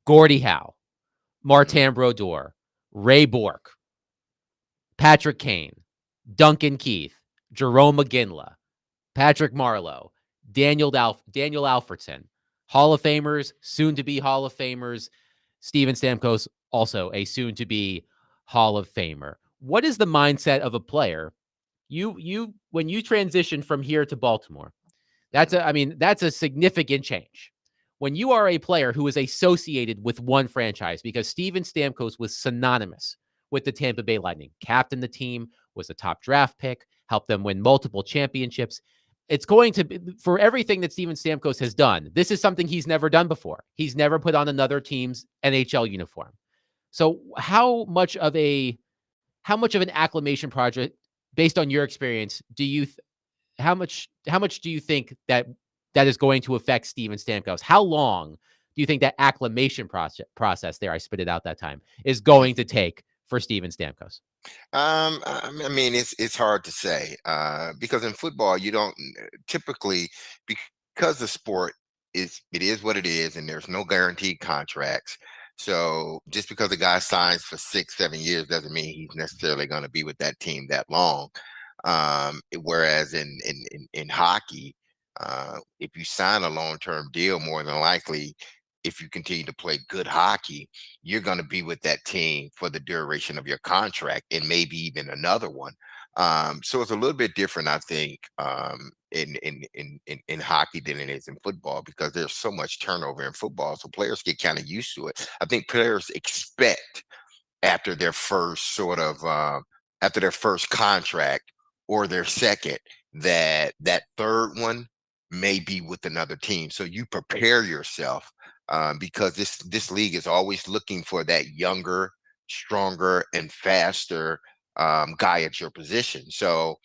Gordie Howe, Martin Brodeur, Ray Bourque, Patrick Kane, Duncan Keith, Jerome McGinley, Patrick Marleau, Daniel Alfredson, Hall of Famers, soon-to-be Hall of Famers. Steven Stamkos, also a soon-to-be Hall of Famer. What is the mindset of a player? When you transition from here to Baltimore, that's a significant change. When you are a player who is associated with one franchise, because Steven Stamkos was synonymous with the Tampa Bay Lightning, captained the team, was a top draft pick, helped them win multiple championships. It's going to be, for everything that Steven Stamkos has done, this is something he's never done before. He's never put on another team's NHL uniform. So how much of an acclimation project, based on your experience, how much do you think that is going to affect Steven Stamkos? How long do you think that acclimation process there, I spit it out that time, is going to take for Steven Stamkos? I mean, it's hard to say, because in football, you don't typically, because the sport is what it is, and there's no guaranteed contracts. So just because a guy signs for 6-7 years doesn't mean he's necessarily going to be with that team that long. Whereas in hockey, if you sign a long-term deal, more than likely, if you continue to play good hockey, you're going to be with that team for the duration of your contract, and maybe even another one. So it's a little bit different, I think, in hockey than it is in football, because there's so much turnover in football. So players get kind of used to it. I think players expect after their first contract or their second, that third one may be with another team. So you prepare yourself, because this league is always looking for that younger, stronger, and faster guy at your position. So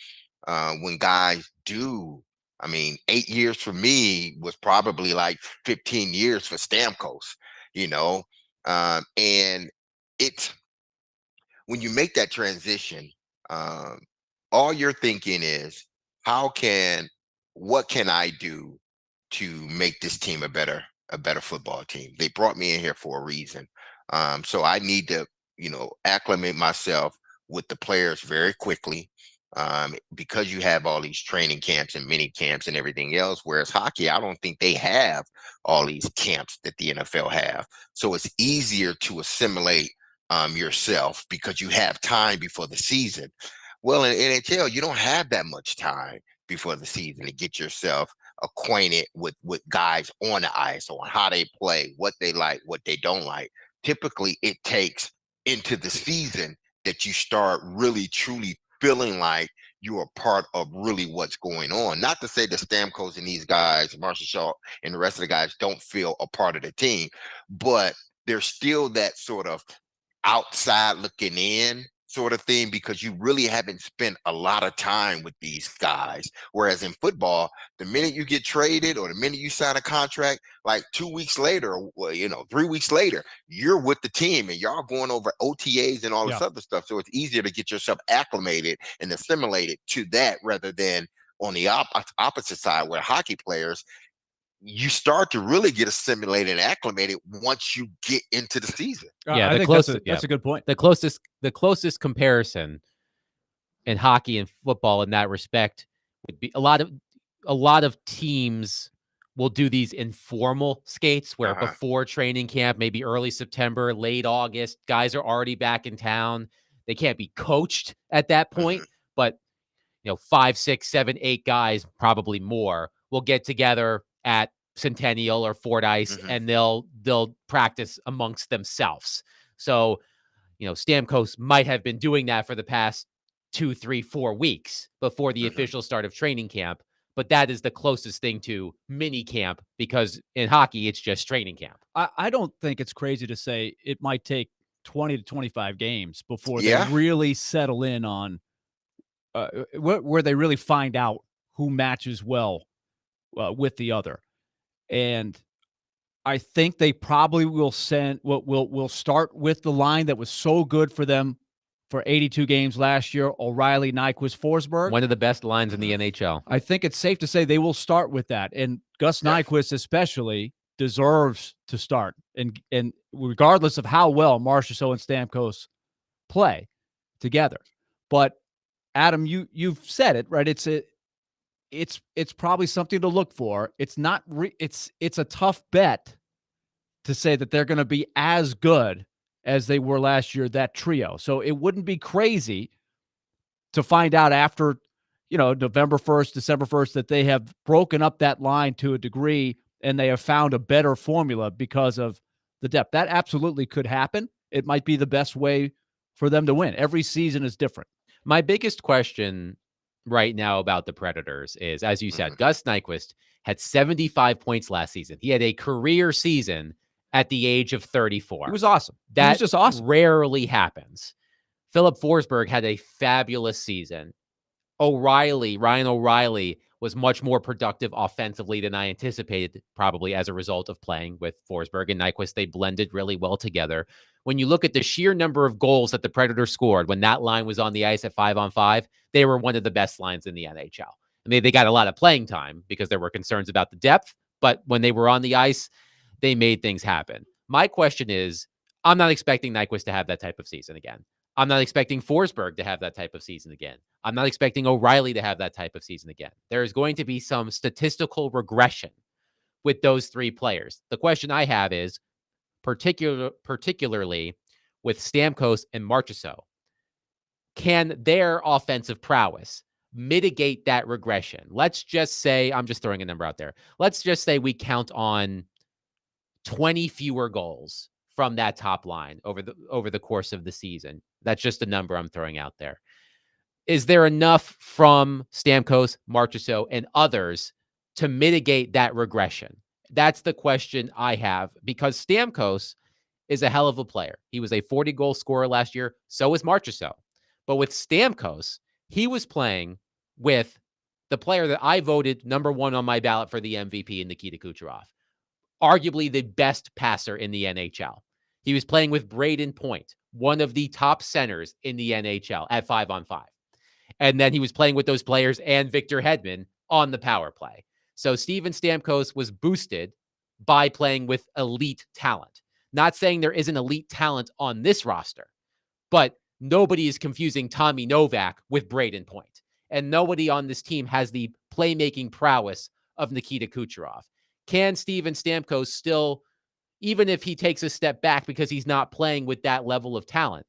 when guys do, 8 years for me was probably like 15 years for Stamkos, and it's, when you make that transition, all you're thinking is, what can I do to make this team a better football team? They brought me in here for a reason. So I need to, acclimate myself with the players very quickly, because you have all these training camps and mini camps and everything else. Whereas hockey, I don't think they have all these camps that the NFL have. So it's easier to assimilate yourself because you have time before the season. Well, in NHL, you don't have that much time before the season to get yourself acquainted with guys on the ice, on how they play, what they like, what they don't like. Typically, it takes into the season that you start really truly feeling like you're a part of really what's going on. Not to say that Stamkos and these guys, Marshall Shaw and the rest of the guys, don't feel a part of the team, but there's still that sort of outside looking in sort of thing, because you really haven't spent a lot of time with these guys. Whereas in football, the minute you get traded or the minute you sign a contract, like 2 weeks later, or 3 weeks later, you're with the team and y'all going over OTAs and all this other stuff. So it's easier to get yourself acclimated and assimilated to that, rather than on the opposite side, where hockey players, you start to really get assimilated and acclimated once you get into the season. Yeah, I the think closest, that's a good point. The closest comparison in hockey and football in that respect would be a lot of teams will do these informal skates where before training camp, maybe early September, late August, guys are already back in town. They can't be coached at that point, but 5, 6, 7, 8 guys, probably more, will get together at Centennial or Fordyce, and they'll practice amongst themselves. So, Stamkos might have been doing that for the past 2, 3, 4 weeks before the official start of training camp. But that is the closest thing to mini camp, because in hockey, it's just training camp. I don't think it's crazy to say it might take 20 to 25 games before they really settle in on where they really find out who matches well with the other. And I think they probably will will start with the line that was so good for them for 82 games last year: O'Reilly, Nyquist, Forsberg. One of the best lines in the NHL. I think it's safe to say they will start with that. And Gus Nyquist especially deserves to start. And regardless of how well Marchessault and Stamkos play together. But Adam, you've said it, right? It's probably something to look for. It's not it's a tough bet to say that they're going to be as good as they were last year, that trio. So it wouldn't be crazy to find out after, November 1st, December 1st, that they have broken up that line to a degree and they have found a better formula because of the depth. That absolutely could happen. It might be the best way for them to win. Every season is different. My biggest question right now about the Predators is, as you said, Gus Nyquist had 75 points last season. He had a career season at the age of 34. He was awesome. That he was just awesome. Rarely happens. Philip Forsberg had a fabulous season. Ryan O'Reilly was much more productive offensively than I anticipated, probably as a result of playing with Forsberg and Nyquist. They blended really well together. When you look at the sheer number of goals that the Predators scored when that line was on the ice at 5-on-5, they were one of the best lines in the NHL. I mean, they got a lot of playing time because there were concerns about the depth, but when they were on the ice, they made things happen. My question is, I'm not expecting Nyquist to have that type of season again. I'm not expecting Forsberg to have that type of season again. I'm not expecting O'Reilly to have that type of season again. There is going to be some statistical regression with those three players. The question I have is, particularly with Stamkos and Marchessault, can their offensive prowess mitigate that regression? Let's just say, I'm just throwing a number out there. Let's just say we count on 20 fewer goals from that top line over the course of the season. That's just a number I'm throwing out there. Is there enough from Stamkos, Marchessault, and others to mitigate that regression? That's the question I have, because Stamkos is a hell of a player. He was a 40-goal scorer last year. So was Marchessault. But with Stamkos, he was playing with the player that I voted number one on my ballot for the MVP in Nikita Kucherov, arguably the best passer in the NHL. He was playing with Braden Point, one of the top centers in the NHL at 5-on-5. And then he was playing with those players and Victor Hedman on the power play. So Steven Stamkos was boosted by playing with elite talent. Not saying there isn't elite talent on this roster, but nobody is confusing Tommy Novak with Braden Point. And nobody on this team has the playmaking prowess of Nikita Kucherov. Can Steven Stamkos still, even if he takes a step back because he's not playing with that level of talent,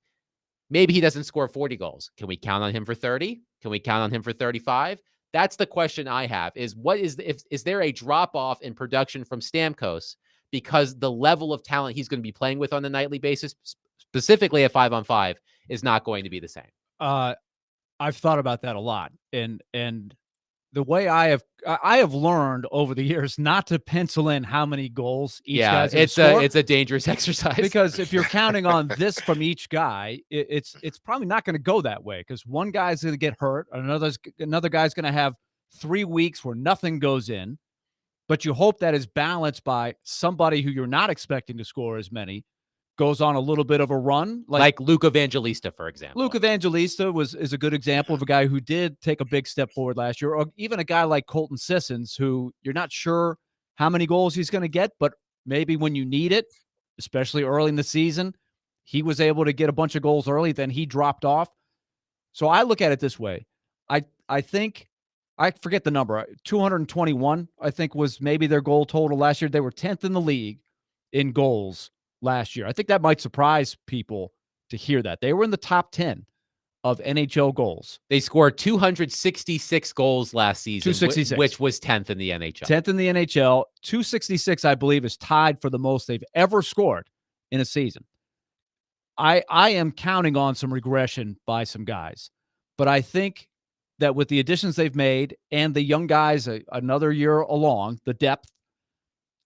maybe he doesn't score 40 goals. Can we count on him for 30? Can we count on him for 35? That's the question I have, is what is is there a drop-off in production from Stamkos because the level of talent he's going to be playing with on a nightly basis, specifically at 5-on-5, is not going to be the same? I've thought about that a lot. And the way I have learned over the years not to pencil in how many goals each guy's going to score. It's a dangerous exercise, because if you're counting on this from each guy, it's probably not going to go that way, because one guy's going to get hurt, another guy's going to have 3 weeks where nothing goes in, but you hope that is balanced by somebody who you're not expecting to score as many goes on a little bit of a run, like Luke Evangelista, for example. Luke Evangelista is a good example of a guy who did take a big step forward last year, or even a guy like Colton Sissons, who you're not sure how many goals he's going to get, but maybe when you need it, especially early in the season, he was able to get a bunch of goals early, then he dropped off. So I look at it this way. I think, I forget the number, 221, I think, was maybe their goal total last year. They were 10th in the league in goals last year. I think that might surprise people to hear that. They were in the top 10 of NHL goals. They scored 266 goals last season, 266. which was 10th in the NHL. 10th in the NHL. 266, I believe, is tied for the most they've ever scored in a season. I am counting on some regression by some guys, but I think that with the additions they've made and the young guys another year along, the depth,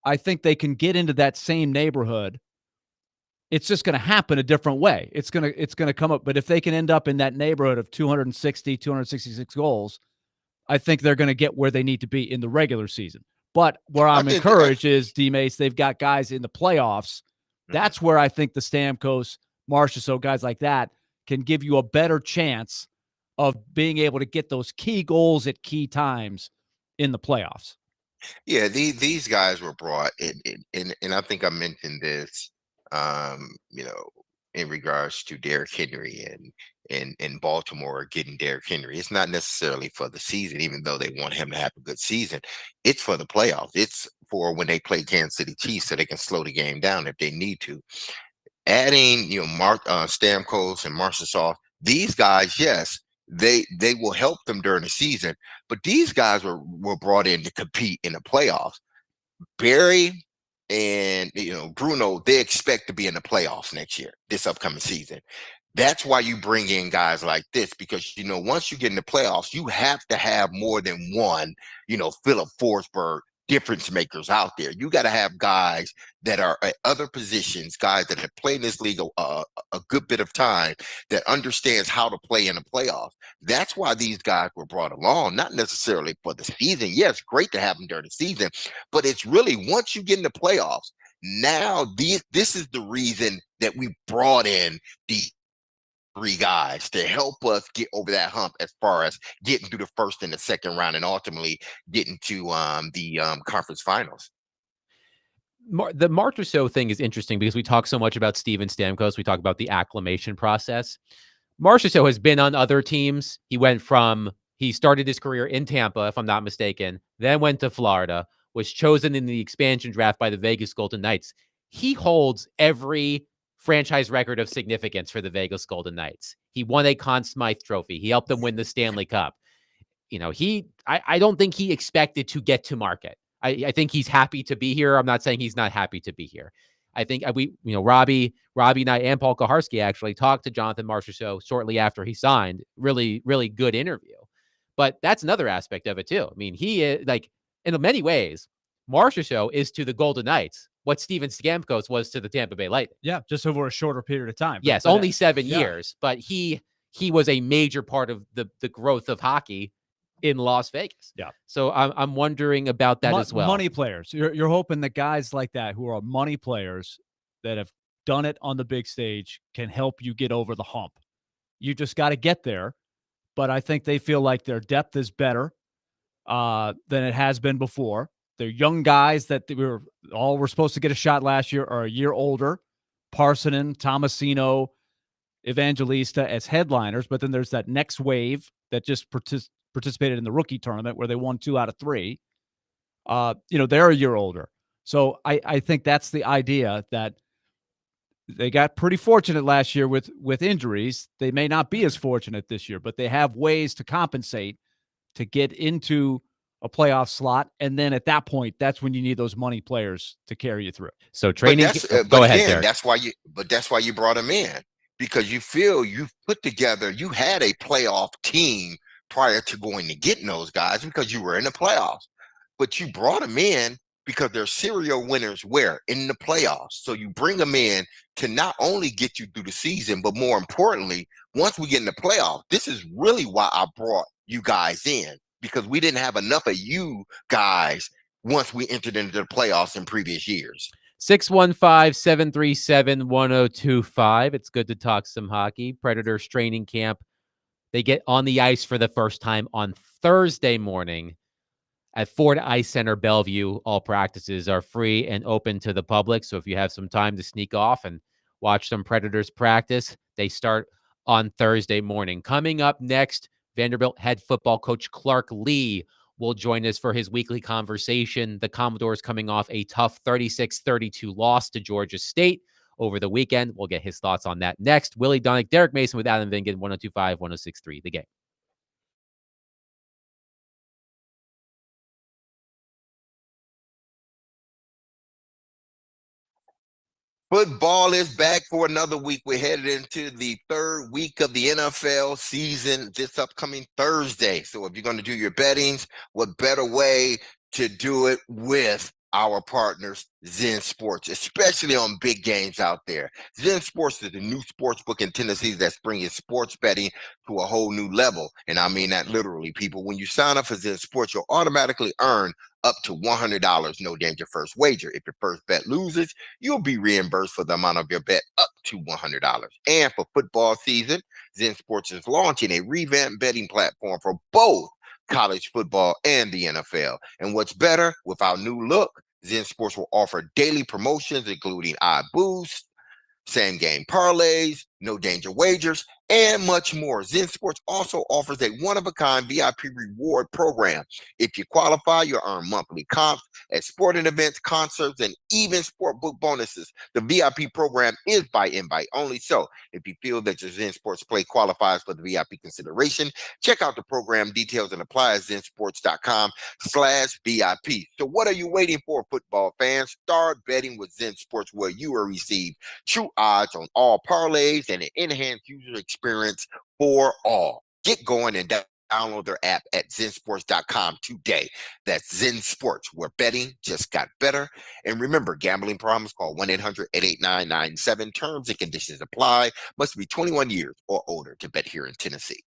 I think they can get into that same neighborhood. It's just going to happen a different way. It's going to come up. But if they can end up in that neighborhood of 266 goals, I think they're going to get where they need to be in the regular season. But where I'm encouraged is, DMase, they've got guys in the playoffs. That's where I think the Stamkos, Marchessault, guys like that can give you a better chance of being able to get those key goals at key times in the playoffs. Yeah, these guys were brought in, and I think I mentioned this, in regards to Derrick Henry and Baltimore getting Derrick Henry. It's not necessarily for the season, even though they want him to have a good season. It's for the playoffs. It's for when they play Kansas City Chiefs, so they can slow the game down if they need to. Adding, Stamkos and Marchessault, these guys, yes, they will help them during the season, but these guys were brought in to compete in the playoffs. Barry and Bruno, they expect to be in the playoffs next year, this upcoming season. That's why you bring in guys like this, because once you get in the playoffs, you have to have more than one, Philip Forsberg difference makers out there. You got to have guys that are at other positions, guys that have played in this league a good bit of time, that understands how to play in the playoffs. That's why these guys were brought along, not necessarily for the season. Yes, great to have them during the season, but it's really once you get in the playoffs, now this is the reason that we brought in the three guys to help us get over that hump as far as getting through the first and the second round and ultimately getting to the conference finals. The Marchessault thing is interesting because we talk so much about Steven Stamkos. We talk about the acclimation process. Marchessault has been on other teams. He started his career in Tampa, if I'm not mistaken, then went to Florida, was chosen in the expansion draft by the Vegas Golden Knights. He holds every franchise record of significance for the Vegas Golden Knights. He won a Conn Smythe Trophy. He helped them win the Stanley Cup. I don't think he expected to get to market. I think he's happy to be here. I'm not saying he's not happy to be here. I think Robbie and I and Paul Kaharski actually talked to Jonathan Marchessault shortly after he signed. Really, really good interview. But that's another aspect of it too. I mean, he is, like, in many ways, Marchessault is to the Golden Knights what Steven Stamkos was to the Tampa Bay Lightning. Yeah, just over a shorter period of time. Yes, only 7 years, but he was a major part of the growth of hockey in Las Vegas. Yeah. So I'm wondering about that as well. Money players. You're hoping that guys like that who are money players that have done it on the big stage can help you get over the hump. You just got to get there. But I think they feel like their depth is better than it has been before. They're young guys that were supposed to get a shot last year are a year older. Parsonen, Tomasino, Evangelista as headliners, but then there's that next wave that just participated in the rookie tournament where they won 2 out of 3. They're a year older. So I think that's the idea, that they got pretty fortunate last year with injuries. They may not be as fortunate this year, but they have ways to compensate to get into a playoff slot. And then at that point, that's when you need those money players to carry you through. So training. Go ahead, again, Derek. that's why you brought him in, because you feel you've put together, you had a playoff team prior to going to getting those guys because you were in the playoffs, but you brought them in because they're serial winners where in the playoffs. So you bring them in to not only get you through the season, but more importantly, once we get in the playoffs, this is really why I brought you guys in, because we didn't have enough of you guys once we entered into the playoffs in previous years. 615-737-1025. It's good to talk some hockey. Predators training camp. They get on the ice for the first time on Thursday morning at Ford Ice Center, Bellevue. All practices are free and open to the public. So if you have some time to sneak off and watch some Predators practice, they start on Thursday morning. Coming up next, Vanderbilt head football coach Clark Lee will join us for his weekly conversation. The Commodores coming off a tough 36-32 loss to Georgia State over the weekend. We'll get his thoughts on that next. Willie Donick, Derek Mason with Adam Vingan, 102.5, 106.3, The Game. Football is back for another week. We're headed into the third week of the NFL season this upcoming Thursday. So if you're going to do your bettings, what better way to do it with our partners, Zen Sports, especially on big games out there. Zen Sports is the new sports book in Tennessee that's bringing sports betting to a whole new level. And I mean that literally, people. When you sign up for Zen Sports, you'll automatically earn up to $100, no danger first wager. If your first bet loses, you'll be reimbursed for the amount of your bet up to $100. And for football season, Zen Sports is launching a revamped betting platform for both college football and the NFL. And what's better, with our new look, Zen Sports will offer daily promotions, including odd boosts, same game parlays, no danger wagers, and much more. Zen Sports also offers a one-of-a-kind VIP reward program. If you qualify, you'll earn monthly comps at sporting events, concerts, and even sport book bonuses. The VIP program is by invite only, so if you feel that your Zen Sports play qualifies for the VIP consideration, check out the program details and apply at zensports.com/VIP. So what are you waiting for, football fans? Start betting with Zen Sports, where you will receive true odds on all parlays and an enhanced user experience for all. Get going and download their app at zensports.com today. That's Zen Sports, where betting just got better. And remember, gambling problems, call 1-800-889-97. Terms and conditions apply. Must be 21 years or older to bet here in Tennessee.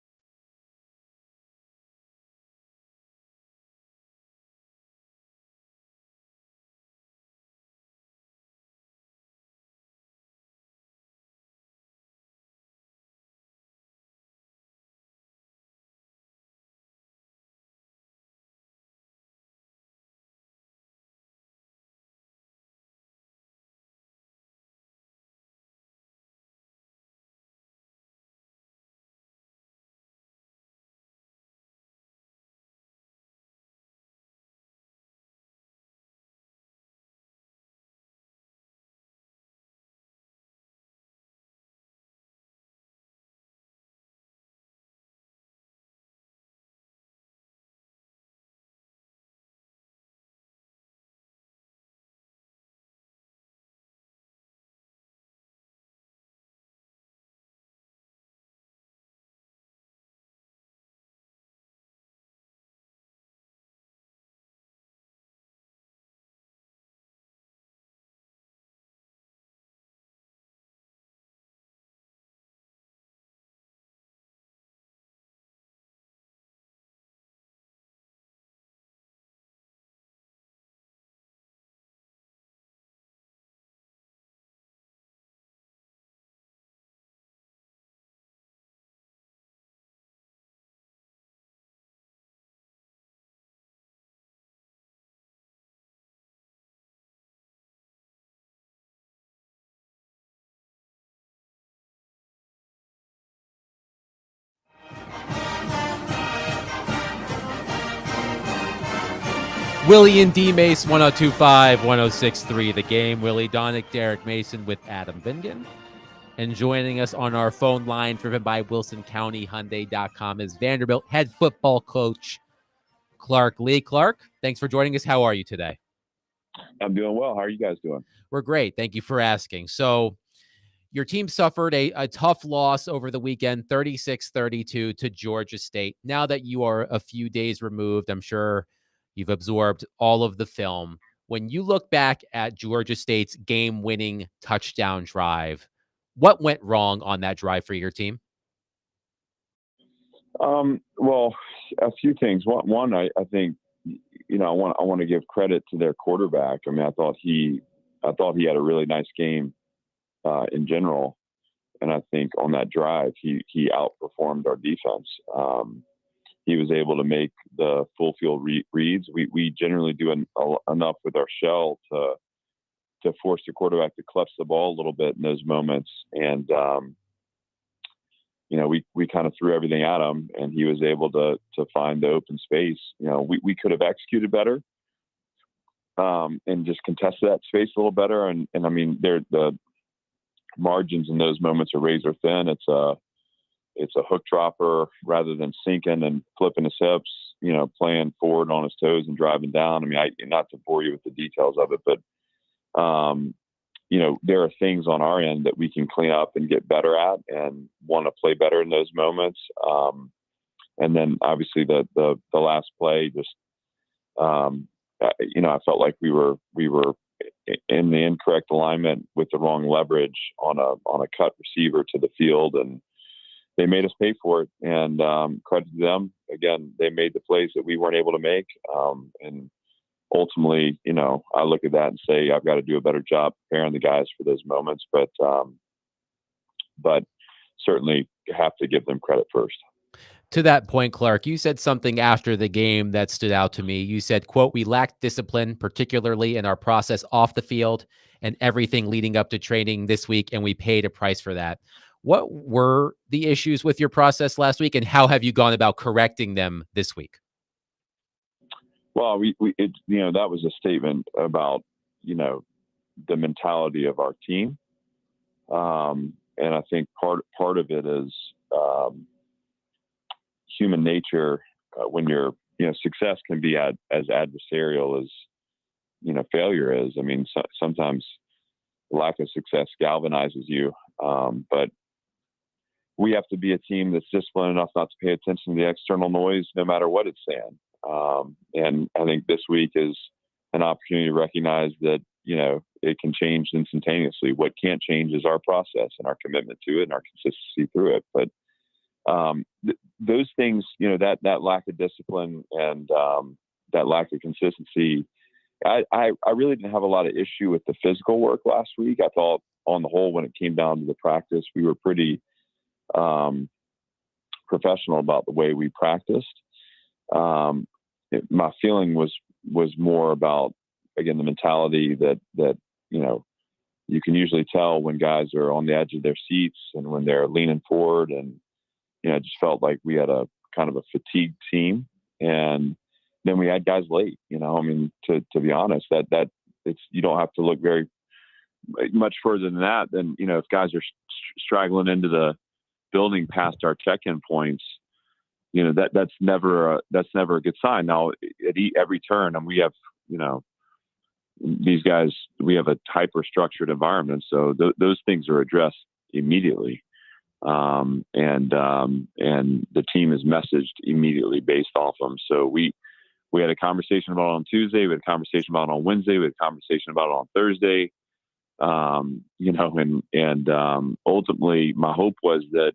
Willy and DMase, 1025, 1063 the game. Willy Donick, Derek Mason with Adam Bingen. And joining us on our phone line, driven by WilsonCountyHyundai.com, is Vanderbilt head football coach Clark Lee. Clark, thanks for joining us. How are you today? I'm doing well. How are you guys doing? We're great. Thank you for asking. So your team suffered a tough loss over the weekend, 36-32 to Georgia State. Now that you are a few days removed, I'm sure you've absorbed all of the film. When you look back at Georgia State's game-winning touchdown drive, what went wrong on that drive for your team? Well, a few things. One, I think, I want to give credit to their quarterback. I mean, I thought he had a really nice game in general, and I think on that drive he outperformed our defense. He was able to make the full field reads. We generally do enough with our shell to force the quarterback to clutch the ball a little bit in those moments, and we kind of threw everything at him, and he was able to find the open space. We could have executed better and just contested that space a little better. And I mean, the margins in those moments are razor thin. It's a hook dropper rather than sinking and flipping his hips, playing forward on his toes and driving down. I mean, not to bore you with the details of it, but there are things on our end that we can clean up and get better at and want to play better in those moments. And then obviously the last play, just, I felt like we were in the incorrect alignment with the wrong leverage on a cut receiver to the field, and they made us pay for it. And credit to them. Again, they made the plays that we weren't able to make. And ultimately, I look at that and say, I've got to do a better job preparing the guys for those moments, but certainly have to give them credit first. To that point, Clark, you said something after the game that stood out to me. You said, quote, "We lacked discipline, particularly in our process off the field and everything leading up to training this week, and we paid a price for that." What were the issues with your process last week, and how have you gone about correcting them this week? Well, that was a statement about, the mentality of our team. And I think part of it is human nature. When you're, success can be as adversarial as, failure is. I mean, sometimes lack of success galvanizes you. But we have to be a team that's disciplined enough not to pay attention to the external noise, no matter what it's saying. And I think this week is an opportunity to recognize that, it can change instantaneously. What can't change is our process and our commitment to it and our consistency through it. But those things, that lack of discipline and that lack of consistency, I really didn't have a lot of issue with the physical work last week. I thought on the whole, when it came down to the practice, we were pretty professional about the way we practiced. My feeling was more about, again, the mentality that you can usually tell when guys are on the edge of their seats and when they're leaning forward. And it just felt like we had a kind of a fatigued team, and then we had guys late. To be honest, that it's, you don't have to look very much further than that. Then if guys are straggling into the building past our check-in points, that's never a good sign. Now at every turn, and we have these guys, we have a hyper structured environment, so those things are addressed immediately, and the team is messaged immediately based off them. So we had a conversation about it on Tuesday, we had a conversation about it on Wednesday, we had a conversation about it on Thursday, and ultimately my hope was that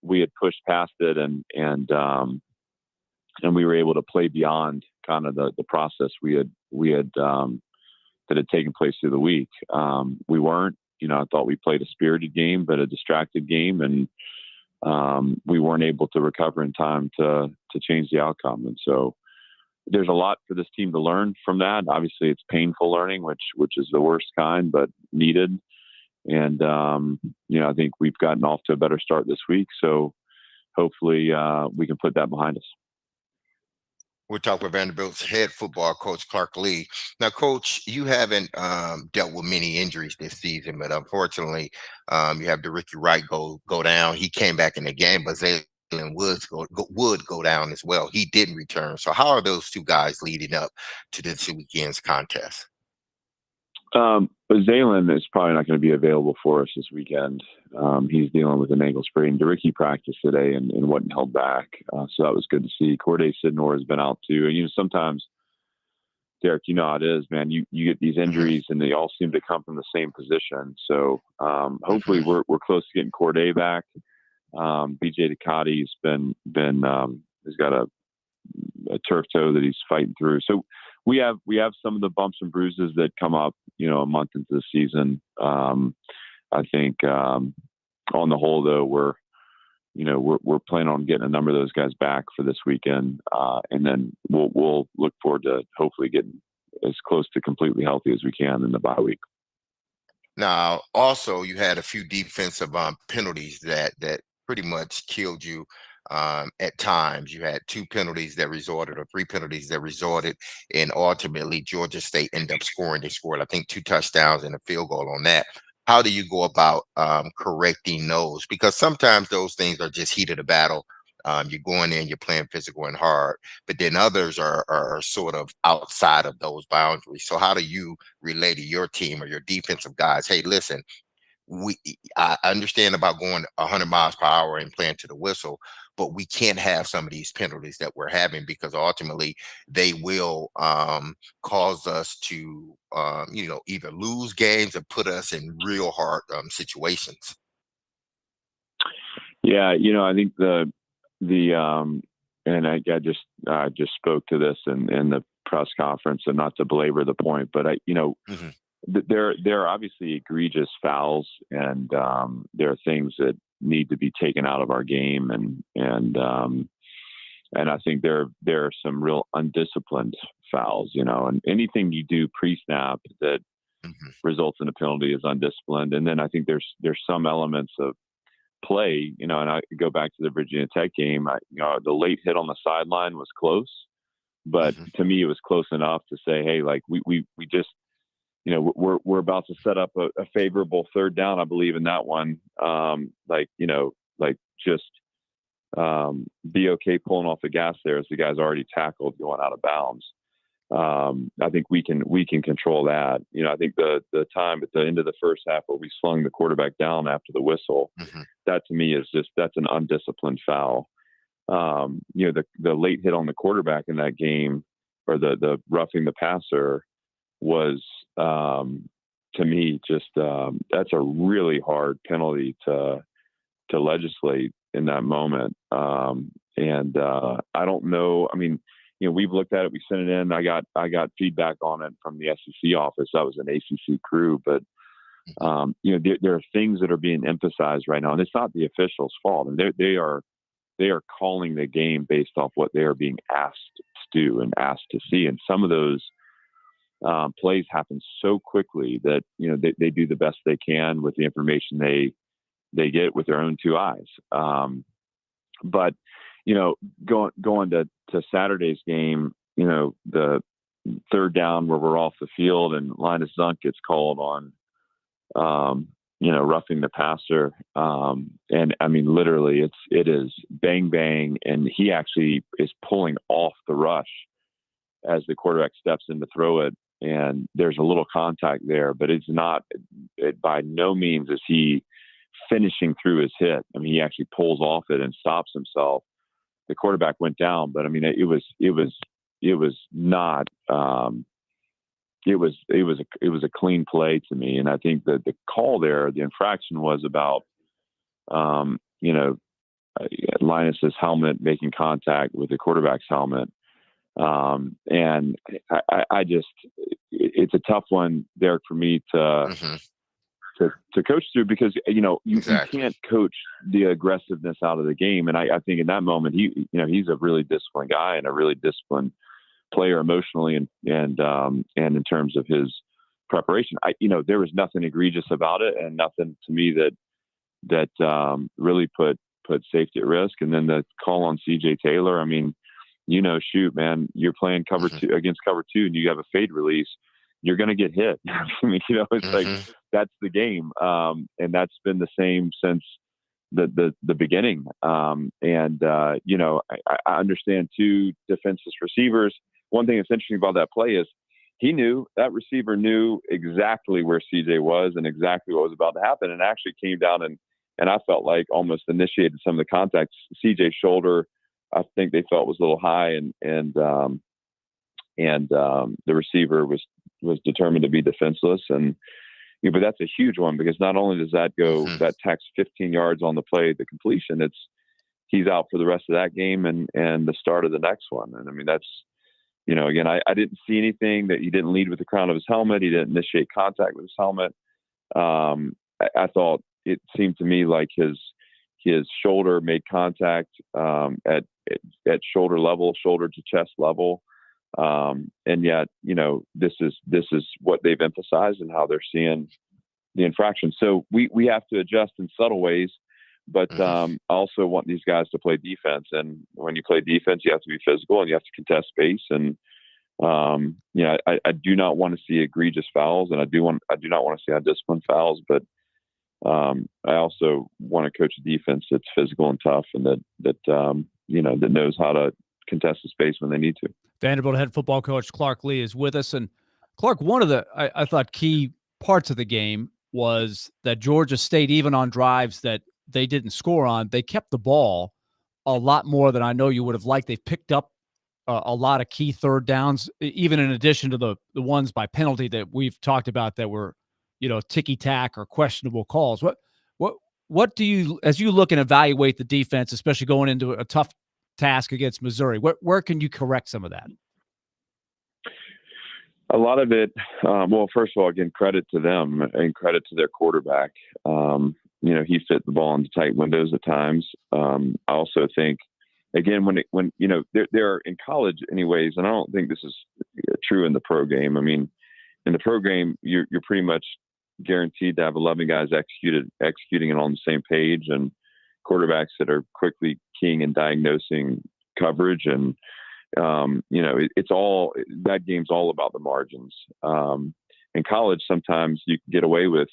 we had pushed past it and we were able to play beyond kind of the process we had that had taken place through the week. We weren't, I thought we played a spirited game, but a distracted game, and we weren't able to recover in time to change the outcome. And so there's a lot for this team to learn from that. Obviously it's painful learning, which is the worst kind, but needed. And, I think we've gotten off to a better start this week. So hopefully we can put that behind us. We're talking with Vanderbilt's head football coach, Clark Lee. Now, Coach, you haven't dealt with many injuries this season, but unfortunately, you have the Ricky Wright go down. He came back in the game, but Jalen Woods would go down as well. He didn't return. So how are those two guys leading up to this weekend's contest? Zaylen is probably not going to be available for us this weekend. He's dealing with an ankle sprain. DeRicky practiced today and wasn't held back. So that was good to see. Corday Sidnor has been out too. And, sometimes, Derek, you know how it is, man. You get these injuries and they all seem to come from the same position. So hopefully we're close to getting Corday back. BJ Ducati's he's got a turf toe that he's fighting through. So we have some of the bumps and bruises that come up, a month into the season. I think on the whole, though, we're planning on getting a number of those guys back for this weekend, and then we'll look forward to hopefully getting as close to completely healthy as we can in the bye week. Now, also, you had a few defensive penalties that pretty much killed you. At times, you had 2 penalties that resorted, or 3 penalties that resorted, and ultimately Georgia State ended up scoring. They scored, I think, 2 touchdowns and a field goal on that. How do you go about correcting those? Because sometimes those things are just heat of the battle. You're going in, you're playing physical and hard, but then others are sort of outside of those boundaries. So how do you relay to your team or your defensive guys, hey, listen, I understand about going 100 miles per hour and playing to the whistle, but we can't have some of these penalties that we're having, because ultimately they will cause us to, either lose games or put us in real hard situations. Yeah, I think and I just spoke to this in the press conference, and not to belabor the point, but there are obviously egregious fouls, and there are things that need to be taken out of our game, and I think there are some real undisciplined fouls, and anything you do pre-snap that results in a penalty is undisciplined. And then I think there's some elements of play, and I go back to the Virginia Tech game. The late hit on the sideline was close, but to me it was close enough to say, hey, like we just, we're about to set up a favorable third down, I believe, in that one. Be okay pulling off the gas there as the guy's already tackled going out of bounds. I think we can control that. I think the time at the end of the first half where we slung the quarterback down after the whistle, that to me is that's an undisciplined foul. The late hit on the quarterback in that game, or the roughing the passer, was to me just that's a really hard penalty to legislate in that moment. And I don't know. I mean, we've looked at it. We sent it in. I got feedback on it from the SEC office. That was an ACC crew, but there are things that are being emphasized right now, and it's not the officials' fault. And they are calling the game based off what they are being asked to do and asked to see. And some of those plays happen so quickly that they do the best they can with the information they get with their own 2 eyes. But going to Saturday's game, the third down where we're off the field and Linus Zunk gets called on, roughing the passer. And I mean, literally it is bang, bang. And he actually is pulling off the rush as the quarterback steps in to throw it. And there's a little contact there, but by no means is he finishing through his hit. I mean, he actually pulls off it and stops himself. The quarterback went down, but I mean, it was not, it was a clean play to me. And I think that the call there, the infraction was about, Linus's helmet making contact with the quarterback's helmet. And I just, it's a tough one, Derek, for me to coach through, because, you can't coach the aggressiveness out of the game. And I think in that moment, he's a really disciplined guy and a really disciplined player emotionally and in terms of his preparation. There was nothing egregious about it, and nothing to me that really put safety at risk. And then the call on CJ Taylor, I mean, shoot, man, you're playing cover two against cover two and you have a fade release, you're going to get hit. I mean, it's like, that's the game. And that's been the same since the beginning. I understand two defenseless receivers. One thing that's interesting about that play is that receiver knew exactly where CJ was and exactly what was about to happen, and actually came down and I felt like almost initiated some of the contacts. CJ's shoulder, I think they felt was a little high, and the receiver was determined to be defenseless. And but that's a huge one, because not only does that go that tacks 15 yards on the play, the completion, he's out for the rest of that game and the start of the next one. And I mean, that's, again, I didn't see anything that he didn't lead with the crown of his helmet. He didn't initiate contact with his helmet. I thought it seemed to me like his shoulder made contact at shoulder level, shoulder to chest level. And yet, this is what they've emphasized and how they're seeing the infraction. So we have to adjust in subtle ways, but I also want these guys to play defense. And when you play defense, you have to be physical and you have to contest space. And I do not want to see egregious fouls, and I do not want to see undisciplined fouls, but I also want to coach a defense that's physical and tough, and that knows how to contest the space when they need to. Vanderbilt head football coach Clark Lee is with us. And Clark, one of the, I thought, key parts of the game was that Georgia State, even on drives that they didn't score on, they kept the ball a lot more than I know you would have liked. They've picked up a lot of key third downs, even in addition to the ones by penalty that we've talked about that were, ticky-tack or questionable calls. What do you, as you look and evaluate the defense, especially going into a tough task against Missouri, where can you correct some of that? A lot of it, well, first of all, again, credit to them and credit to their quarterback. He fit the ball into tight windows at times. I also think, again, when they're in college anyways, and I don't think this is true in the pro game. I mean, in the pro game, you're pretty much guaranteed to have 11 guys executing it on the same page, and quarterbacks that are quickly keying and diagnosing coverage. And, it's all, that game's all about the margins. In college, sometimes you can get away with,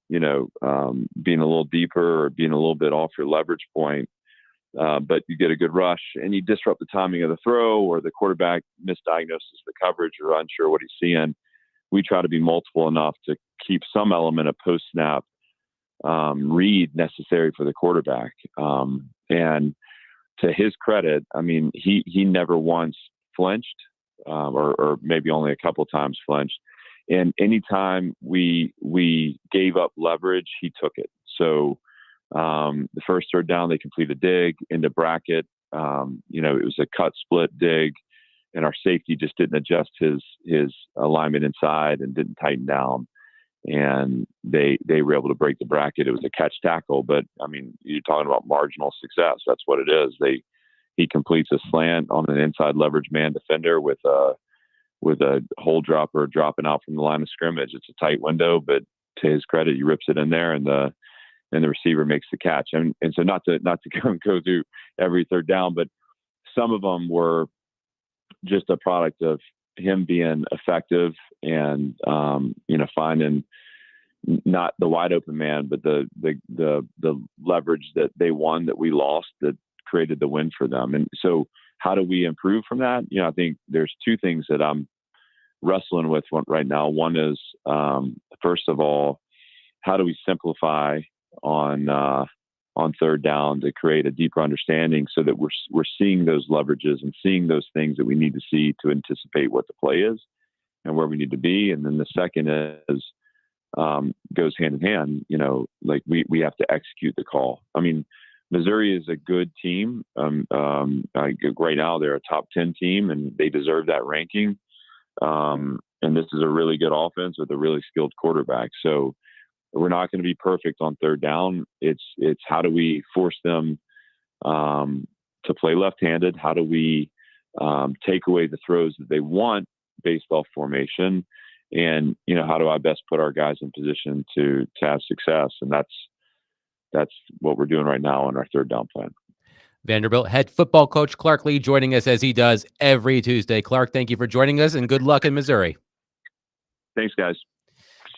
being a little deeper or being a little bit off your leverage point. But you get a good rush and you disrupt the timing of the throw, or the quarterback misdiagnoses the coverage or unsure what he's seeing. We try to be multiple enough to keep some element of post-snap read necessary for the quarterback. And to his credit, I mean, he never once flinched, or maybe only a couple times flinched. And anytime we gave up leverage, he took it. So the first third down, they completed a dig into bracket. It was a cut split dig, and our safety just didn't adjust his alignment inside and didn't tighten down. And they were able to break the bracket. It was a catch tackle, but I mean, you're talking about marginal success. That's what it is. He completes a slant on an inside leverage man defender with a hole dropper dropping out from the line of scrimmage. It's a tight window, but to his credit, he rips it in there, and the receiver makes the catch. And so not to go through every third down, but some of them were just a product of him being effective and, finding not the wide open man, but the leverage that they won that we lost that created the win for them. And so how do we improve from that? I think there's two things that I'm wrestling with right now. One is, first of all, how do we simplify on third down to create a deeper understanding so that we're seeing those leverages and seeing those things that we need to see to anticipate what the play is and where we need to be. And then the second is, goes hand in hand, like we have to execute the call. I mean, Missouri is a good team. Right now they're a top 10 team and they deserve that ranking. And this is a really good offense with a really skilled quarterback. So we're not going to be perfect on third down. It's how do we force them to play left-handed? How do we take away the throws that they want based off formation? And, how do I best put our guys in position to have success? And that's what we're doing right now on our third down plan. Vanderbilt head football coach Clark Lee joining us as he does every Tuesday. Clark, thank you for joining us and good luck in Missouri. Thanks, guys.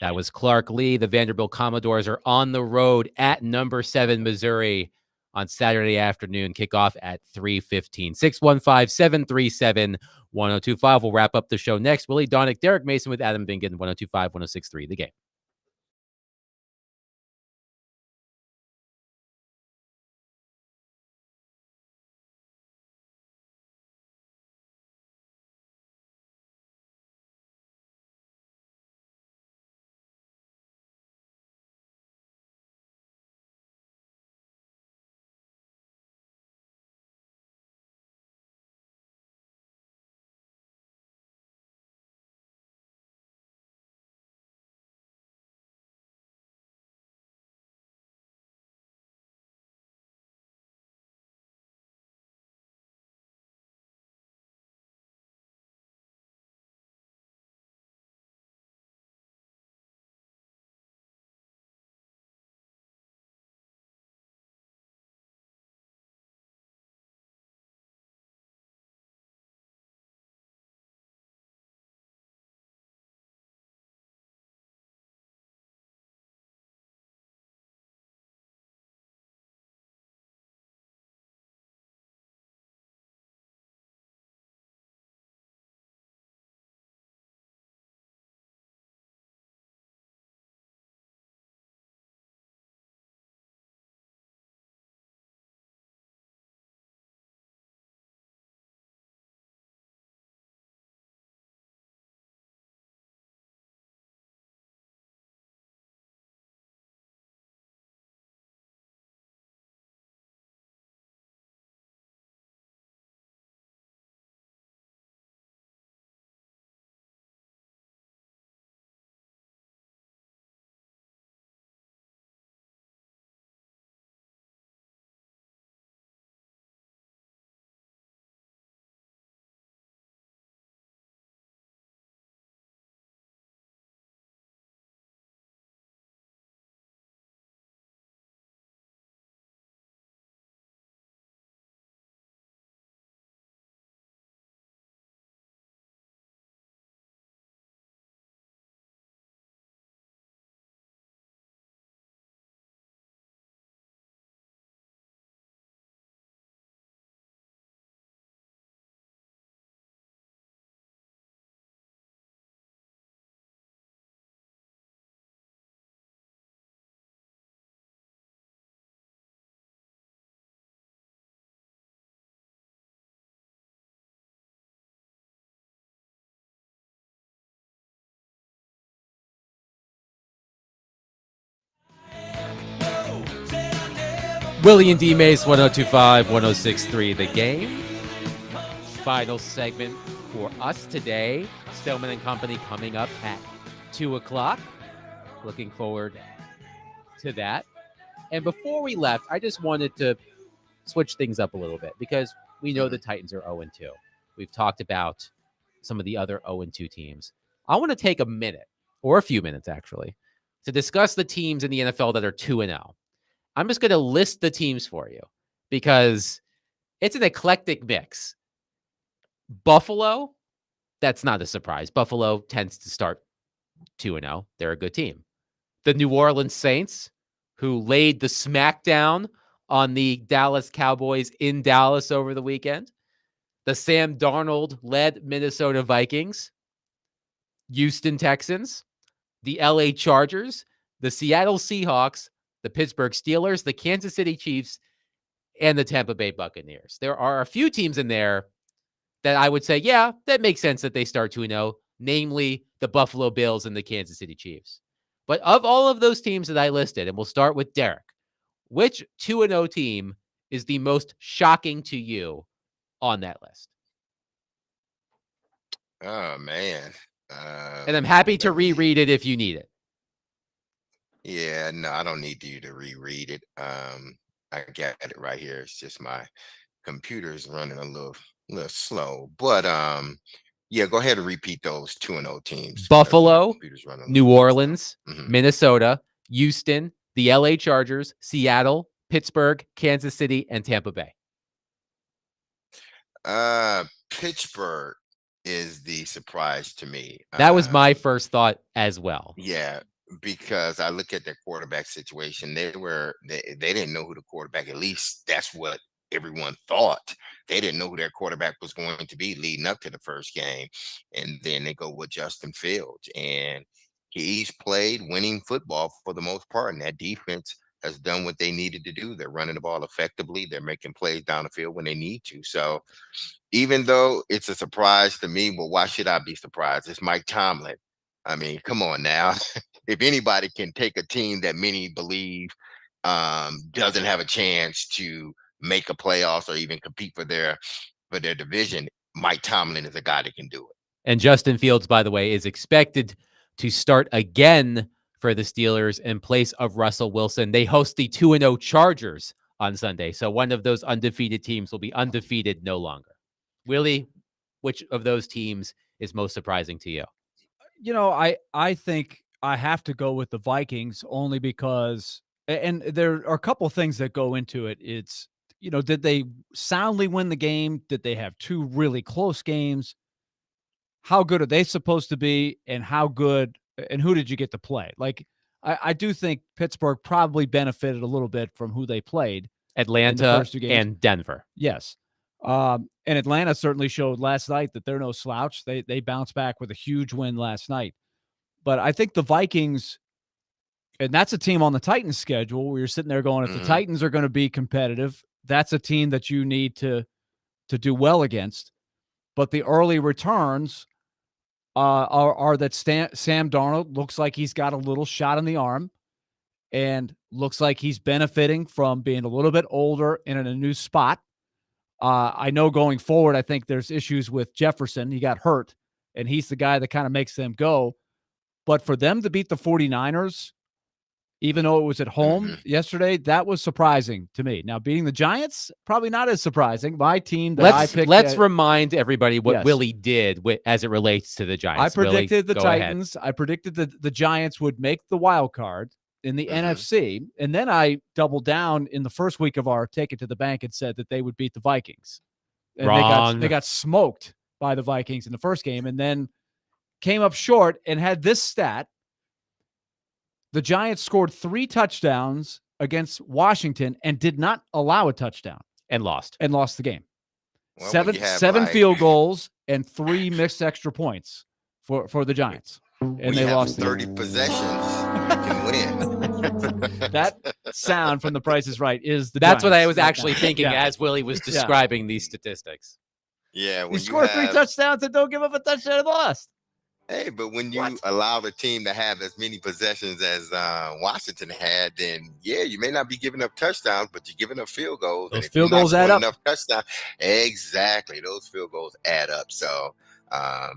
That was Clark Lee. The Vanderbilt Commodores are on the road at number 7 Missouri on Saturday afternoon. Kickoff at 3:15. 615-737-1025. We'll wrap up the show next. Willie Donick, Derek Mason with Adam Vingan, 1025-1063. The Game. Willy and DMase, 1025-1063. The Game. Final segment for us today. Stillman and Company coming up at 2 o'clock. Looking forward to that. And before we left, I just wanted to switch things up a little bit because we know the Titans are 0-2. We've talked about some of the other 0-2 teams. I want to take a minute, or a few minutes actually, to discuss the teams in the NFL that are 2-0. I'm just going to list the teams for you because it's an eclectic mix. Buffalo, that's not a surprise. Buffalo tends to start 2-0. They're a good team. The New Orleans Saints, who laid the smackdown on the Dallas Cowboys in Dallas over the weekend. The Sam Darnold-led Minnesota Vikings. Houston Texans. The LA Chargers. The Seattle Seahawks. The Pittsburgh Steelers. The Kansas City Chiefs. And the Tampa Bay Buccaneers. There are a few teams in there that I would say, yeah, that makes sense that they start 2-0, namely the Buffalo Bills and the Kansas City Chiefs. But of all of those teams that I listed, and we'll start with Derek, which 2-0 team is the most shocking to you on that list? Oh, man. And I'm happy to reread it if you need it. Yeah, no, I don't need you to reread it. I got it right here. It's just my computer's running a little slow. But yeah, go ahead and repeat those 2-0 teams. Buffalo, New Orleans, Minnesota, Houston, the LA Chargers, Seattle, Pittsburgh, Kansas City, and Tampa Bay. Pittsburgh is the surprise to me. That was my first thought as well. Yeah, because I look at their quarterback situation. They didn't know who the quarterback, at least that's what everyone thought. They didn't know who their quarterback was going to be leading up to the first game. And then they go with Justin Fields. And he's played winning football for the most part. And that defense has done what they needed to do. They're running the ball effectively. They're making plays down the field when they need to. So even though it's a surprise to me, but why should I be surprised? It's Mike Tomlin. I mean, come on now. If anybody can take a team that many believe doesn't have a chance to make a playoffs or even compete for their division, Mike Tomlin is a guy that can do it. And Justin Fields, by the way, is expected to start again for the Steelers in place of Russell Wilson. They host the 2-0 Chargers on Sunday. So one of those undefeated teams will be undefeated no longer. Willie, which of those teams is most surprising to you? You know, I think I have to go with the Vikings only because, and there are a couple of things that go into it. It's, you know, did they soundly win the game? Did they have two really close games? How good are they supposed to be? And how good, and who did you get to play? Like, I do think Pittsburgh probably benefited a little bit from who they played. Atlanta and Denver. Yes. And Atlanta certainly showed last night that they're no slouch. They bounced back with a huge win last night. But I think the Vikings, and that's a team on the Titans schedule where you're sitting there going, if the Titans are going to be competitive, that's a team that you need to do well against. But the early returns are that Sam Darnold looks like he's got a little shot in the arm and looks like he's benefiting from being a little bit older and in a new spot. I know going forward, I think there's issues with Jefferson. He got hurt, and he's the guy that kind of makes them go. But for them to beat the 49ers, even though it was at home yesterday, that was surprising to me. Now, beating the Giants, probably not as surprising. My team that I picked. Let's remind everybody what Willie did as it relates to the Giants. I predicted Willie, the Titans. Ahead. I predicted that the Giants would make the wild card in the NFC. And then I doubled down in the first week of our Take It to the Bank and said that they would beat the Vikings. And Wrong. They got smoked by the Vikings in the first game and then came up short and had this stat. The Giants scored 3 touchdowns against Washington and did not allow a touchdown. And lost the game. Well, seven field goals and 3 missed extra points for the Giants. And they lost 30 possessions. You can win. That sound from The Price is Right is the That's Giants. what I was actually thinking as Willie was describing these statistics. Yeah. You score 3 touchdowns and don't give up a touchdown and lost. Hey, but when you allow the team to have as many possessions as Washington had, then you may not be giving up touchdowns, but you're giving up field goals. Those field goals add up. Enough touchdowns. Exactly, those field goals add up. So, I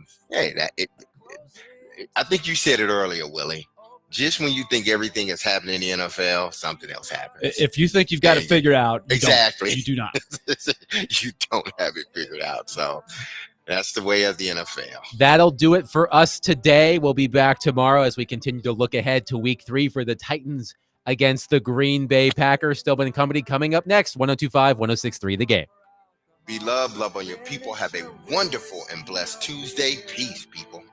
think you said it earlier, Willie. Just when you think everything is happening in the NFL, something else happens. If you think you've got it figured out, you do not. You don't have it figured out. So. That's the way of the NFL. That'll do it for us today. We'll be back tomorrow as we continue to look ahead to week 3 for the Titans against the Green Bay Packers. Stillman and Company coming up next. 102.5, 106.3 The Game. Be love on your people. Have a wonderful and blessed Tuesday. Peace, people.